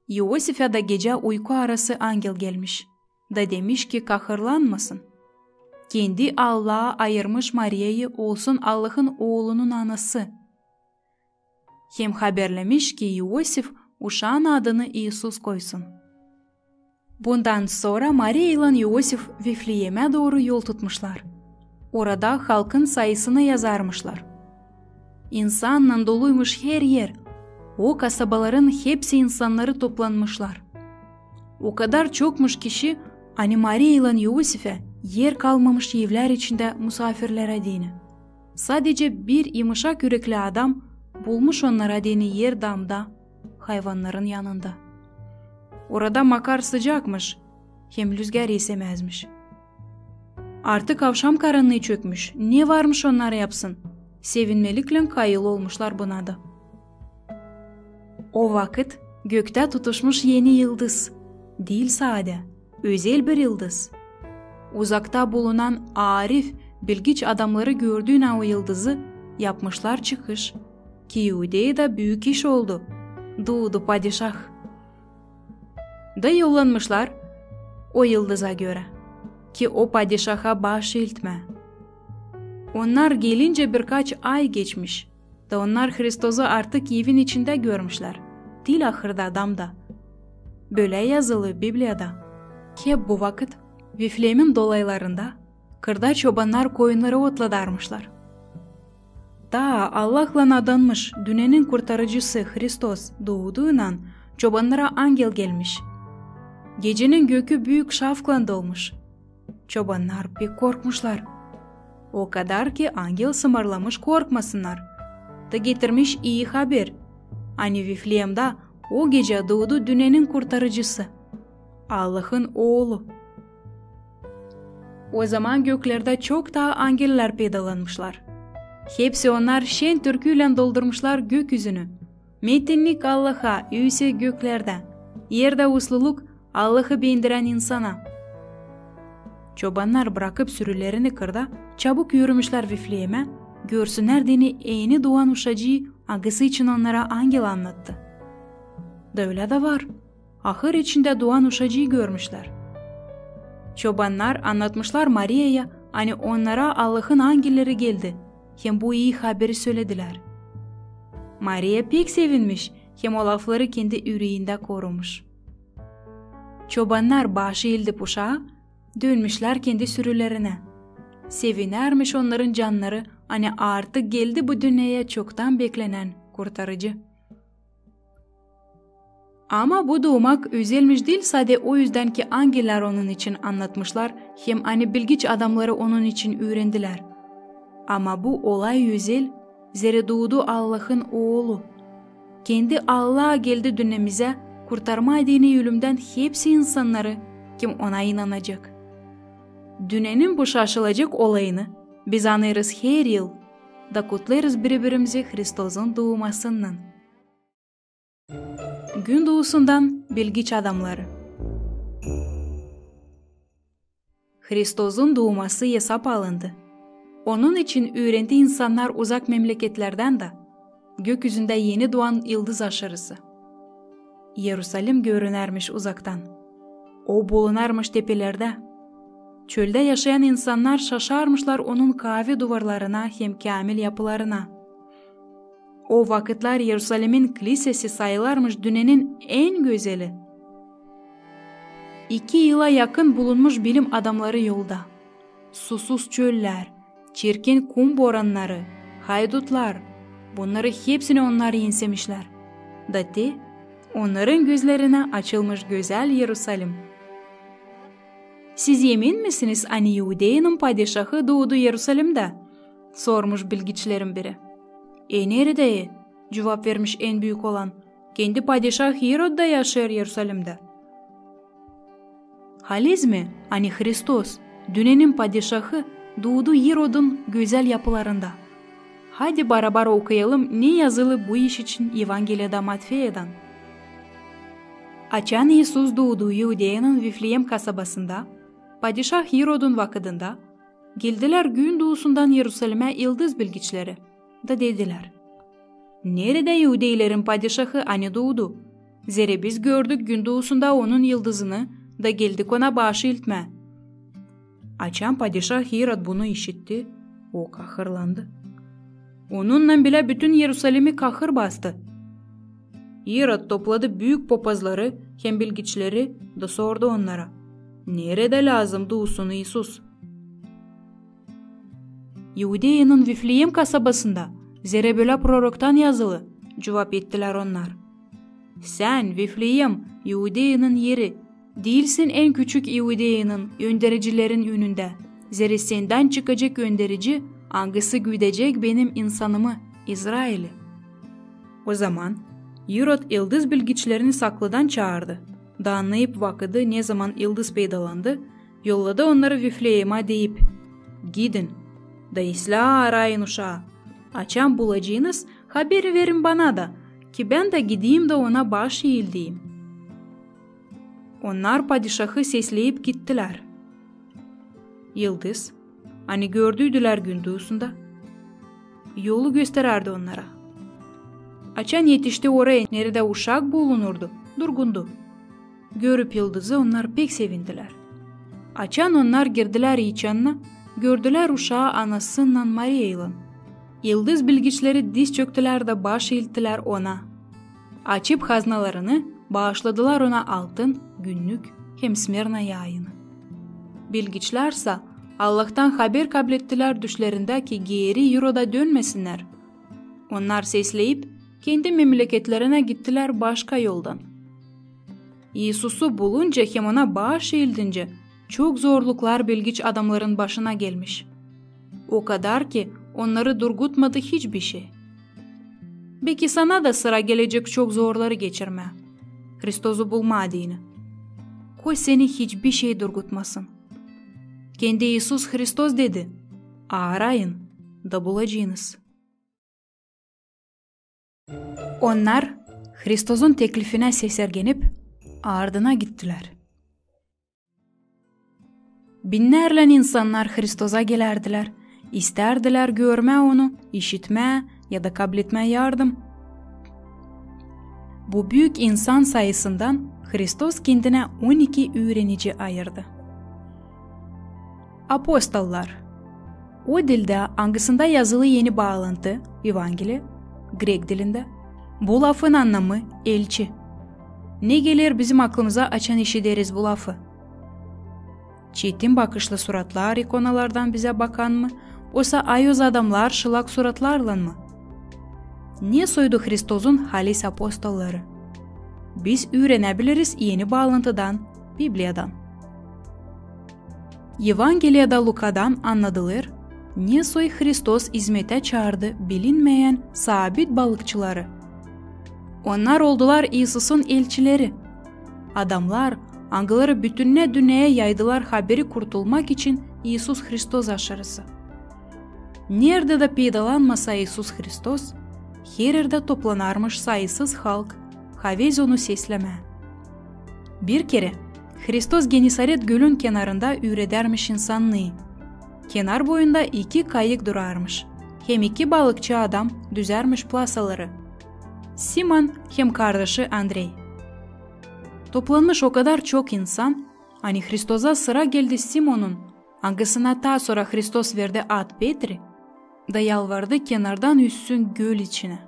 Yosif'e da gece uyku arası Angel gelmiş. Da demiş ki kahırlanmasın. Kendi Allah'a ayırmış Maria'yı olsun Allah'ın oğlunun anası. Hem haberlemiş ki Yosif uşağın adını İsus koysun. Bundan sonra Maria ile Yosif Vifleyem'e doğru yol tutmuşlar. Orada halkın sayısını yazarmışlar. İnsanla doluymuş her yer. O kasabaların hepsi insanları toplanmışlar. O kadar çokmuş kişi, hani Maria ile Yosif'e yer kalmamış evler içinde misafirlere dini. Sadece bir yumuşak yürekli adam bulmuş onlara dini yer damda, hayvanların yanında. Orada makar sıcakmış, hem rüzgar esemezmiş. Artık akşam karanlığı çökmüş, ne varmış onlara yapsın? Sevinmelikle kayıl olmuşlar buna da. O vakit gökte tutuşmuş yeni yıldız, değil sade, özel bir yıldız. Uzakta bulunan arif, bilgiç adamları gördüğüne o yıldızı yapmışlar çıkış, ki Yude'de büyük iş oldu, doğdu padişah. Da yollanmışlar o yıldıza göre, ki o padişaha baş eğitme. Onlar gelince birkaç ay geçmiş, da onlar Hristos'u artık evin içinde görmüşler, dil ahırda adamda. Böyle yazılı Biblia'da, ki bu vakit Vifleyem'in dolaylarında kırda çobanlar koyunları otladarmışlar. Ta Allah'la adanmış dünyanın kurtarıcısı Hristos doğduğundan çobanlara angel gelmiş. Gecenin gökü büyük şafklan dolmuş. Çobanlar pek korkmuşlar. O kadar ki angel sımarlamış korkmasınlar. Da getirmiş iyi haber. Hani Vifleyem'de o gece doğdu dünyanın kurtarıcısı. Allah'ın oğlu. O zaman göklerde çok daha angeller peydalanmışlar. Hepsi onlar şen türküyle doldurmuşlar gökyüzünü. Metinlik Allah'a, üyse göklerde. Yerde usluluk Allah'ı beğendiren insana. Çobanlar bırakıp sürülerini kırda, çabuk yürümüşler Vifleyem'e. Görsünler deni eğini doğan uşacıyı agısı için onlara angel anlattı. Da öyle de var. Ahır içinde doğan uşacıyı görmüşler. Çobanlar anlatmışlar Maria'ya, hani onlara Allah'ın angelleri geldi. Hem bu iyi haberi söylediler. Maria pek sevinmiş, hem o lafları kendi yüreğinde korumuş. Çobanlar başı eğildi uşağa, dönmüşler kendi sürülerine. Sevinermiş onların canları, hani artık geldi bu dünyaya çoktan beklenen kurtarıcı. Ama bu doğmak özelmiş değil, sadece o yüzden ki angeller onun için anlatmışlar, hem hani bilgiç adamları onun için öğrendiler. Ama bu olay özel, zere doğdu Allah'ın oğlu. Kendi Allah geldi dünyamıza, kurtarma dini ölümden hepsi insanları, kim ona inanacak. Dünyanın bu şaşılacak olayını biz anlarız her yıl, da kutlarız birbirimizi Hristos'un doğmasından. Gün doğusundan bilgiç adamları. Hristos'un doğması hesap alındı. Onun için öğrendi insanlar uzak memleketlerden de, gökyüzünde yeni doğan yıldız aşırısı. Yerusalim görünermiş uzaktan. O bulunarmış tepelerde. Çölde yaşayan insanlar şaşarmışlar onun kahve duvarlarına hem kamil yapılarına. O vakitler Yerusalim'in kilisesi sayılarmış dünyanın en güzeli. 2 yıla yakın bulunmuş bilim adamları yolda. Susuz çöller, çirkin kum boranları, haydutlar, bunları hepsini onlar yensemişler. Dati, onların gözlerine açılmış güzel Yerusalim. Siz emin misiniz hani Yudeya'nın padişahı doğdu Yerusalim'de? Sormuş bilgiçlerin biri. Nerede? Cevap vermiş en büyük olan. Kendi padişah Herod'da yaşar Yerusalim'de. Haliz mi? Hani Hristos, dünyanın padişahı doğdu Herod'un güzel yapılarında. Hadi beraber okuyalım ne yazılı bu iş için Evangeliyada Matvey'den. Açan İsus doğdu Yudeya'nın Vifleyem kasabasında, padişah Herod'un vakitinde, geldiler gün doğusundan Yerusalim'e yıldız bilgiçleri. Da dediler. Nerede Yudeylerin padişahı hani doğdu? Zere biz gördük gün doğusunda onun yıldızını, da geldik ona başı iltme. Açan padişah Herod bunu işitti, o kahırlandı. Onunla bile bütün Yerusalim'i kahır bastı. Herod topladı büyük papazları hem bilgiçleri da sordu onlara. Nerede lazım doğsun İsus? Yudeya'nın Vifleyem kasabasında, zere böyle proroktan yazılı, cevap ettiler onlar. Sen Vifleyem, Yudeya'nın yeri, değilsin en küçük Yudeya'nın öndericilerin önünde. Zere senden çıkacak önderici, angısı güdecek benim insanımı, İsrail'i. O zaman Herod yıldız bilgiçlerini saklıdan çağırdı. Da anlayıp vakıdı ne zaman yıldız peydalandı, yolladı onları Vifleyem'e deyip, gidin, da isla arayın uşağı. Açan bulacağınız haberi verin bana da, ki ben de gideyim de ona baş eğildeyim. Onlar padişahı sesleyip gittiler. Yıldız, hani gördüydüler gün doğusunda, yolu göstererdi onlara. Açan yetişti oraya nerede uşak bulunurdu, durgundu. Görüp yıldızı onlar pek sevindiler. Açan onlar girdiler içanına, gördüler uşağı anasından Maria'yla. Yıldız bilgiçleri diz çöktüler de baş eğilttiler ona. Açıp haznalarını bağışladılar ona altın, günlük hem Smirna yayını. Bilgiçlerse Allah'tan haber kabul ettiler düşlerinde ki geri Herod'a dönmesinler, Onlar sesleyip kendi memleketlerine gittiler başka yoldan. İsus'u bulunca hem ona bağış eğildince çok zorluklar bilgiç adamların başına gelmiş. O kadar ki onları durgutmadı hiçbir şey. Belki sana da sıra gelecek çok zorları geçirme. Hristos'u bulma adını. Koy seni hiçbir şey durgutmasın. Kendi İsus Hristos dedi. Arayın da bulacağınız. Onlar Hristos'un teklifine sesergenip ardına gittiler. Binlerle insanlar Hristos'a gelerdiler. İsterdiler görme onu, işitme ya da kabul etme yardım. Bu büyük insan sayısından Hristos kendine 12 öğrenici ayırdı. Apostollar. O dilde hangisinde yazılı yeni bağlantı, Evangeli, Grek dilinde. Bu lafın anlamı elçi. Ne gelir bizim aklımıza açan işi deriz bu lafı. Çetin bakışlı suratlar ikonalardan bize bakan mı, oysa ayöz adamlar şılak suratlarla mı? Ne soydu Hristos'un halis apostolları? Biz öğrenebiliriz yeni bağlantıdan, Biblia'dan. Evangeliyada Luka'dan anladılır, ne soy Hristos hizmete çağırdı bilinmeyen sabit balıkçıları. Onlar oldular İsus'un elçileri. Adamlar, angıları bütününe dünyaya yaydılar haberi kurtulmak için İsus Hristos aşırısı. Nerede de peydalanmasa İsus Hristos, her yerde toplanarmış sayısız halk, havez onu sesleme. Bir kere Hristos Genisaret gölün kenarında üğredermiş insanlığı. Kenar boyunda 2 kayık durarmış. Hem 2 balıkçı adam düzermiş plasaları. Simon hem kardeşi Andrei. Toplanmış o kadar çok insan, hani Hristos'a sıra geldi Simon'un, hangisine ta sonra Hristos verdi ad Petri, da yalvardı kenardan üssün göl içine.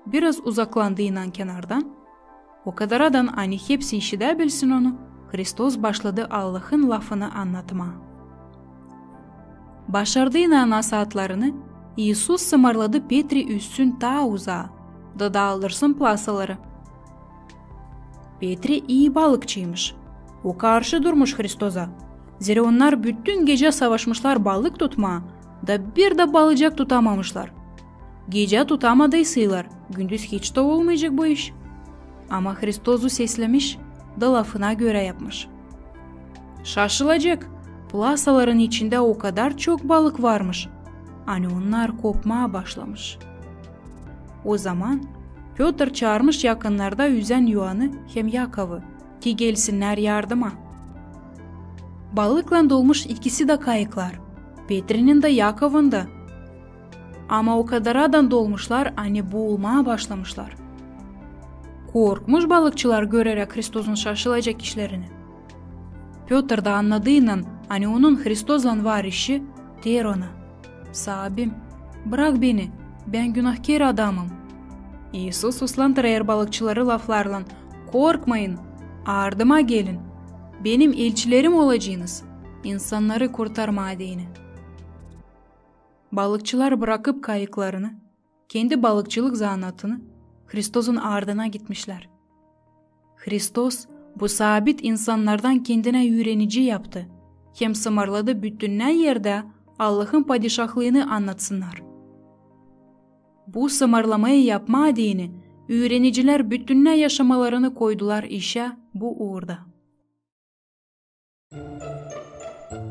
Biraz uzaklandığından kenardan, o kadar adam hani hepsi işitebilsin onu, Hristos başladı Allah'ın lafını anlatma. Başardığına nasihatlarını İsus sımarladı Petri üssün ta uzağa, da dağıldırsın plasaları. Petri iyi balıkçıymış. O karşı durmuş Hristos'a. Zira onlar bütün gece savaşmışlar balık tutma, da bir de balıcak tutamamışlar. Gece tutamadıysalar, gündüz hiç de olmayacak bu iş. Ama Hristos'u seslemiş, da lafına göre yapmış. Şaşılacak, plasaların içinde o kadar çok balık varmış. Hani onlar kopmaya başlamış. O zaman Pötr çağırmış yakınlarda yüzen Yuhan'ı hem Yakov'u ki gelsinler yardıma. Balıkla dolmuş ikisi de kayıklar, Petri'nin de Yakov'un da. Ama o kadar adam dolmuşlar hani boğulmaya başlamışlar. Korkmuş balıkçılar görerek Hristos'un şaşılacak işlerini. Pötr da anladığıyla hani onun Hristos'la var işi der ona. Sahibim, bırak beni, ben günahkar adamım. İsus uslandırır balıkçıları laflarla, korkmayın, ardıma gelin, benim elçilerim olacaksınız, insanları kurtarma adını. Balıkçılar bırakıp kayıklarını, kendi balıkçılık zanatını Hristos'un ardına gitmişler. Hristos bu sabit insanlardan kendine öğrenici yaptı. Hem sımarladı bütünden yerde Allah'ın padişahlığını anlatsınlar. Bu sımarlamayı yapma adını öğreniciler bütününe yaşamalarını koydular işe bu uğurda.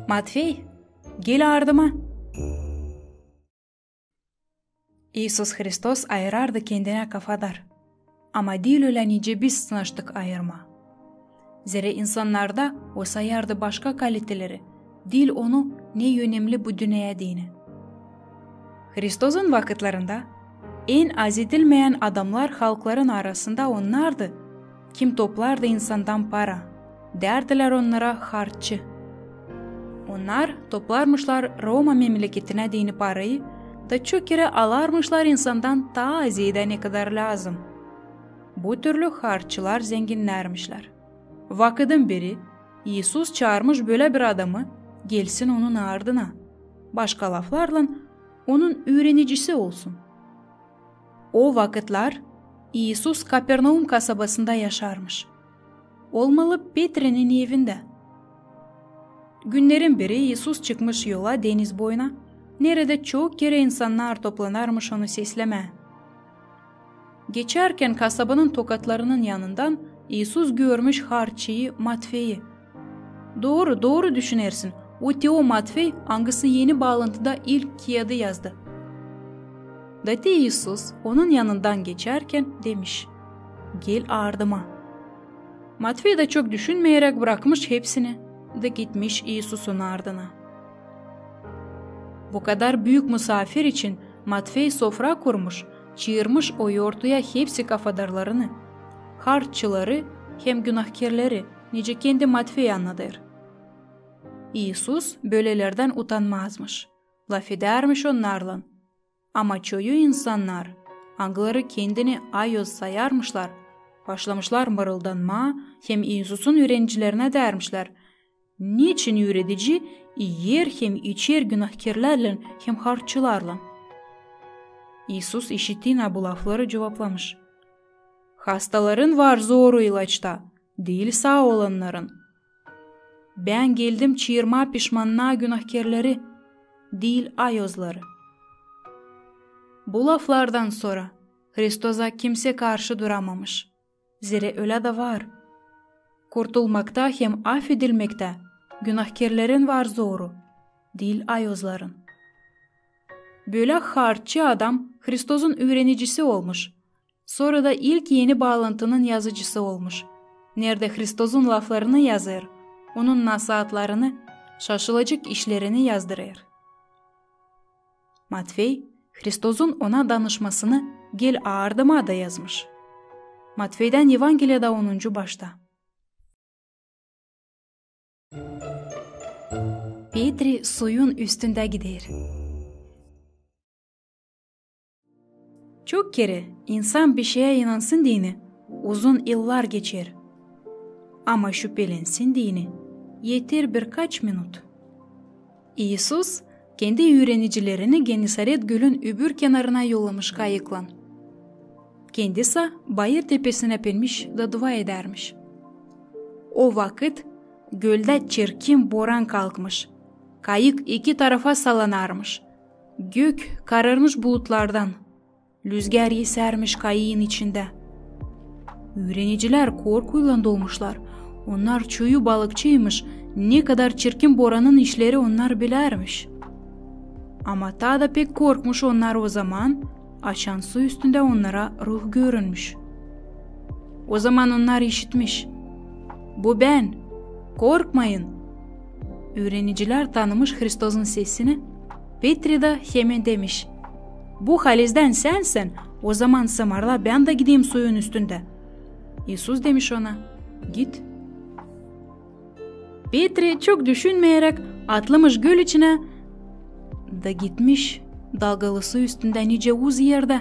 Matvey, gel ardıma. İsus Hristos ayırardı kendine kafadar. Ama değil öyle nice biz sınıştık ayırma. Zira insanlarda o sayardı başka kaliteleri, dil onu ne önemli bu dünyaya dini. Hristos'un vakitlerinde en az edilmeyen adamlar halkların arasında onlardı. Kim toplardı insandan para, derdiler onlara harççı. Onlar toplarmışlar Roma memleketine dini parayı, da çok kere alarmışlar insandan ta aziyede ne kadar lazım. Bu türlü harççılar zenginlermişler. Vakıdın biri İsus çağırmış böyle bir adamı gelsin onun ardına. Başka laflarla onun öğrenicisi olsun. O vakitler İsus Kapernaum kasabasında yaşarmış. Olmalı Petri'nin evinde. Günlerin biri İsus çıkmış yola deniz boyuna. Nerede çok kere insanlar toplanarmış onu sesleme. Geçerken kasabanın tokatlarının yanından İsus görmüş harçıyı Matvey'i. Doğru düşünersin. O Teo Matvey hangisi yeni bağlantıda ilk kağıdı yazdı. Dati İsus onun yanından geçerken demiş, gel ardıma. Matvey de çok düşünmeyerek bırakmış hepsini de gitmiş İsus'un ardına. Bu kadar büyük misafir için Matvey sofra kurmuş, çığırmış o yoğurtluya hepsi kafadarlarını, harççıları hem günahkarları, nice kendi Matvey anladır. İsus böylelerden utanmazmış, laf edermiş onlarla. Ama çoğu insanlar, angları kendini ayoz sayarmışlar, başlamışlar mırıldanma, hem İsus'un öğrencilerine dermişler, niçin öğretici yer hem içer günahkarlarla hem harççılarla? İsus işittiğine bu lafları cevaplamış. Hastaların var zoru ilaçta, değil sağ olanların. Ben geldim çığırma pişmanlığa günahkarları, değil ayozları. Bu laflardan sonra Hristos'a kimse karşı duramamış. Zira öyle de var. Kurtulmakta hem affedilmekte günahkarların var zoru, değil ayozların. Böyle harççı adam Hristos'un öğrenicisi olmuş. Sonra da ilk yeni bağlantının yazıcısı olmuş. Nerede Hristos'un laflarını yazır, onun nasihatlarını, şaşılacak işlerini yazdırır. Matvey, Hristos'un ona danışmasını gel ardıma da yazmış. Matvey'den Evangeliyada 10. başta. Petri suyun üstünde gider. Çok kere insan bir şeye inansın diyeni uzun yıllar geçer. Ama şüphelensin diyeni yeter birkaç minut. İsus kendi öğrenicilerini Genisaret Gölü'nün öbür kenarına yollamış kayıkla. Kendisi bayır tepesine binmiş da dua edermiş. O vakit gölde çirkin boran kalkmış. Kayık iki tarafa sallanarmış. Gök kararmış bulutlardan. Rüzgar esermiş kayığın içinde. Öğreniciler korkuyla dolmuşlar. Onlar çoğu balıkçıymış. Ne kadar çirkin boranın işleri onlar bilermiş. Ama ta da pek korkmuş onlar o zaman. Açan su üstünde onlara ruh görünmüş. O zaman onlar işitmiş. Bu ben. Korkmayın. Öğreniciler tanımış Hristos'un sesini. Petri de hemen demiş. Bu halizden sensin. O zaman samarla ben de gideyim suyun üstünde. İsus demiş ona. Git. Petri çok düşünmeyerek atlamış göl içine da gitmiş dalgalı su üstünde nice uz yerde.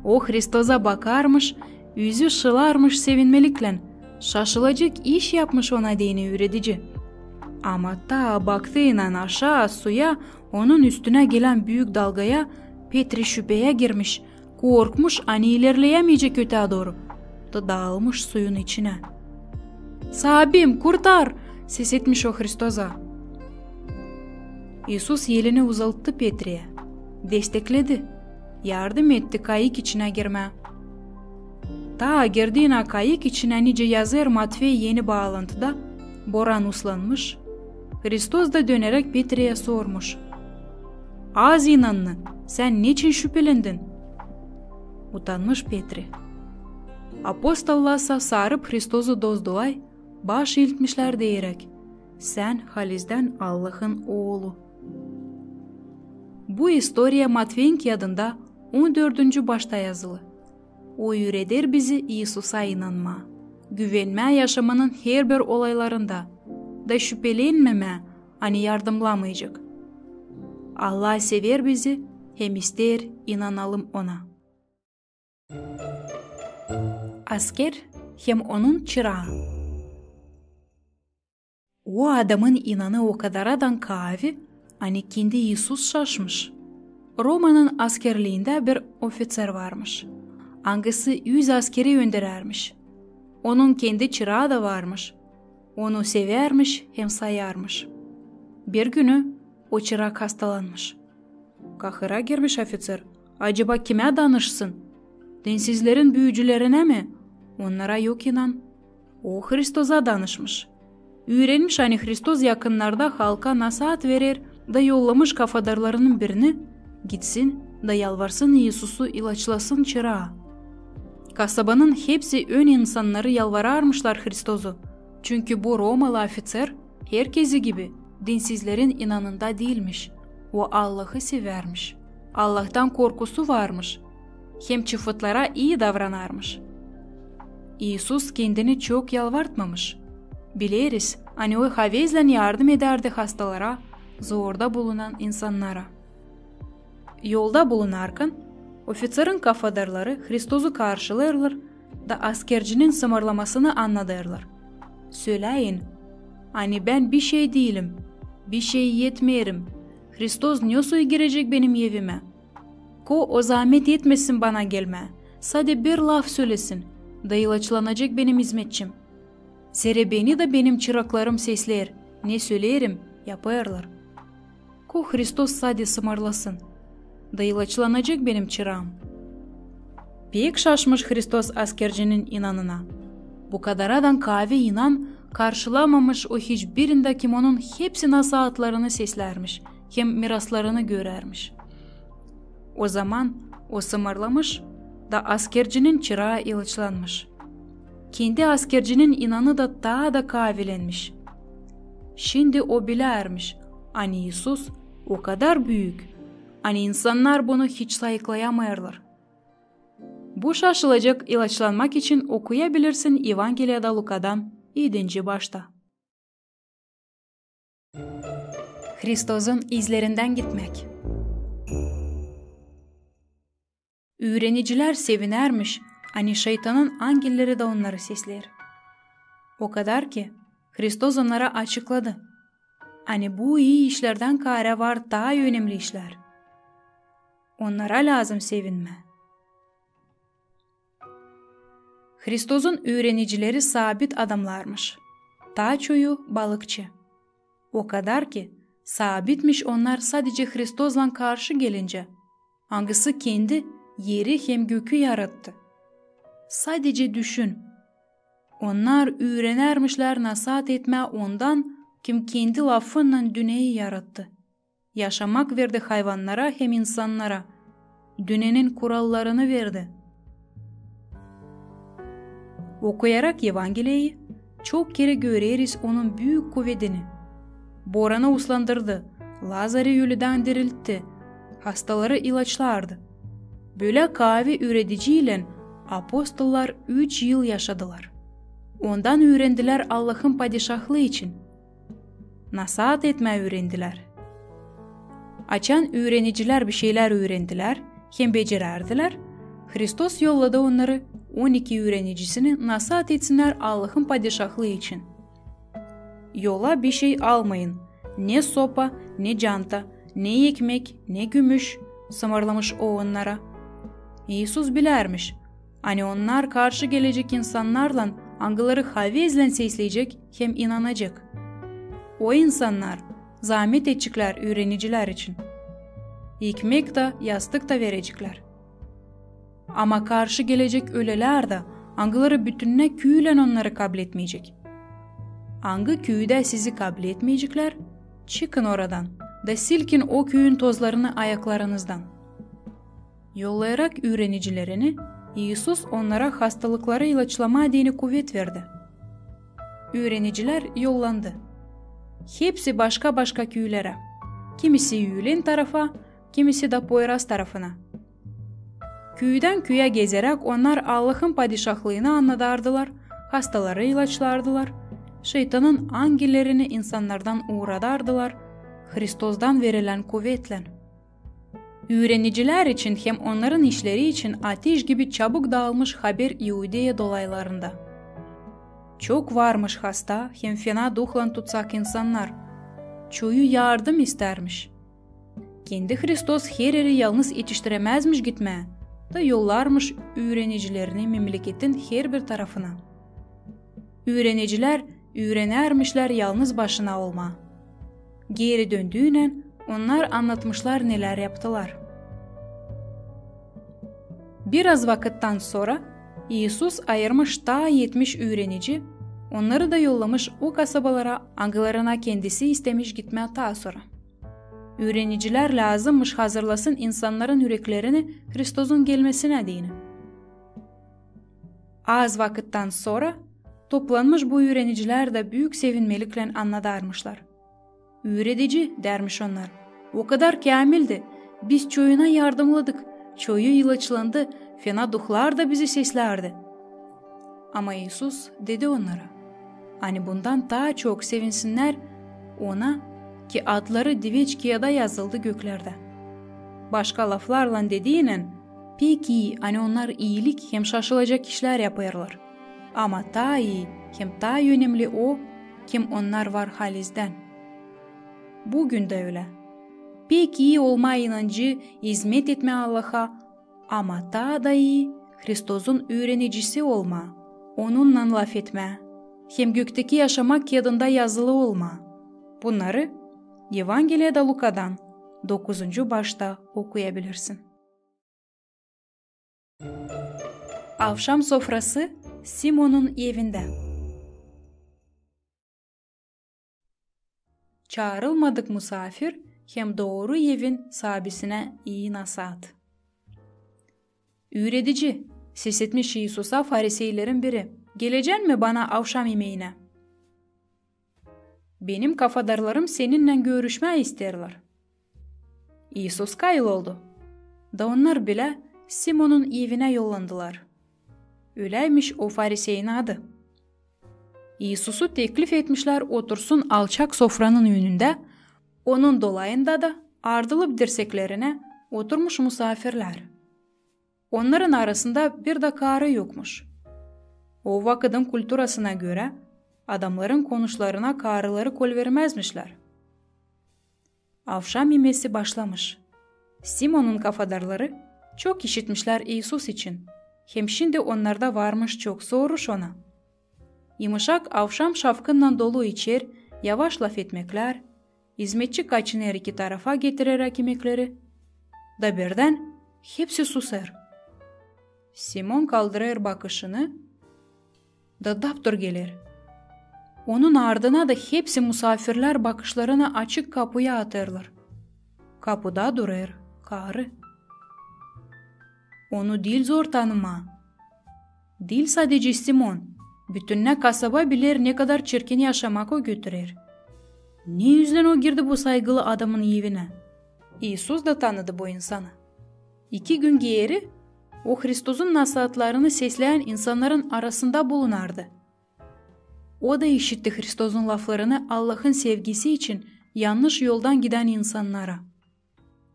O Hristos'a bakarmış, yüzü şılarmış sevinmelikle. Şaşılacak iş yapmış ona dini öğretici. Ama ta baktığıyla aşağı suya, onun üstüne gelen büyük dalgaya Petri şüpheye girmiş, korkmuş hani ilerleyemeyecek öteye doğru. Da dağılmış suyun içine. Sahibim kurtar! Ses etmiş o Hristos'a. İsus elini uzalttı Petri'ye. Destekledi. Yardım etti kayık içine girme. Ta girdiğine kayık içine nice yazar Matvey yeni bağlantıda boran uslanmış. Hristos da dönerek Petri'ye sormuş. Az inanlı, sen niçin şüphelendin? Utanmış Petri. Apostollarsa sarıp Hristos'u dozdulay, baş iltmişler diyerek, sen halizden Allah'ın oğlu. Bu istoriya Matvey'in kağıdında 14. başta yazılı. O öğretir bizi İsus'a inanma, güvenme yaşamanın her bir olaylarında, da şüphelenmeme, hani yardımlamayacak. Allah sever bizi, hem ister inanalım ona. Asker hem onun çırağı. O adamın inanı o kadar adan kavi, hani kendi İsus şaşmış. Roma'nın askerliğinde bir ofitser varmış. Hangisi 100 askeri gönderermiş. Onun kendi çırağı da varmış. Onu severmiş hem sayarmış. Bir günü o çırak hastalanmış. Kahıra girmiş ofitser. Acaba kime danışsın? Dinsizlerin büyücülerine mi? Onlara yok inan. O Hristos'a danışmış. Öğrenmiş hani Hristos yakınlarda halka nasihat verir da yollamış kafadarlarının birini gitsin da yalvarsın Yesus'u ilaçlasın çırağı. Kasabanın hepsi ön insanları yalvararmışlar Hristos'u. Çünkü bu Romalı ofitser herkesi gibi dinsizlerin inanında değilmiş. O Allah'ı severmiş. Allah'tan korkusu varmış. Hem çıfıtlara iyi davranarmış. İsus kendini çok yalvartmamış. Biliriz, hani o havezle yardım ederdi hastalara, zorda bulunan insanlara. Yolda bulunarken, ofitserin kafadarları Hristos'u karşılarlar da askercinin sımarlamasını anladırlar. Söyleyin, hani ben bir şey değilim, bir şey yetmeyerim. Hristos nasıl girecek benim evime? O zahmet etmesin bana gelme. Sadece bir laf söylesin. Da ilaçlanacak benim hizmetçim. Sere beni de benim çıraklarım sesler. Ne söylerim yaparlar. Hristos sadece sımarlasın. Da ilaçlanacak benim çırağım. Pek şaşmış Hristos askercinin inanına. Bu kadaradan kahve inan karşılamamış o hiçbirinde kim onun hepsi nasihatlarını seslermiş. Hem miraslarını görermiş. O zaman o sımarlamış da askercinin çırağı ilaçlanmış. Kendi askercinin inanı da daha da kahvelenmiş. Şimdi o bile ermiş. Hani Yesus o kadar büyük. Hani insanlar bunu hiç sayıklayamayarlar. Bu şaşılacak ilaçlanmak için okuyabilirsin Evangeliyada Luka'dan 7. başta. Hristos'un izlerinden gitmek. Öğreniciler sevinermiş, hani şeytanın angelleri de onları sesler. O kadar ki Hristos onlara açıkladı. Hani bu iyi işlerden kâre var daha önemli işler. Onlara lazım sevinme. Hristos'un öğrenicileri sabit adamlarmış. Daha çoğu balıkçı. O kadar ki sabitmiş onlar sadece Hristos'la karşı gelince. Hangisi kendi yeri hem gökü yarattı. Sadece düşün. Onlar öğrenermişler nasihat etme ondan kim kendi lafıyla dünyayı yarattı. Yaşamak verdi hayvanlara hem insanlara. Dünyanın kurallarını verdi. Okuyarak Evangeliyi çok kere göreriz onun büyük kuvvetini. Boranı uslandırdı, Lazar'ı ölüden diriltti, hastaları ilaçlardı. Böyle kahve üreticiyle apostollar 3 yıl yaşadılar. Ondan öğrendiler Allah'ın padişahlığı için. Nasihat etmeyi öğrendiler. Açan öğreniciler bir şeyler öğrendiler, hem becererdiler. Hristos yolladı onları 12 öğrenicisini nasihat etsinler Allah'ın padişahlığı için. Yola bir şey almayın. Ne sopa, ne canta, ne ekmek, ne gümüş sımarlamış o onlara. İsus bilermiş. Hani onlar karşı gelecek insanlarla angıları havezle sesleyecek hem inanacak. O insanlar zahmet edecekler öğreniciler için. Ekmek de yastık da verecekler. Ama karşı gelecek öleler de angıları bütününe küyülen onları kabul etmeyecek. Angı köyde sizi kabul etmeyecekler, çıkın oradan da silkin o köyün tozlarını ayaklarınızdan. Yollayarak öğrenicilerini, İsus onlara hastalıkları ilaçlama dini kuvvet verdi. Öğreniciler yollandı. Hepsi başka başka köylere. Kimisi Yülin tarafa, kimisi de Poyraz tarafına. Köyden köye gezerek onlar Allah'ın padişahlığını anladardılar, hastaları ilaçlardılar, şeytanın angellerini insanlardan uğradardılar, Hristos'dan verilen kuvvetle. Öğreniciler için hem onların işleri için ateş gibi çabuk dağılmış haber Yahudiye dolaylarında. Çok varmış hasta hem fena duhla tutsak insanlar. Çoğu yardım istermiş. Kendi Hristos her yeri yalnız yetiştiremezmiş gitmeye, da yollarmış öğrenicilerini memleketin her bir tarafına. Öğreniciler öğrenermişler yalnız başına olma. Geri döndüğüyle onlar anlatmışlar neler yaptılar. Biraz vakitten sonra İsus ayırmış ta 70 öğrenici, onları da yollamış o kasabalara, angılarına kendisi istemiş gitmeye ta sonra. Öğreniciler lazımmış hazırlasın insanların yüreklerini Hristos'un gelmesine diyene. Az vakitten sonra toplanmış bu öğreniciler de büyük sevinmelikle anladarmışlar. Öğretici dermiş onlar. O kadar kamildi. Biz çoyuna yardımladık. Çoyu ilaçlandı. Fena duhlar da bizi seslerdi. Ama İsus dedi onlara. Hani bundan daha çok sevinsinler ona ki adları Diveçkiya'da yazıldı göklerde. Başka laflarla dediğinen peki hani onlar iyilik hem şaşılacak işler yaparlar. Ama daha iyi hem daha önemli o kim onlar var halizden. Bugün de öyle. Pek iyi olma inancı, hizmet etme Allah'a ama daha da iyi Hristos'un öğrenicisi olma, onunla laf etme, hem gökteki yaşamak kağıdında yazılı olma. Bunları Evangeliada Luka'dan 9. başta okuyabilirsin. Akşam sofrası Simon'un evinde. Çağrılmadık misafir hem doğru evin sahibisine iyi nasihat. Öğretici, ses etmiş İsus'a Fariseylerin biri. Geleceksin mi bana akşam yemeğine? Benim kafadarlarım seninle görüşmeye isterler. İsus kayıl oldu. Da onlar bile Simon'un evine yollandılar. Öyleymiş o Fariseyin adı. İsus'u teklif etmişler otursun alçak sofranın önünde, onun dolayında da ardılıp dirseklerine oturmuş misafirler. Onların arasında bir de karı yokmuş. O vakitin kulturasına göre adamların konuşlarına karıları kol vermezmişler. Akşam yemesi başlamış. Simon'un kafadarları çok işitmişler İsus için. Hem şimdi onlarda varmış çok soruş ona. Yumuşak akşam şafkınla dolu içer, yavaş laf etmekler, hizmetçi kaçın her iki tarafa getirerek yemekleri. Da birden hepsi susar. Simon kaldırır bakışını, da daptur gelir. Onun ardına da hepsi misafirler bakışlarını açık kapıya atarlar. Kapıda durur karı. Onu dil zor tanıma. Dil sadece Simon. Bütününe kasaba bilir ne kadar çirkin yaşamak o götürür. Ne yüzden o girdi bu saygılı adamın evine? İsus da tanıdı bu insanı. 2 gün geri o Hristos'un nasihatlarını sesleyen insanların arasında bulunardı. O da işitti Hristos'un laflarını Allah'ın sevgisi için yanlış yoldan giden insanlara.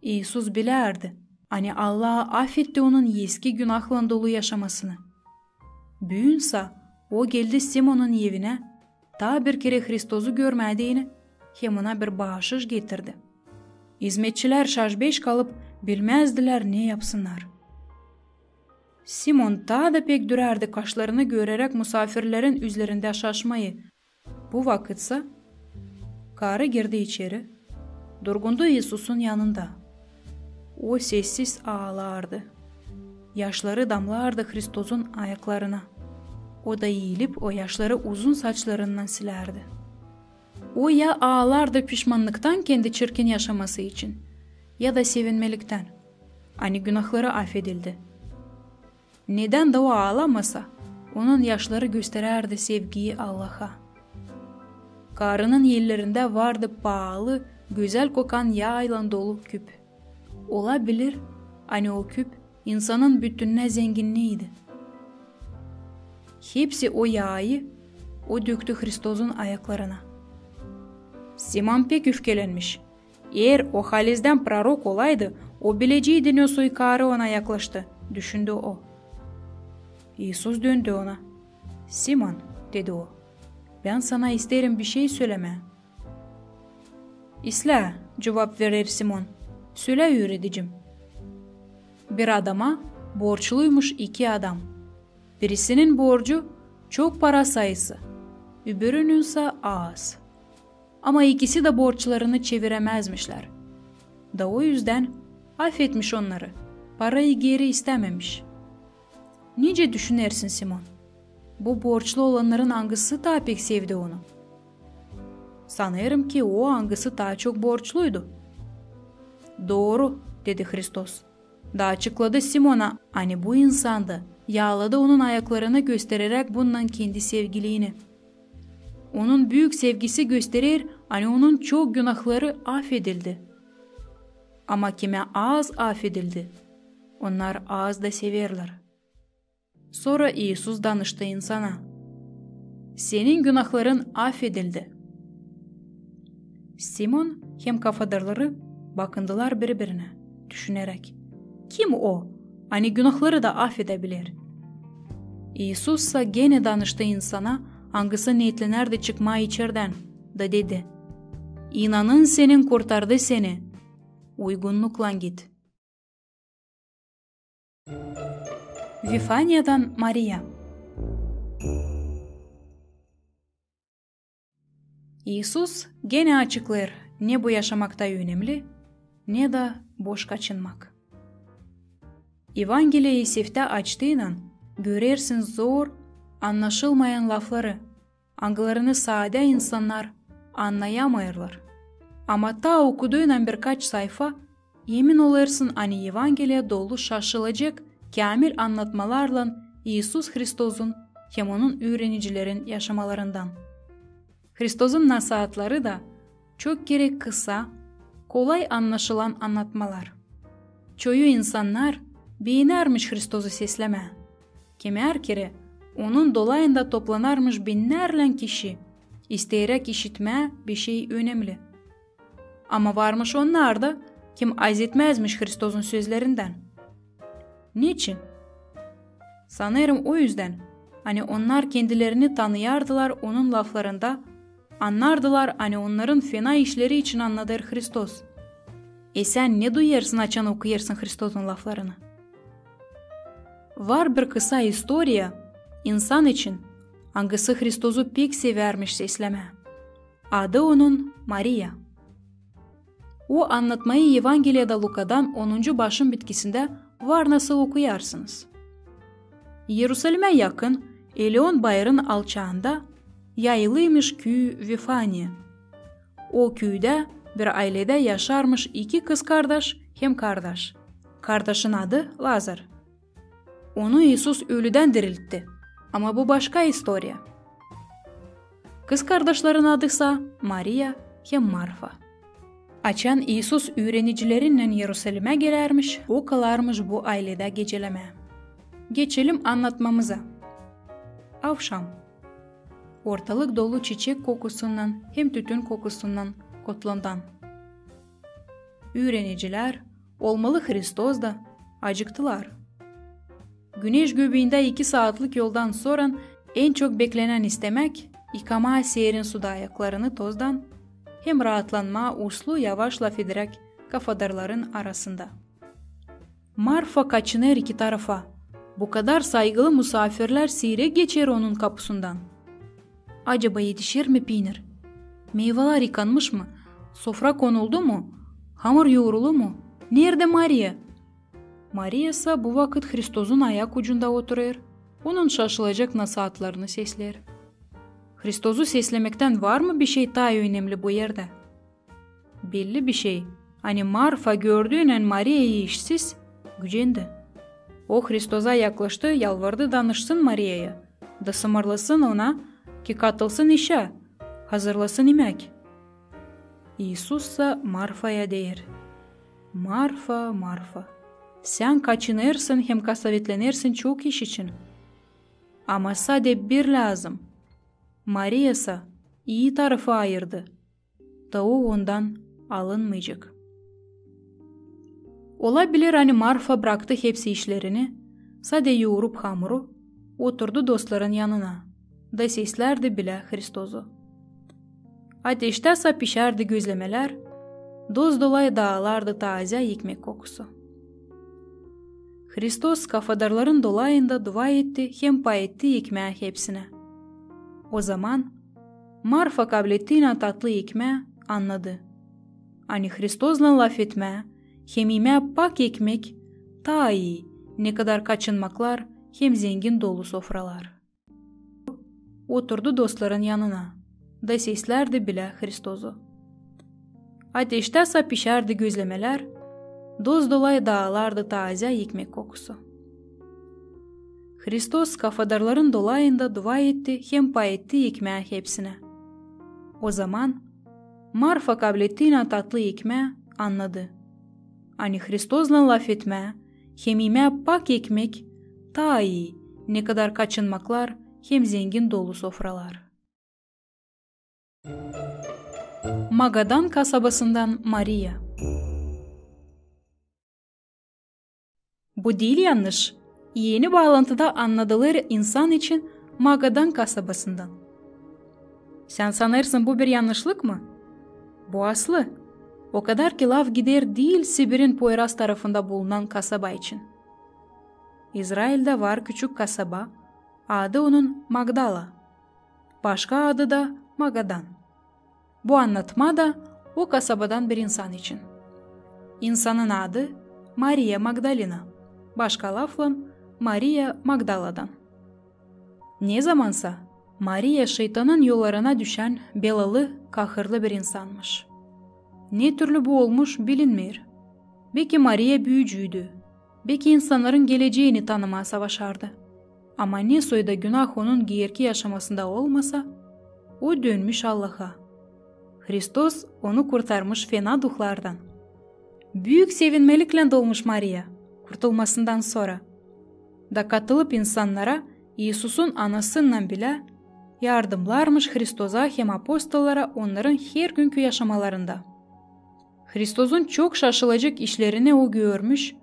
İsus bilerdi. Hani Allah'a affetti onun eski günahla dolu yaşamasını. Büyünse o geldi Simon'un evine, daha bir kere Hristos'u görmediğini, hem ona bir bağışış getirdi. Hizmetçiler şaşbeş kalıp bilmezdiler ne yapsınlar. Simon daha da pek dürerdi kaşlarını görerek misafirlerin üzerinde şaşmayı. Bu vakitse karı girdi içeri, durgundu İsus'un yanında. O sessiz ağlardı. Yaşları damlardı Hristos'un ayaklarına. O da eğilip o yaşları uzun saçlarından silerdi. O ya ağlardı pişmanlıktan kendi çirkin yaşaması için ya da sevinmelikten. Hani günahları affedildi. Neden de o ağlamasa onun yaşları göstererdi sevgiyi Allah'a. Karının yerlerinde vardı pahalı, güzel kokan yağ ile dolu küp. Olabilir, hani o küp insanın bütününe zenginliğiydi. Hepsi o yağı o döktü Hristos'un ayaklarına. Simon pek öfkelenmiş. Eğer o halizden prorok olaydı, o bileceğiydi ne soykarı ona yaklaştı, düşündü o. İsus döndü ona. Simon, dedi o, ben sana isterim bir şey söyleme. İsla, cevap verir Simon. Söyle öğreticim. Bir adama borçluymuş 2 adam. Birisinin borcu çok para sayısı, öbürünün ise az. Ama ikisi de borçlarını çeviremezmişler. Da o yüzden affetmiş onları. Parayı geri istememiş. Nice düşünersin Simon? Bu borçlu olanların hangisi daha pek sevdi onu? Sanırım ki o hangisi daha çok borçluydu. Doğru, dedi Hristos. Da açıkladı Simon'a, hani bu insandı. Yağladı onun ayaklarını göstererek bundan kendi sevgiliğini. Onun büyük sevgisi gösterir, hani onun çok günahları affedildi. Ama kime az affedildi, onlar az da severler. Sonra İsus danıştı insana. Senin günahların affedildi. Simon hem kafadarları bakındılar birbirine, düşünerek. Kim o? Hani günahları da affedebilir. İsus ise gene danıştı insana, hangisi niyetlener de çıkma içeriden, da dedi. İnanın senin kurtardı seni. Uygunlukla git. Vifanya'dan Maria. İsus gene açıklar ne bu yaşamakta önemli, ne de boş kaçınmak. Evangeliyi sifte açtığıyla görersin zor, anlaşılmayan lafları, anglarını sade insanlar anlayamayırlar. Ama ta okuduğuyla birkaç sayfa, yemin olarsın hani Evangeliye dolu şaşılacak kamil anlatmalarla İsus Hristos'un hem onun öğrenicilerin yaşamalarından. Hristos'un nasihatları da çok gerek kısa, kolay anlaşılan anlatmalar. Çoğu insanlar beğenermiş Hristos'u sesleme. Kimer kere onun dolayında toplanarmış binlerle kişi, isteyerek işitme bir şey önemli. Ama varmış onlar da kim az etmezmiş Hristos'un sözlerinden. Niçin? Sanırım o yüzden. Hani onlar kendilerini tanıyardılar onun laflarında, anlardılar hani onların fena işleri için anladır Hristos. Sen ne duyarsın açan okuyarsın Hristos'un laflarını? Var bir kısa historia insan için, hangisi Hristos'u pek severmiş sesleme. Adı onun Maria. O anlatmayı Evangeliada Luka'dan 10. başın bitkisinde var nasıl okuyarsınız. Yerusalim'e yakın Eleon Bayır'ın alçağında yayılıymış köy Vifanya. O köyde bir ailede yaşarmış 2 kız kardeş hem kardeş. Kardeşin adı Lazar. Onu İsus ölüden diriltti. Ama bu başka historia. Kız kardeşlerin adıysa Maria hem Marfa. Açan İsus öğrenicilerinle Yerusalim'e gelermiş, o kalarmış bu ailede geceleme. Geçelim anlatmamıza. Akşam. Ortalık dolu çiçek kokusundan hem tütün kokusundan kotlandan. Öğreniciler, olmalı Hristos da acıktılar. Güneş göbeğinde 2 saatlik yoldan sonra en çok beklenen istemek, yıkama serin suda ayaklarını tozdan, hem rahatlanma uslu yavaş laf ederek kafadarların arasında. Marfa kaçınır 2 tarafa. Bu kadar saygılı misafirler seyrek geçer onun kapısından. Acaba yetişir mi peynir? Meyveler yıkanmış mı? Sofra konuldu mu? Hamur yoğrulu mu? Nerede Maria? Maria ise bu vakit Hristos'un ayak ucunda oturur. Onun şaşılacak nasihatlarını sesler. Hristos'u seslemekten var mı bir şey daha önemli bu yerde? Belli bir şey. Hani Marfa gördüğüyle Maria'yı işsiz, gücendi. O Hristos'a yaklaştı, yalvardı danışsın Maria'ya. Da sımırlasın ona ki katılsın işe, hazırlasın yemek. İsus ise Marfa'ya der. Marfa, Marfa, sen kaçınırsın hem kasavetlenirsin çok iş için. Ama sade bir lazım. Maria ise iyi tarafı ayırdı. Da o ondan alınmayacak. Olabilir hani Marfa bıraktı hepsi işlerini, sade yoğurup hamuru, oturdu dostların yanına. Da seslerdi bile Hristos'u. Ateşte ise pişerdi gözlemeler, doz dolay dağlardı taze ekmek kokusu. Hristos kafadarların dolayında dua etti hem pay etti ekmeği hepsine. O zaman Marfa kabul ettiğine tatlı ekmeği anladı. Hani Hristos'la laf etme, hem yemeğe pak ekmek, ta iyi, ne kadar kaçınmaklar, hem zengin dolu sofralar. Oturdu dostların yanına, da seslerdi bile Hristos'u. Ateşte ise pişerdi gözlemeler, doz dolay dağlardı taze ekmek kokusu. Hristos kafadarların dolayında dua etti hem pay etti ekmeği hepsine. O zaman Marfa kabul ettiğine tatlı ekmeği anladı. Hani Hristos'la laf etme, hem yemeğe pak ekmek, ta iyi, ne kadar kaçınmaklar, hem zengin dolu sofralar. Magadan kasabasından Maria. Bu değil yanlış. Yeni bağlantıda anladılar insan için Magadan kasabasından. Sen sanırsın bu bir yanlışlık mı? Bu aslı. O kadar ki laf gider değil Sibir'in Poyraz tarafında bulunan kasaba için. İsrail'de var küçük kasaba, adı onun Magdala. Başka adı da Magadan. Bu anlatma da o kasabadan bir insan için. İnsanın adı Maria Magdalena. Başka lafla Maria Magdala'dan. Ne zamansa Maria şeytanın yollarına düşen belalı, kahırlı bir insanmış. Ne türlü bu olmuş bilinmiyor. Belki Maria büyücüydü. Belki insanların geleceğini tanımaya savaşardı. Ama ne soyda günah onun giyerki yaşamasında olmasa, o dönmüş Allah'a. Hristos onu kurtarmış fena duhlardan. Büyük sevinmelikle dolmuş Maria, kurtulmasından sonra. Da katılıp insanlara İsus'un anasından bile yardımlarmış Hristos'a hem apostollara onların her günkü yaşamalarında. Hristos'un çok şaşılacak işlerini o görmüş,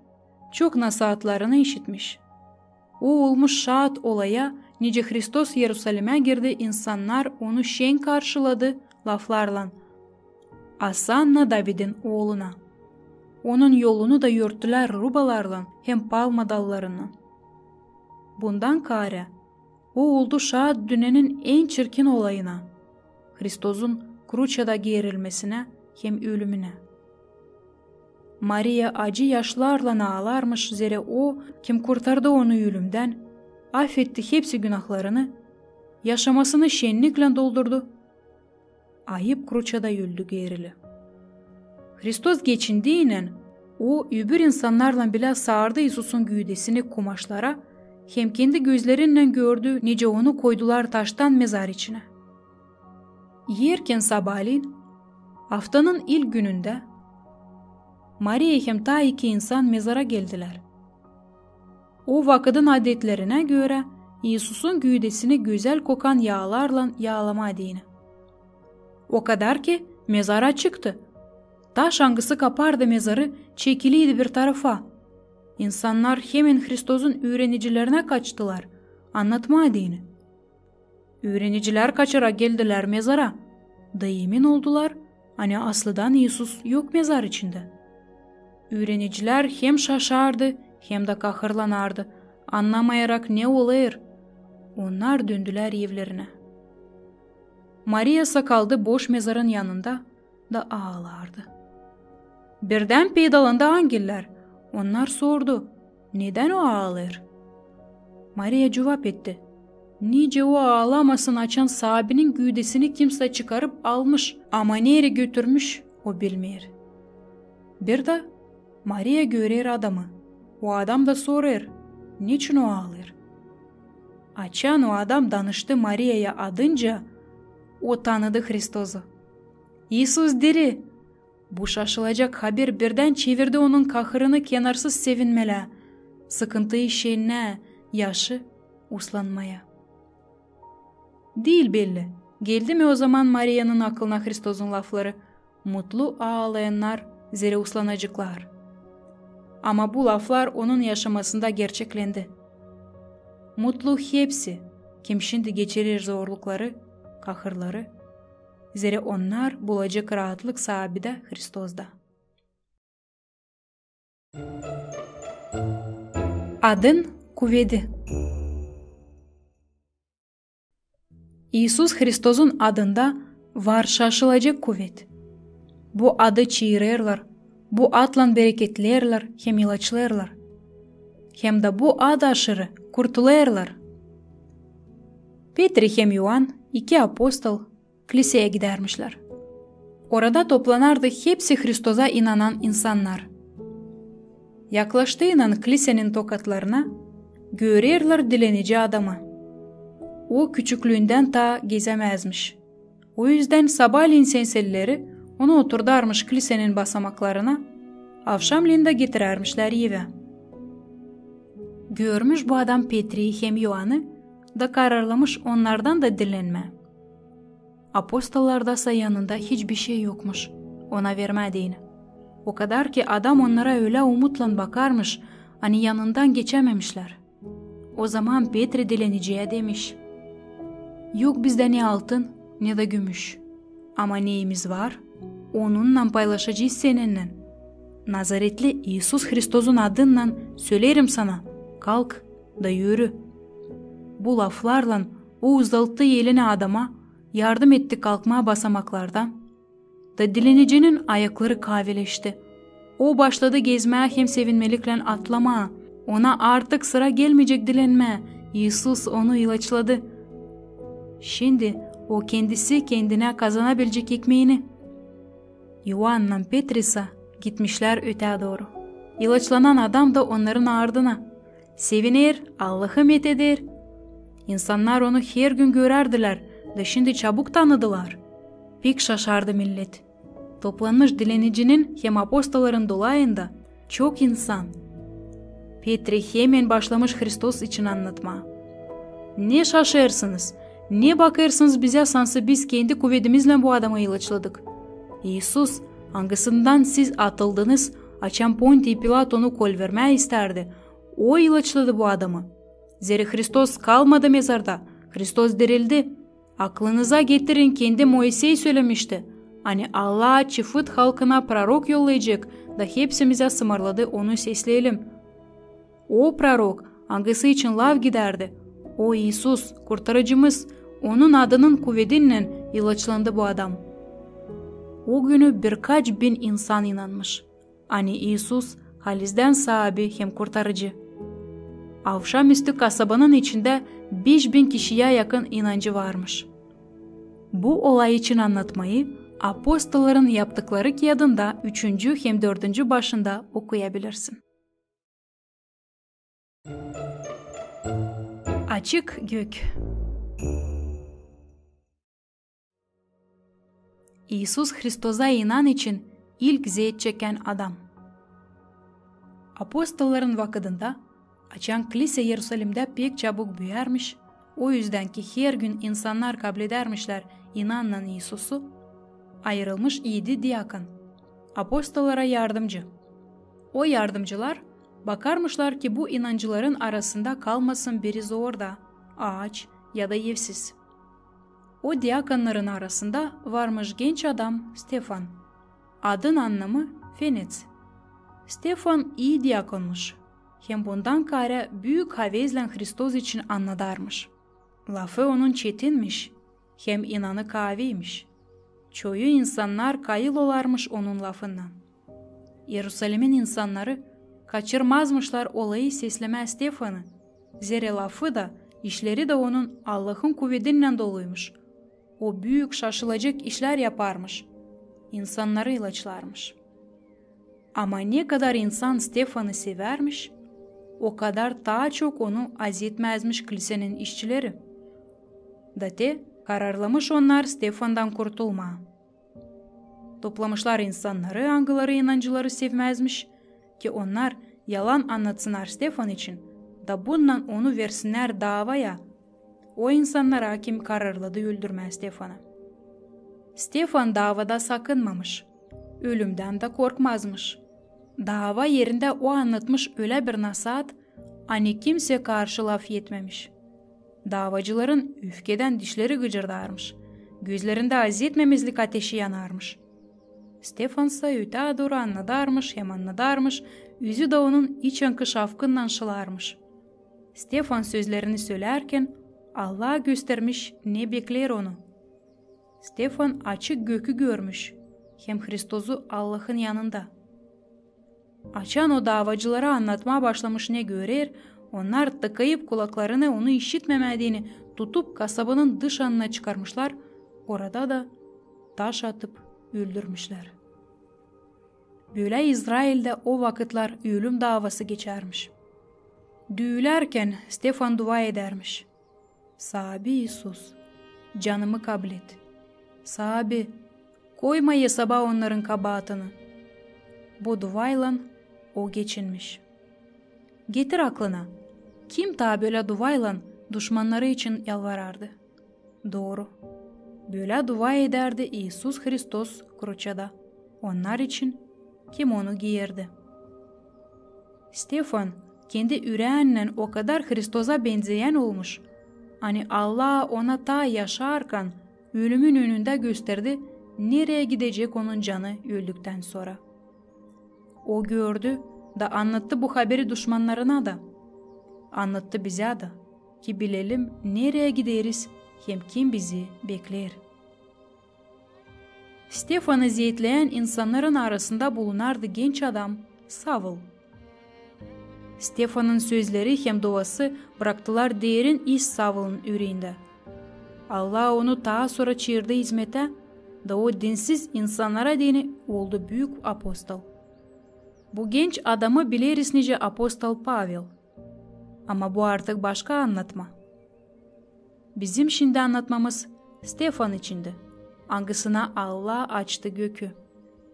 çok nasihatlarını işitmiş. O olmuş şahat olaya nice Hristos Yerusalim'e girdi, insanlar onu şen karşıladı laflarla. Asanna David'in oğluna. Onun yolunu da yürüttüler rubalarla hem palma dallarından. Bundan kare o oldu şahat dünyanın en çirkin olayına. Hristos'un kruçada gerilmesine hem ölümüne. Maria acı yaşlarla ağlarmış zere o kim kurtardı onu ölümden, affetti hepsi günahlarını, yaşamasını şenlikle doldurdu. Ayıp kruçada öldü gerili. Hristos geçindiğiyle o öbür insanlarla bile sağırdı İsus'un güydesini kumaşlara, hem kendi gözlerinle gördü nice onu koydular taştan mezar içine. Yerken sabahleyin, haftanın ilk gününde, Maria hem ta iki insan mezara geldiler. O vakıdın adetlerine göre İsus'un güydesini güzel kokan yağlarla yağlamadığını. O kadar ki mezara çıktı. Taş angısı kapardı mezarı, çekiliydi bir tarafa. İnsanlar hemen Hristos'un öğrenicilerine kaçtılar, anlatmadığını. Öğreniciler kaçara geldiler mezara. Da yemin oldular, hani aslıdan İsus yok mezar içinde. Öğreniciler hem şaşardı hem de kahırlanardı, anlamayarak ne oluyor. Onlar döndüler evlerine. Maria kaldı boş mezarın yanında da ağlardı. Birden peydalandı angiller. Onlar sordu, neden o ağlar? Maria cevap etti, nice o ağlamasın açan sahabinin güydesini kimse çıkarıp almış ama nereye götürmüş o bilmiyor. Bir de Maria görür adamı. O adam da sorar, niçin o ağlar? Açan o adam danıştı Maria'ya adınca, o tanıdı Hristos'u. İsus diri. Bu şaşılacak haber birden çevirdi onun kahırını kenarsız sevinmele, sıkıntıyı şenine, yaşı uslanmaya. Değil belli. Geldi mi o zaman Maria'nın aklına Hristos'un lafları, mutlu ağlayanlar, zere uslanacaklar. Ama bu laflar onun yaşamasında gerçeklendi. Mutlu hepsi, kim şimdi geçirir zorlukları, kahırları. Zere onlar bulacak rahatlık sahibi de Hristos'da. Adın kuvveti. İsus Hristos'un adında var şaşılacak kuvvet. Bu adı çiğrerler, bu adla bereketlerler, hem ilaçlarlar. Hem de bu ad aşırı kurtularlar. Petri hem Yohan, iki apostol, kiliseye gidermişler. Orada toplanardı hepsi Hristos'a inanan insanlar. Yaklaştığından kilisenin tokatlarına görürler dilenici adamı. O küçüklüğünden ta gezemezmiş. O yüzden sabahleyin senselleri onu oturdarmış kilisenin basamaklarına, akşamleyin de getirermişler eve. Görmüş bu adam Petri'yi hem Yohan'ı da kararlamış onlardan da dilenme. Apostollardasa yanında hiçbir şey yokmuş, ona vermediğini. O kadar ki adam onlara öyle umutla bakarmış, hani yanından geçememişler. O zaman Petri dileniciye demiş: "Yok bizde ne altın ne de gümüş. Ama neyimiz var? Onunla paylaşacağız seninle. Nazaretli İsus Hristos'un adıyla söylerim sana, kalk da yürü." Bu laflarla o uzalttı elini adama yardım etti kalkmaya basamaklardan. Da dilenicinin ayakları kahveleşti. O başladı gezmeye hem sevinmelikle atlamaya. Ona artık sıra gelmeyecek dilenmeye. İsus onu ilaçladı. Şimdi o kendisi kendine kazanabilecek ekmeğini. Yohan'la Petrisa gitmişler öteye doğru. İlaçlanan adam da onların ardına. Sevinir, Allah'ı met eder. İnsanlar onu her gün görerdiler da şimdi çabuk tanıdılar. Pek şaşardı millet. Toplanmış dilenicinin hem apostolların dolayında çok insan. Petri hemen başlamış Hristos için anlatma. "Ne şaşırsınız, ne bakarsınız bize sansa biz kendi kuvvetimizle bu adamı ilaçladık. İsus, hangisinden siz atıldınız, açan Ponti Pilat onu kol vermeye isterdi. O ilaçladı bu adamı. Zeri Hristos kalmadı mezarda, Hristos dirildi. Aklınıza getirin, kendi Moisey söylemişti. Hani Allah çift halkına prorok yollayacak da hepsimize ısmarladı, onu sesleyelim. O prorok hangisi için lav giderdi? O İsus, kurtarıcımız, onun adının kuvvetiyle ilaçlandı bu adam." O günü birkaç bin insan inanmış. Hani İsus halizden sahibi hem kurtarıcı. Akşamüstü kasabanın içinde 5000 kişiye yakın inancı varmış. Bu olay için anlatmayı apostolların yaptıkları kağıdında 3. hem 4. başında okuyabilirsin. Açık gök. İsus Hristos'a inan için ilk zeyt çeken adam. Apostolların vakıdında açan kilise Yerusalim'de pek çabuk büyermiş. O yüzden ki her gün insanlar kabul edermişler inanan İsus'u. Ayrılmış 7 diyakon, apostollara yardımcı. O yardımcılar bakarmışlar ki bu inancıların arasında kalmasın biri zorda, aç ya da evsiz. O diyakonların arasında varmış genç adam Stefan. Adın anlamı Fenix. Stefan iyi diyakonmuş. Hem bundan kare büyük havezle Hristos için anladarmış. Lafı onun çetinmiş, hem inanı kaviymiş. Çoğu insanlar kayıl olarmış onun lafından. Yerusalim'in insanları kaçırmazmışlar olayı sesleme Stefan'ı. Zere lafı da, işleri de onun Allah'ın kuvvetiyle doluymuş. O büyük şaşılacak işler yaparmış. İnsanları ilaçlarmış. Ama ne kadar insan Stefan'ı severmiş, o kadar daha çok onu azletmezmiş kilisenin işçileri. Date kararlamış onlar Stefan'dan kurtulma. Toplamışlar insanları, hangileri inancıları sevmezmiş ki onlar yalan anlatsınlar Stefan için, da bundan onu versinler davaya. O insanlar hakim kararladı öldürmez Stefan'ı. Stefan davada sakınmamış, ölümden de korkmazmış. Dava yerinde o anlatmış öyle bir nasihat, hani kimse karşı laf yetmemiş. Davacıların öfkeden dişleri gıcırdarmış. Gözlerinde aziyetmemizlik ateşi yanarmış. Stefansa öte doğru anladarmış, hem anladarmış, yüzü de onun iç yankı şafkından şılarmış. Stefan sözlerini söylerken Allah göstermiş ne bekler onu. Stefan açık gökü görmüş, hem Hristos'u Allah'ın yanında. Açan o davacılara anlatmaya başlamış ne görer, onlar tıkayıp kulaklarını onu işitmemediğini tutup kasabanın dış yanına çıkarmışlar, orada da taş atıp öldürmüşler. Böyle İsrail'de o vakitler ölüm davası geçermiş. Düğülerken Stefan dua edermiş. Sahabi İsus, canımı kabul et. Sahabi, koyma hesaba onların kabahatını. Bu duayla o geçinmiş. Getir aklına, kim ta böyle duayla düşmanları için yalvarardı? Doğru, böyle dua ederdi İsus Hristos kruçada. Onlar için kim onu giyerdi? Stefan kendi yüreğinden o kadar Hristos'a benzeyen olmuş. Hani Allah ona ta yaşarken ölümün önünde gösterdi nereye gidecek onun canı öldükten sonra. O gördü da anlattı bu haberi düşmanlarına da. Anlattı bize de ki bilelim nereye gideriz hem kim bizi bekler. Stefan'ı ziyetleyen insanların arasında bulunardı genç adam Saul. Stefan'ın sözleri hem duası bıraktılar derin iz Saul'un yüreğinde. Allah onu daha sonra çığırdı hizmete da o dinsiz insanlara dini oldu büyük apostol. Bu genç adamı biliriz nice apostol Pavel. Ama bu artık başka anlatma. Bizim şimdi anlatmamız Stefan içindi. Hangisine Allah açtı gökü.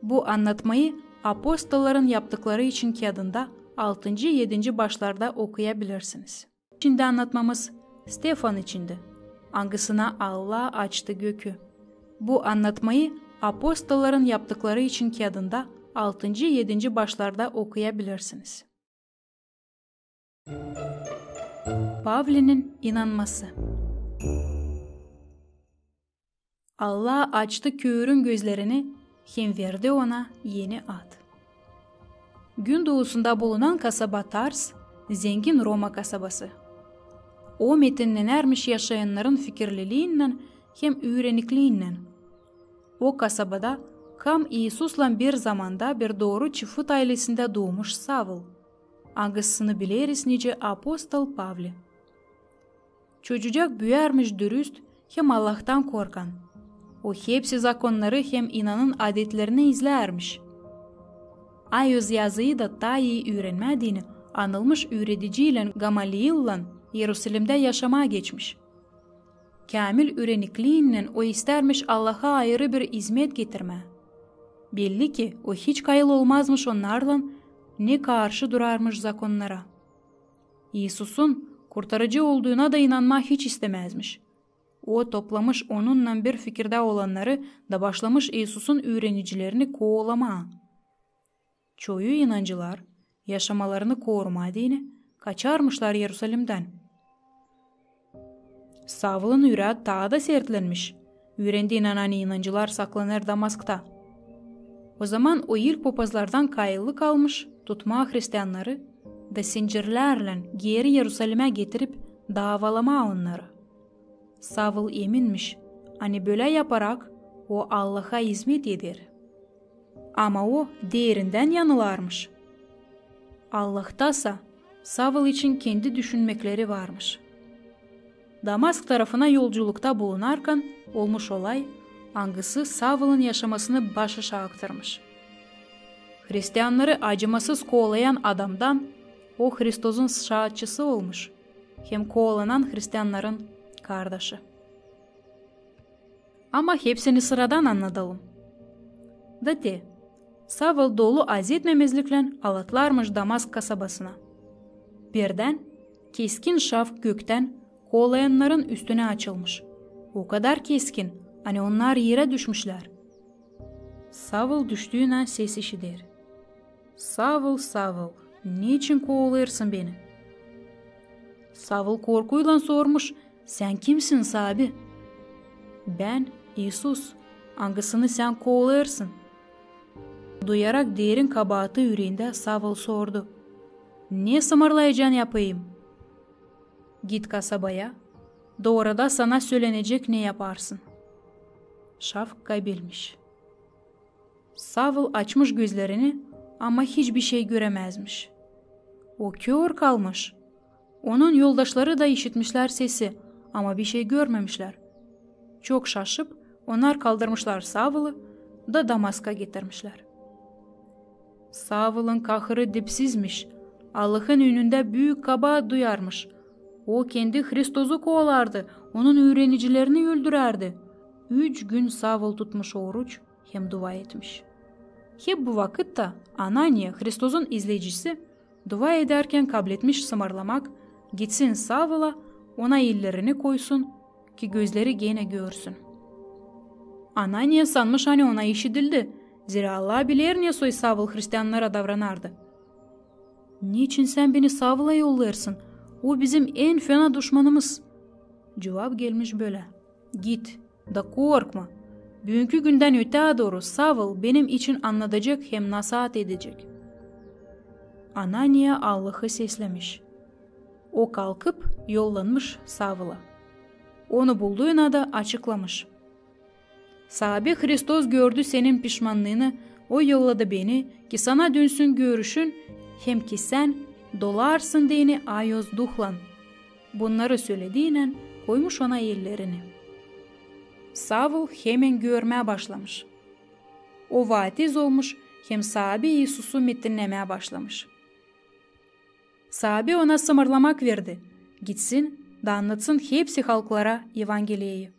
Bu anlatmayı apostolların yaptıkları için kağıdında 6. 7. başlarda okuyabilirsiniz. Şimdi anlatmamız Stefan içindi. Hangisine Allah açtı gökü. Bu anlatmayı apostolların yaptıkları için kağıdında 6. 7. başlarda okuyabilirsiniz. Pavli'nin inanması. Allah açtı köğürün gözlerini, hem verdi ona yeni ad. Gün doğusunda bulunan kasaba Tars, zengin Roma kasabası. O metinlenermiş yaşayanların fikirliliğinden hem öğrenikliğinden. O kasabada kam İsus'la bir zamanda bir doğru çift ailesinde doğmuş Saul. Ağısını biliriz nice apostol Pavli. Çocukcak büyermiş dürüst hem Allah'tan korkan. O hepsi zakonları hem inanın adetlerini izlermiş. Ayöz yazıyı da daha iyi öğrenmediğini anılmış öğreticiyle Gamaliel'la Yerusalim'de yaşamaya geçmiş. Kamil öğrenikliğiyle o istermiş Allah'a ayrı bir hizmet getirme. Belli ki o hiç kayıl olmazmış onlarla, ne karşı durarmış zakonlara. İsus'un kurtarıcı olduğuna da inanma hiç istemezmiş. O toplamış onunla bir fikirde olanları da başlamış İsus'un öğrenicilerini kovalama. Çoğu inancılar yaşamalarını korumadığını kaçarmışlar Yerusalim'den. Saul'un yüreği daha da sertlenmiş. Öğrendi inanan inancılar saklanır Damask'ta. O zaman o ilk papazlardan kayılı kalmış tutma Hristiyanları da zincirlerle geri Yerusalim'e getirip davalama onları. Saul eminmiş, hani böyle yaparak o Allah'a hizmet eder. Ama o derinden yanılarmış. Allah'tasa Saul için kendi düşünmekleri varmış. Damask tarafına yolculukta bulunarken olmuş olay, hangisi Saul'un yaşamasını baş aşağı aktarmış. Hristiyanları acımasız kovalayan adamdan o Hristos'un şahatçısı olmuş, hem kovalanan Hristiyanların kardeşi. Ama hepsini sıradan anlatalım. De, Saul dolu aziyetmemezlikle alatlarmış Damask kasabasına. Birden keskin şaf gökten kovalayanların üstüne açılmış. O kadar keskin, hani onlar yere düşmüşler. Saul düştüğüne ses işidir. Saul, Saul, niçin kovalayırsın beni? Saul korkuyla sormuş, sen kimsin sahibi? Ben İsus, angısını sen kovalırsın. Duyarak derin kabahatı yüreğinde Savul sordu. Ne sımarlayacaksın yapayım? Git kasabaya, doğruda sana söylenecek ne yaparsın? Şafka bilmiş. Savul açmış gözlerini ama hiçbir şey göremezmiş. O kör kalmış. Onun yoldaşları da işitmişler sesi ama bir şey görmemişler. Çok şaşıp onlar kaldırmışlar Savul'u da Damask'a getirmişler. Savul'un kahırı dipsizmiş. Allah'ın önünde büyük kabahat duyarmış. O kendi Hristos'u kovalardı. Onun öğrenicilerini öldürerdi. 3 gün Savul tutmuş oruç hem dua etmiş. Hep bu vakitte Anania, Hristos'un izleyicisi, dua ederken kabletmiş sımarlamak, gitsin Savul'a, ona ellerini koysun ki gözleri gene görsün. Anania sanmış hani ona işitildi. Zira Allah bilir ne soy Savul Hristiyanlara davranardı. Niçin sen beni Savul'a yollarsın? O bizim en fena düşmanımız. Cevap gelmiş böyle. Git da korkma. Bugünkü günden öte doğru Savul benim için anlatacak hem nasihat edecek. Anania Allah'ı seslemiş. O kalkıp yollanmış Savul'a. Onu bulduğuna da açıklamış. Sahabe Hristos gördü senin pişmanlığını, o yolladı beni ki sana dönsün görüşün, hem ki sen dolarsın diyeni ayoz duhlan. Bunları söylediğine koymuş ona ellerini. Savul hemen görmeye başlamış. O vatiz olmuş hem sahabe İsus'u dinlemeye başlamış. Sahabe ona sımarlamak verdi. Gitsin da anlatsın hepsi halklara Evangeliyeyi.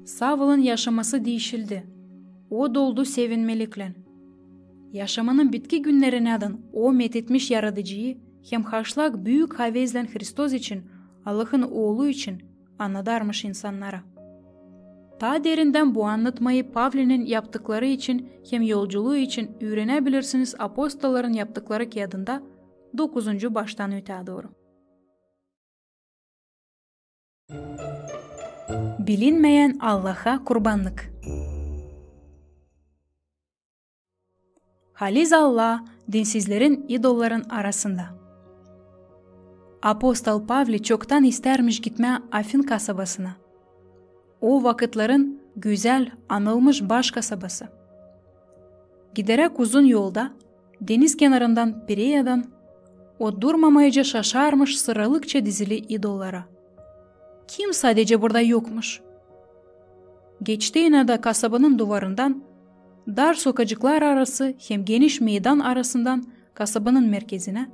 Savul'un yaşaması değişildi. O doldu sevinmelikle. Yaşamının bitki günlerinden o methetmiş yaratıcıyı hem haşlak büyük havezle Hristos için, Allah'ın oğlu için anladarmış insanlara. Ta derinden bu anlatmayı Pavli'nin yaptıkları için hem yolculuğu için öğrenebilirsiniz apostolların yaptıkları kağıdında 9. baştan öte doğru. Bilinmeyen Allah'a kurbanlık. Haliz Allah, dinsizlerin idolların arasında. Apostol Pavli çoktan istermiş gitmeye Afin kasabasına. O vakitlerin güzel, anılmış baş kasabası. Giderek uzun yolda, deniz kenarından Pireya'dan, o durmamayıca şaşarmış sıralıkça dizili idollara. Kim sadece burada yokmuş? Geçtiğine de kasabanın duvarından, dar sokacıklar arası hem geniş meydan arasından kasabanın merkezine,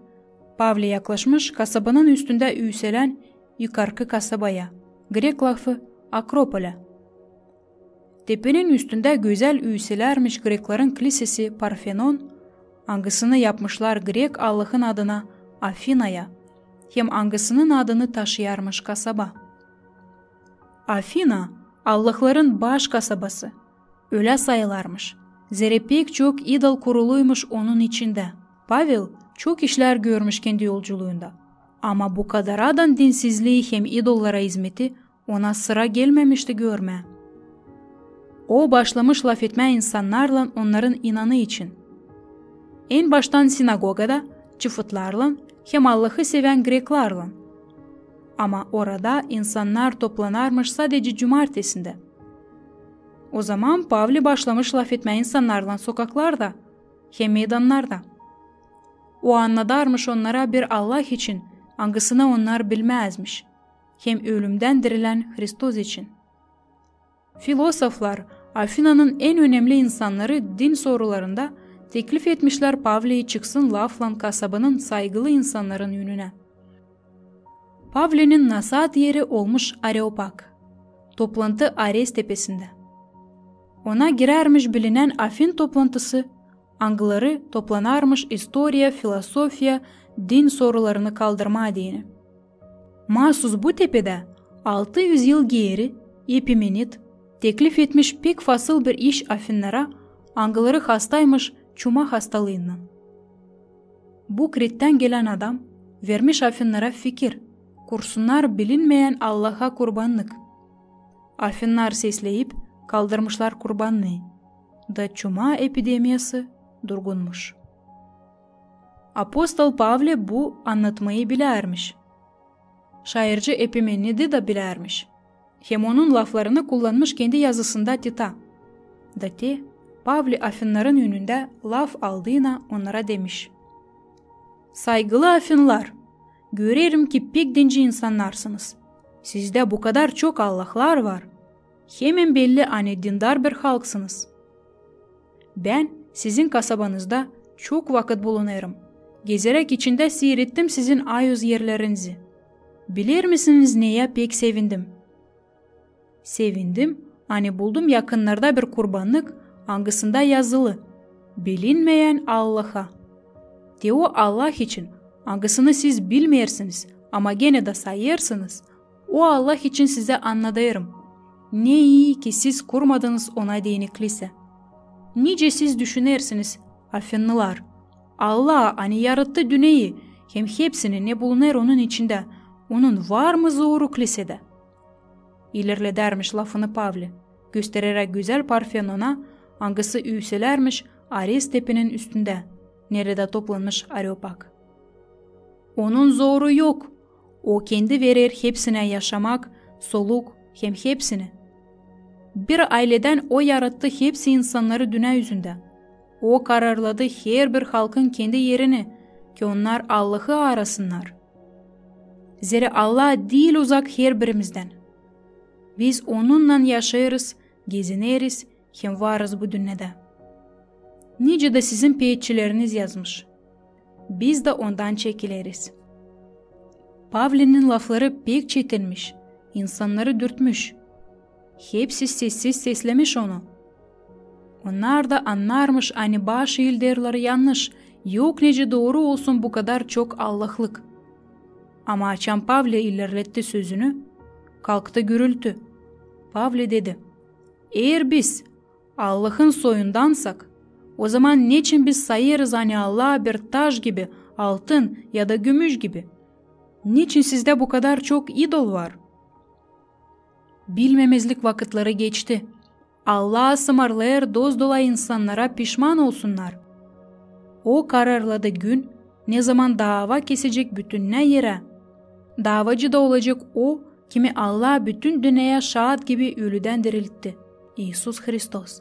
Pavli yaklaşmış kasabanın üstünde yükselen yukarı kasabaya, Grek lafı Akropol'a. Tepenin üstünde güzel üyselermiş Greklerin kilisesi Parfenon, angısını yapmışlar Grek Allah'ın adına Afina'ya, hem angısının adını taşıyarmış kasaba. Afina, Allah'ların baş kasabası, öyle sayılarmış. Zira pek çok idol kuruluymuş onun içinde. Pavel çok işler görmüş kendi yolculuğunda. Ama bu kadar adam dinsizliği hem idollara hizmeti ona sıra gelmemişti görmeye. O başlamış laf etmeye insanlarla onların inanı için. En baştan sinagogada çıfıtlarla hem Allah'ı seven Greklarla. Ama orada insanlar toplanarmış sadece cumartesinde. O zaman Pavli başlamış laf etmeye insanlarla sokaklarda hem meydanlarda. O anladarmış onlara bir Allah için, angısını onlar bilmezmiş. Hem ölümden dirilen Hristos için. Filosoflar, Afina'nın en önemli insanları din sorularında teklif etmişler Pavli'yi çıksın lafla kasabanın saygılı insanların yönüne. Pavli'nin nasihat yeri olmuş Areopag. Toplantı Ares tepesinde. Ona girermiş bilinen Afin toplantısı, angıları toplanarmış istoriya, filosofiya, din sorularını kaldırma diyeni. Mahsus bu tepede 600 yıl geri Epimenid teklif etmiş pek fasıl bir iş Afinlara, angıları hastaymış çuma hastalığından. Bu Krit'ten gelen adam vermiş Afinlara fikir, kursunlar bilinmeyen Allah'a kurbanlık. Afınlar sesleyip kaldırmışlar kurbanını. Da çuma epidemiyası durgunmuş. Apostol Pavle bu anlatmayı bilermiş. Şairci Epimenid'i de bilermiş. Hem onun laflarını kullanmış kendi yazısında Tita. Dati, Pavle Afınların önünde laf aldığına onlara demiş. Saygılı Afınlar, görerim ki pek dinci insanlarsınız. Sizde bu kadar çok Allah'lar var. Hemen belli hani dindar bir halksınız. Ben sizin kasabanızda çok vakit bulunurum. Gezerek içinde seyrettim sizin ayöz yerlerinizi. Bilir misiniz neye pek sevindim? Sevindim, hani buldum yakınlarda bir kurbanlık, hangisinde yazılı, bilinmeyen Allah'a. De o Allah için, hangisini siz bilmeyersiniz ama gene de sayırsınız. O Allah için size anlatırım. Ne iyi ki siz kurmadınız ona değnekliyse. Nice siz düşünersiniz, Afınlılar. Allah hani yarattı dünyayı, hem hepsini ne bulunur onun içinde, onun var mı zoru kilisede? İlerledermiş lafını Pavle, göstererek güzel Parfenon'a, hangisi üyselermiş Ares tepenin üstünde, nerede toplanmış Areopag. Onun zoru yok, o kendi verir hepsine yaşamak, soluk hem hepsini. Bir aileden o yarattı hepsi insanları dünya yüzünde. O kararladı her bir halkın kendi yerini ki onlar Allah'ı arasınlar. Zira Allah değil uzak her birimizden. Biz onunla yaşayırız, gezineriz, hem varız bu dünyada. Nice de sizin peyitçileriniz yazmış. Biz de ondan çekileriz. Pavle'nin lafları pek çetinmiş, insanları dürtmüş. Hepsi sessiz seslemiş onu. Onlar da anlarmış hani bazı ilderleri yanlış, yok nece doğru olsun bu kadar çok Allah'lık. Ama açan Pavle ilerletti sözünü, kalktı gürültü. Pavle dedi, eğer biz Allah'ın soyundansak, o zaman niçin biz sayarız hani Allah'a bir taş gibi, altın ya da gümüş gibi? Niçin sizde bu kadar çok idol var? Bilmemezlik vakitleri geçti. Allah ısmarlayır doz dolay insanlara pişman olsunlar. O kararladı gün, ne zaman dava kesecek bütün ne yere. Davacı da olacak o, kimi Allah bütün dünyaya şahit gibi ölüden diriltti. İsus Hristos.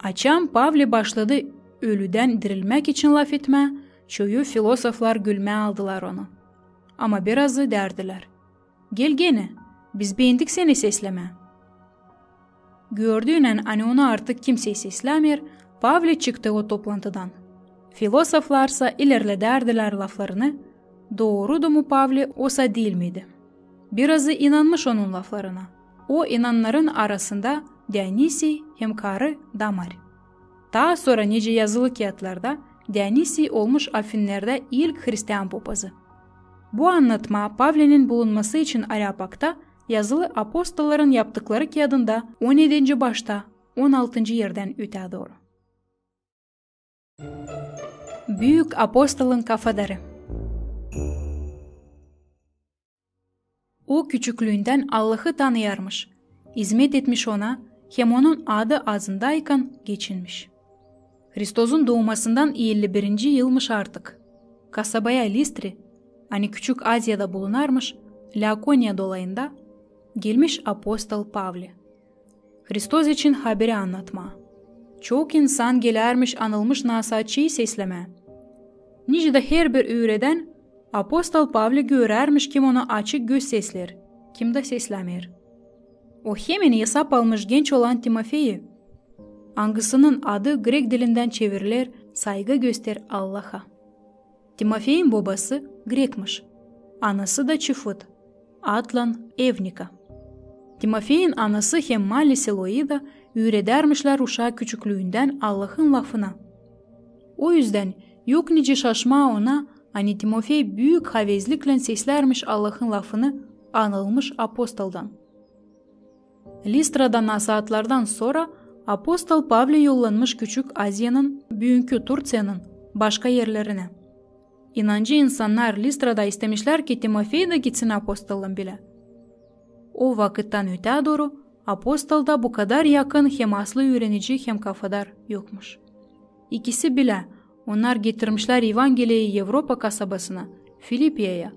Açan Pavle başladı ölüden dirilmek için laf etme, çoğu filosoflar gülmeye aldılar onu. Ama birazı derdiler. Gel gene, biz beğendik seni sesleme. Gördüğünen hani onu artık kimse seslemir, Pavle çıktı o toplantıdan. Filosoflarsa ilerlederdiler laflarını, doğrudu mu Pavle olsa değil miydi? Birazı inanmış onun laflarına. O inanların arasında Dionisi hem karı Damar. Daha sonra nice yazılı kağıtlarda Dionisi olmuş Afınlarda ilk Hristiyan papazı. Bu anlatma Pavle'nin bulunması için Areopag'da yazılı apostolların yaptıkları kağıdında 17. başta 16. yerden öte doğru. Büyük apostolun kafadarı. O küçüklüğünden Allah'ı tanıyarmış, hizmet etmiş ona, hem onun adı ağzındayken geçinmiş. Hristos'un doğmasından 51. yılmış artık. Kasabaya Listri, hani Küçük Asya'da bulunarmış, Lakonya dolayında gelmiş apostol Pavle. Hristos için haberi anlatma. Çok insan gelermiş anılmış nasihatçıyı sesleme. Nice de her bir öğreden apostol Pavle görermiş kim onu açık göz sesler, kim de seslemir. O hemen hesap almış genç olan Timofey'i. Hangisinin adı Grek dilinden çevrilir, saygı göster Allah'a. Timofey'in babası Grekmiş, anası da Çıfıt, adlan Evnika. Timofey'in anası hem Mali Siloida öğredermişler uşağı küçüklüğünden Allah'ın lafına. O yüzden yok nice şaşma ona, hani Timofey büyük havezlikle seslermiş Allah'ın lafını anılmış apostoldan. Listra'da nasihatlardan sonra apostol Pavle yollanmış Küçük Asya'nın, bugünkü Turciya'nın başka yerlerine. İnancı insanlar Listra'da istemişler ki Timofey de gitsin apostollun bile. O vakitten öte doğru apostolda bu kadar yakın hem aslı öğrenici hem kafadar yokmuş. İkisi bile onlar getirmişler Evangeliyi Avrupa kasabasına, Filipiye'ye.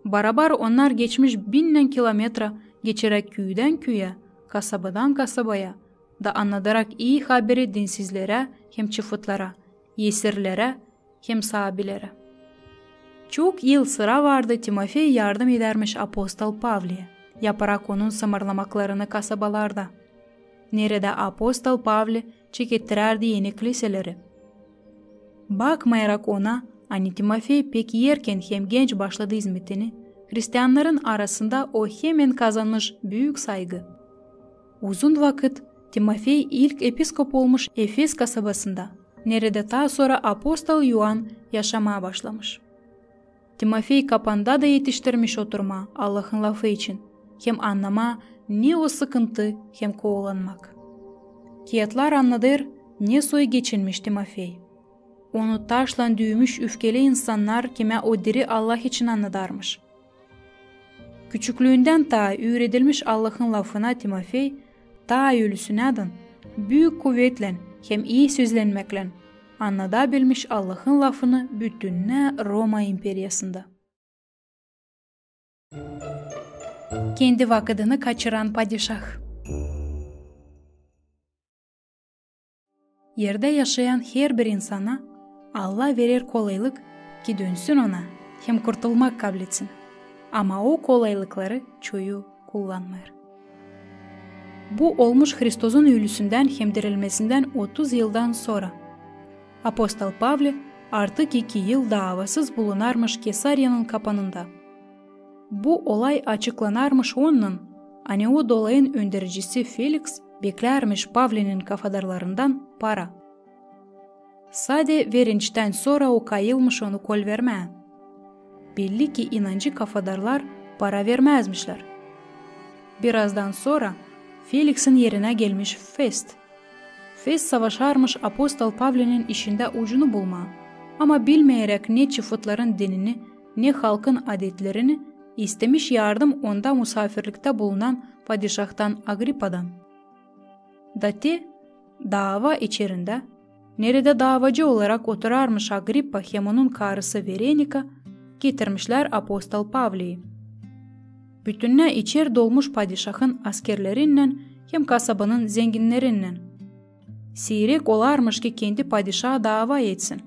Barabar onlar geçmiş 1000 kilometre geçerek köyden köye, kasabadan kasabaya da anlatarak iyi haberi dinsizlere hem çıfıtlara, yesirlere hem sahabilere. Çok yıl sıra vardı Timofey yardım edermiş apostol Pavli'ye, yaparak onun samarlamaklarını kasabalarda. Nerede apostol Pavli çekettirerdi yeni kiliseleri. Bakmayarak ona, Timofey pek yerken hem genç başladı hizmetini, Hristiyanların arasında o hemen kazanmış büyük saygı. Uzun vakit Timofey ilk episkop olmuş Efes kasabasında, nerede daha sonra apostol Yuan yaşamaya başlamış. Timofey kapanda da yetiştirmiş oturma Allah'ın lafı için, hem anlama ne o sıkıntı hem kovalanmak. Kiyatlar anladır ne soy geçinmiş Timofey. Onu taşla düğmüş öfkeli insanlar kime o diri Allah için anladarmış. Küçüklüğünden ta öğretilmiş Allah'ın lafına Timofey, ta ölüsünedin, büyük kuvvetle hem iyi sözlenmekle anlatabilmiş Allah'ın lafını bütününe Roma imperiyasında. Kendi vakadını kaçıran padişah. Yerde yaşayan her bir insana Allah verir kolaylık ki dönsün ona hem kurtulmak kabul etsin. Ama o kolaylıkları çoğu kullanmıyor. Bu olmuş Hristos'un ölüsünden hem dirilmesinden 30 yıldan sonra. Apostol Pavli artık 2 yıl davasız bulunarmış Kesarya'nın kapanında. Bu olay açıklanarmış onun, o dolayın öndericisi Felix beklermiş Pavli'nin kafadarlarından para. Sade verinçten sonra o kayılmış onu kol vermeye. Belli ki inancı kafadarlar para vermezmişler. Birazdan sonra Felix'in yerine gelmiş Fest. Fest savaşarmış apostol Pavli'nin işinde ucunu bulma. Ama bilmeyerek ne çıfıtların dinini ne halkın adetlerini istemiş yardım onda misafirlikte bulunan padişahtan Agrippa'dan. Dati dava içerisinde nerede davacı olarak oturarmış Agrippa hem onun karısı Verenika getirmişler apostol Pavli'yi. Bütününe içer dolmuş padişahın askerleriyle hem kasabanın zenginleriyle. Seyrek olarmış ki kendi padişaha dava etsin.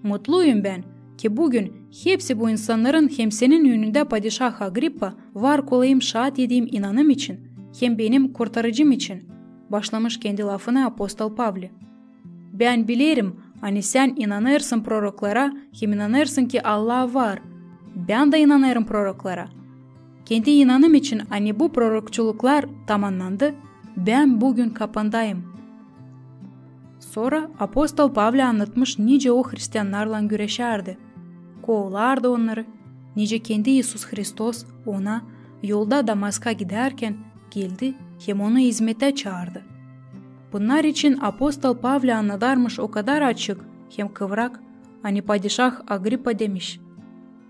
Mutluyum ben ki bugün hepsi bu insanların hem senin önünde padişah Agrippa var kolayım şahat yediğim inanım için hem benim kurtarıcım için başlamış kendi lafına apostol Pavli. Ben bilirim sen inanırsın proroklara hem inanırsın ki Allah var. Ben de inanırım proroklara. Kendi inanım için bu prorokçuluklar tamamlandı. Ben bugün kapandayım. Sonra apostol Pavli anlatmış nice o Hristiyanlarla güreşerdi. Kovalardı onları. Nice kendi Iisus Hristos ona yolda Damask'a giderken geldi hem onu hizmete çağırdı. Bunlar için apostol Pavli anlatarmış o kadar açık hem kıvrak padişah Agrippa demiş.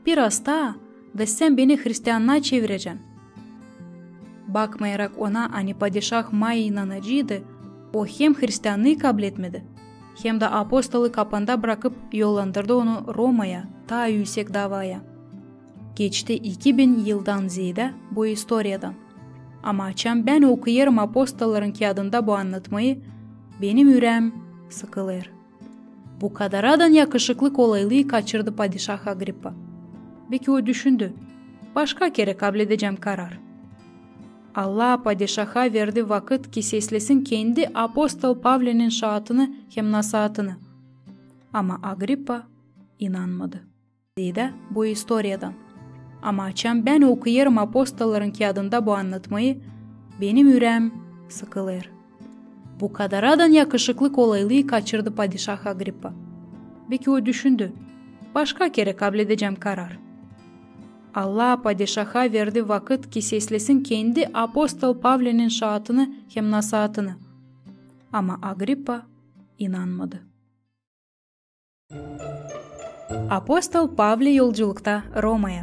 Biraz daha da sen beni Hristiyanlığa çevireceksin. Bakmayarak ona padişah Maya inanıcıydı, o hem Hristiyanlığı kabul etmedi hem de apostolu kapanda bırakıp yollandırdı onu Roma'ya, ta yüksek davaya. Geçti 2000 yıldan ziyade bu historiyadan. Ama açan ben okuyarım apostolların kağıdında bu anlatmayı, benim yüreğim sıkılır. Bu kadaradan yakışıklı kolaylığı kaçırdı padişah Agrippa. Belki o düşündü, başka kere kabul edeceğim karar. Allah padişaha verdi vakit ki seslesin kendi apostol Pavli'nin şahatını hem nasihatını. Ama Agrippa inanmadı. Dedi bu historiyadan. Ama açan ben okuyarım apostolların kağıdında bu anlatmayı, benim yüreğim sıkılır. Bu kadaradan yakışıklı kolaylığı kaçırdı padişah Agrippa. Belki o düşündü, başka kere kabul edeceğim karar. Allah padişaha verdi vakit ki seslesin kendi apostol Pavli'nin şahatını hem nasihatını. Ama Agrippa inanmadı. Apostol Pavli yolculukta Roma'ya.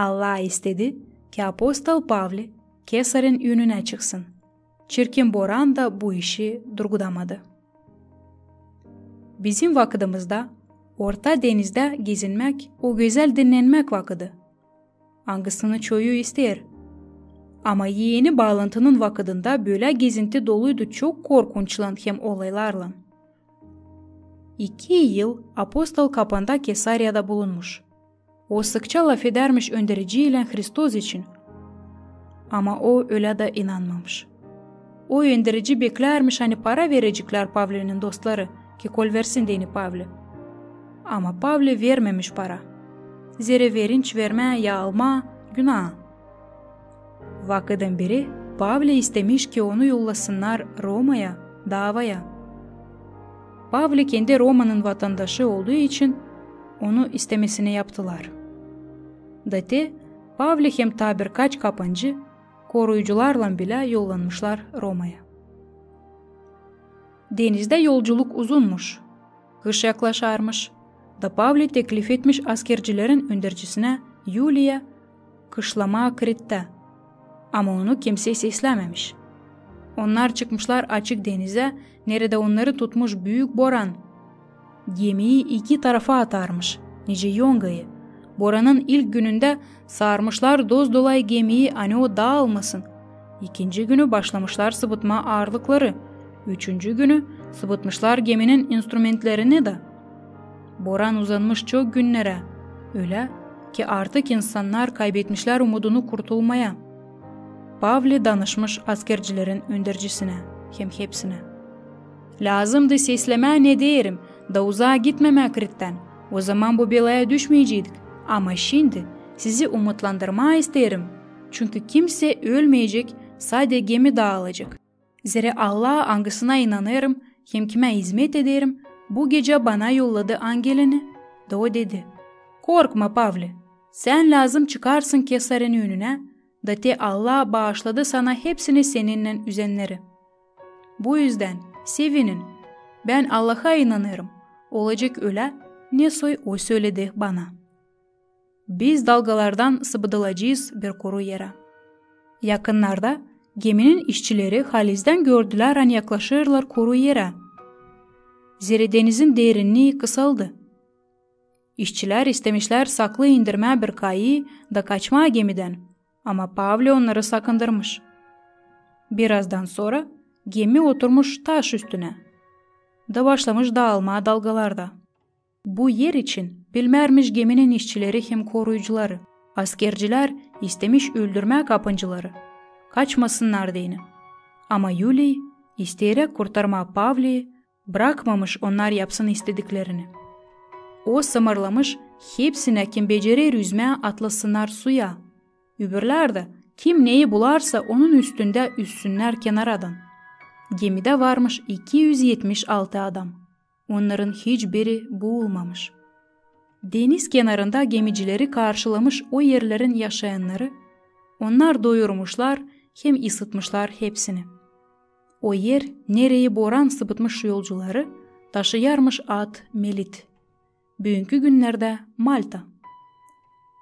Allah istedi ki apostol Pavli Kesar'ın önüne çıksın. Çirkin Boran da bu işi durgudamadı. Bizim vakıdımızda Orta Deniz'de gezinmek o güzel dinlenmek vakıdı. Hangisini çoğu ister. Ama yeni bağlantının vakıdında böyle gezinti doluydu çok korkunçlan hem olaylarla. 2 yıl apostol kapında Kesarya'da bulunmuş. O sıkça laf edermiş öndericiyle Hristos için. Ama o öyle de inanmamış. O önderici beklermiş hani para verecekler Pavli'nin dostları ki kol versin deyini Pavli. Ama Pavli vermemiş para. Zere verinç verme ya alma günah. Vakıdan beri Pavli istemiş ki onu yollasınlar Roma'ya, davaya. Pavli kendi Roma'nın vatandaşı olduğu için onu istemesini yaptılar. Date Pavli hem ta birkaç kapıncı koruyucularla bile yollanmışlar Roma'ya. Denizde yolculuk uzunmuş. Kış yaklaşarmış. Da Pavli teklif etmiş askercilerin öndercisine Yuliya kışlama Krit'te. Ama onu kimse seslememiş. Onlar çıkmışlar açık denize, nerede onları tutmuş büyük boran. Gemiyi 2 tarafa atarmış, nice yongayı. Boranın ilk gününde sarmışlar doz dolay gemiyi hani o dağılmasın. 2. günü başlamışlar sıvıtma ağırlıkları. 3. günü sıvıtmışlar geminin instrumentlerini de. Boran uzanmış çok günlere. Öyle ki artık insanlar kaybetmişler umudunu kurtulmaya. Pavli danışmış askercilerin öndercisine, hem hepsine. Lazımdı sesleme ne derim, da uzağa gitmeme Krit'ten. O zaman bu belaya düşmeyecektik. Ama şimdi sizi umutlandırma isterim. Çünkü kimse ölmeyecek, sadece gemi dağılacak. Zira Allah hangisine inanırım, hem kime hizmet ederim, bu gece bana yolladı angelini. Da o dedi, korkma Pavli, sen lazım çıkarsın Kesar'ın önüne, da te Allah bağışladı sana hepsini seninle üzenleri. Bu yüzden sevinin, ben Allah'a inanırım, olacak öyle, ne soy o söyledi bana. Biz dalgalardan sıvıdılacağız bir kuru yere. Yakınlarda geminin işçileri Haliz'den gördüler hani yaklaşırlar kuru yere. Zira denizin derinliği kısaldı. İşçiler istemişler saklı indirme bir kayığı da kaçma gemiden. Ama Pavli onları sakındırmış. Birazdan sonra gemi oturmuş taş üstüne. Da başlamış dağılma dalgalarda. Bu yer için bilmermiş geminin işçileri hem koruyucuları. Askerciler istemiş öldürme kapıncıları. Kaçmasınlar deyini. Ama Yuli isteyerek kurtarma Pavli'yi bırakmamış onlar yapsın istediklerini. O samırlamış hepsine kim becerir yüzmeye atlasınlar suya. Öbürler de kim neyi bularsa onun üstünde üssünler kenaradan. Gemide varmış 276 adam. Onların hiçbiri boğulmamış. Deniz kenarında gemicileri karşılamış o yerlerin yaşayanları, onlar doyurmuşlar hem ısıtmışlar hepsini. O yer nereyi boran sıvıtmış yolcuları, taşıyarmış ad Melit. Bugünkü günlerde Malta.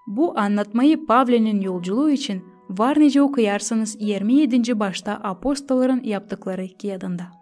Bu anlatmayı Pavli'nin yolculuğu için var nece okuyarsınız 27. başta apostolların yaptıkları kağıdında.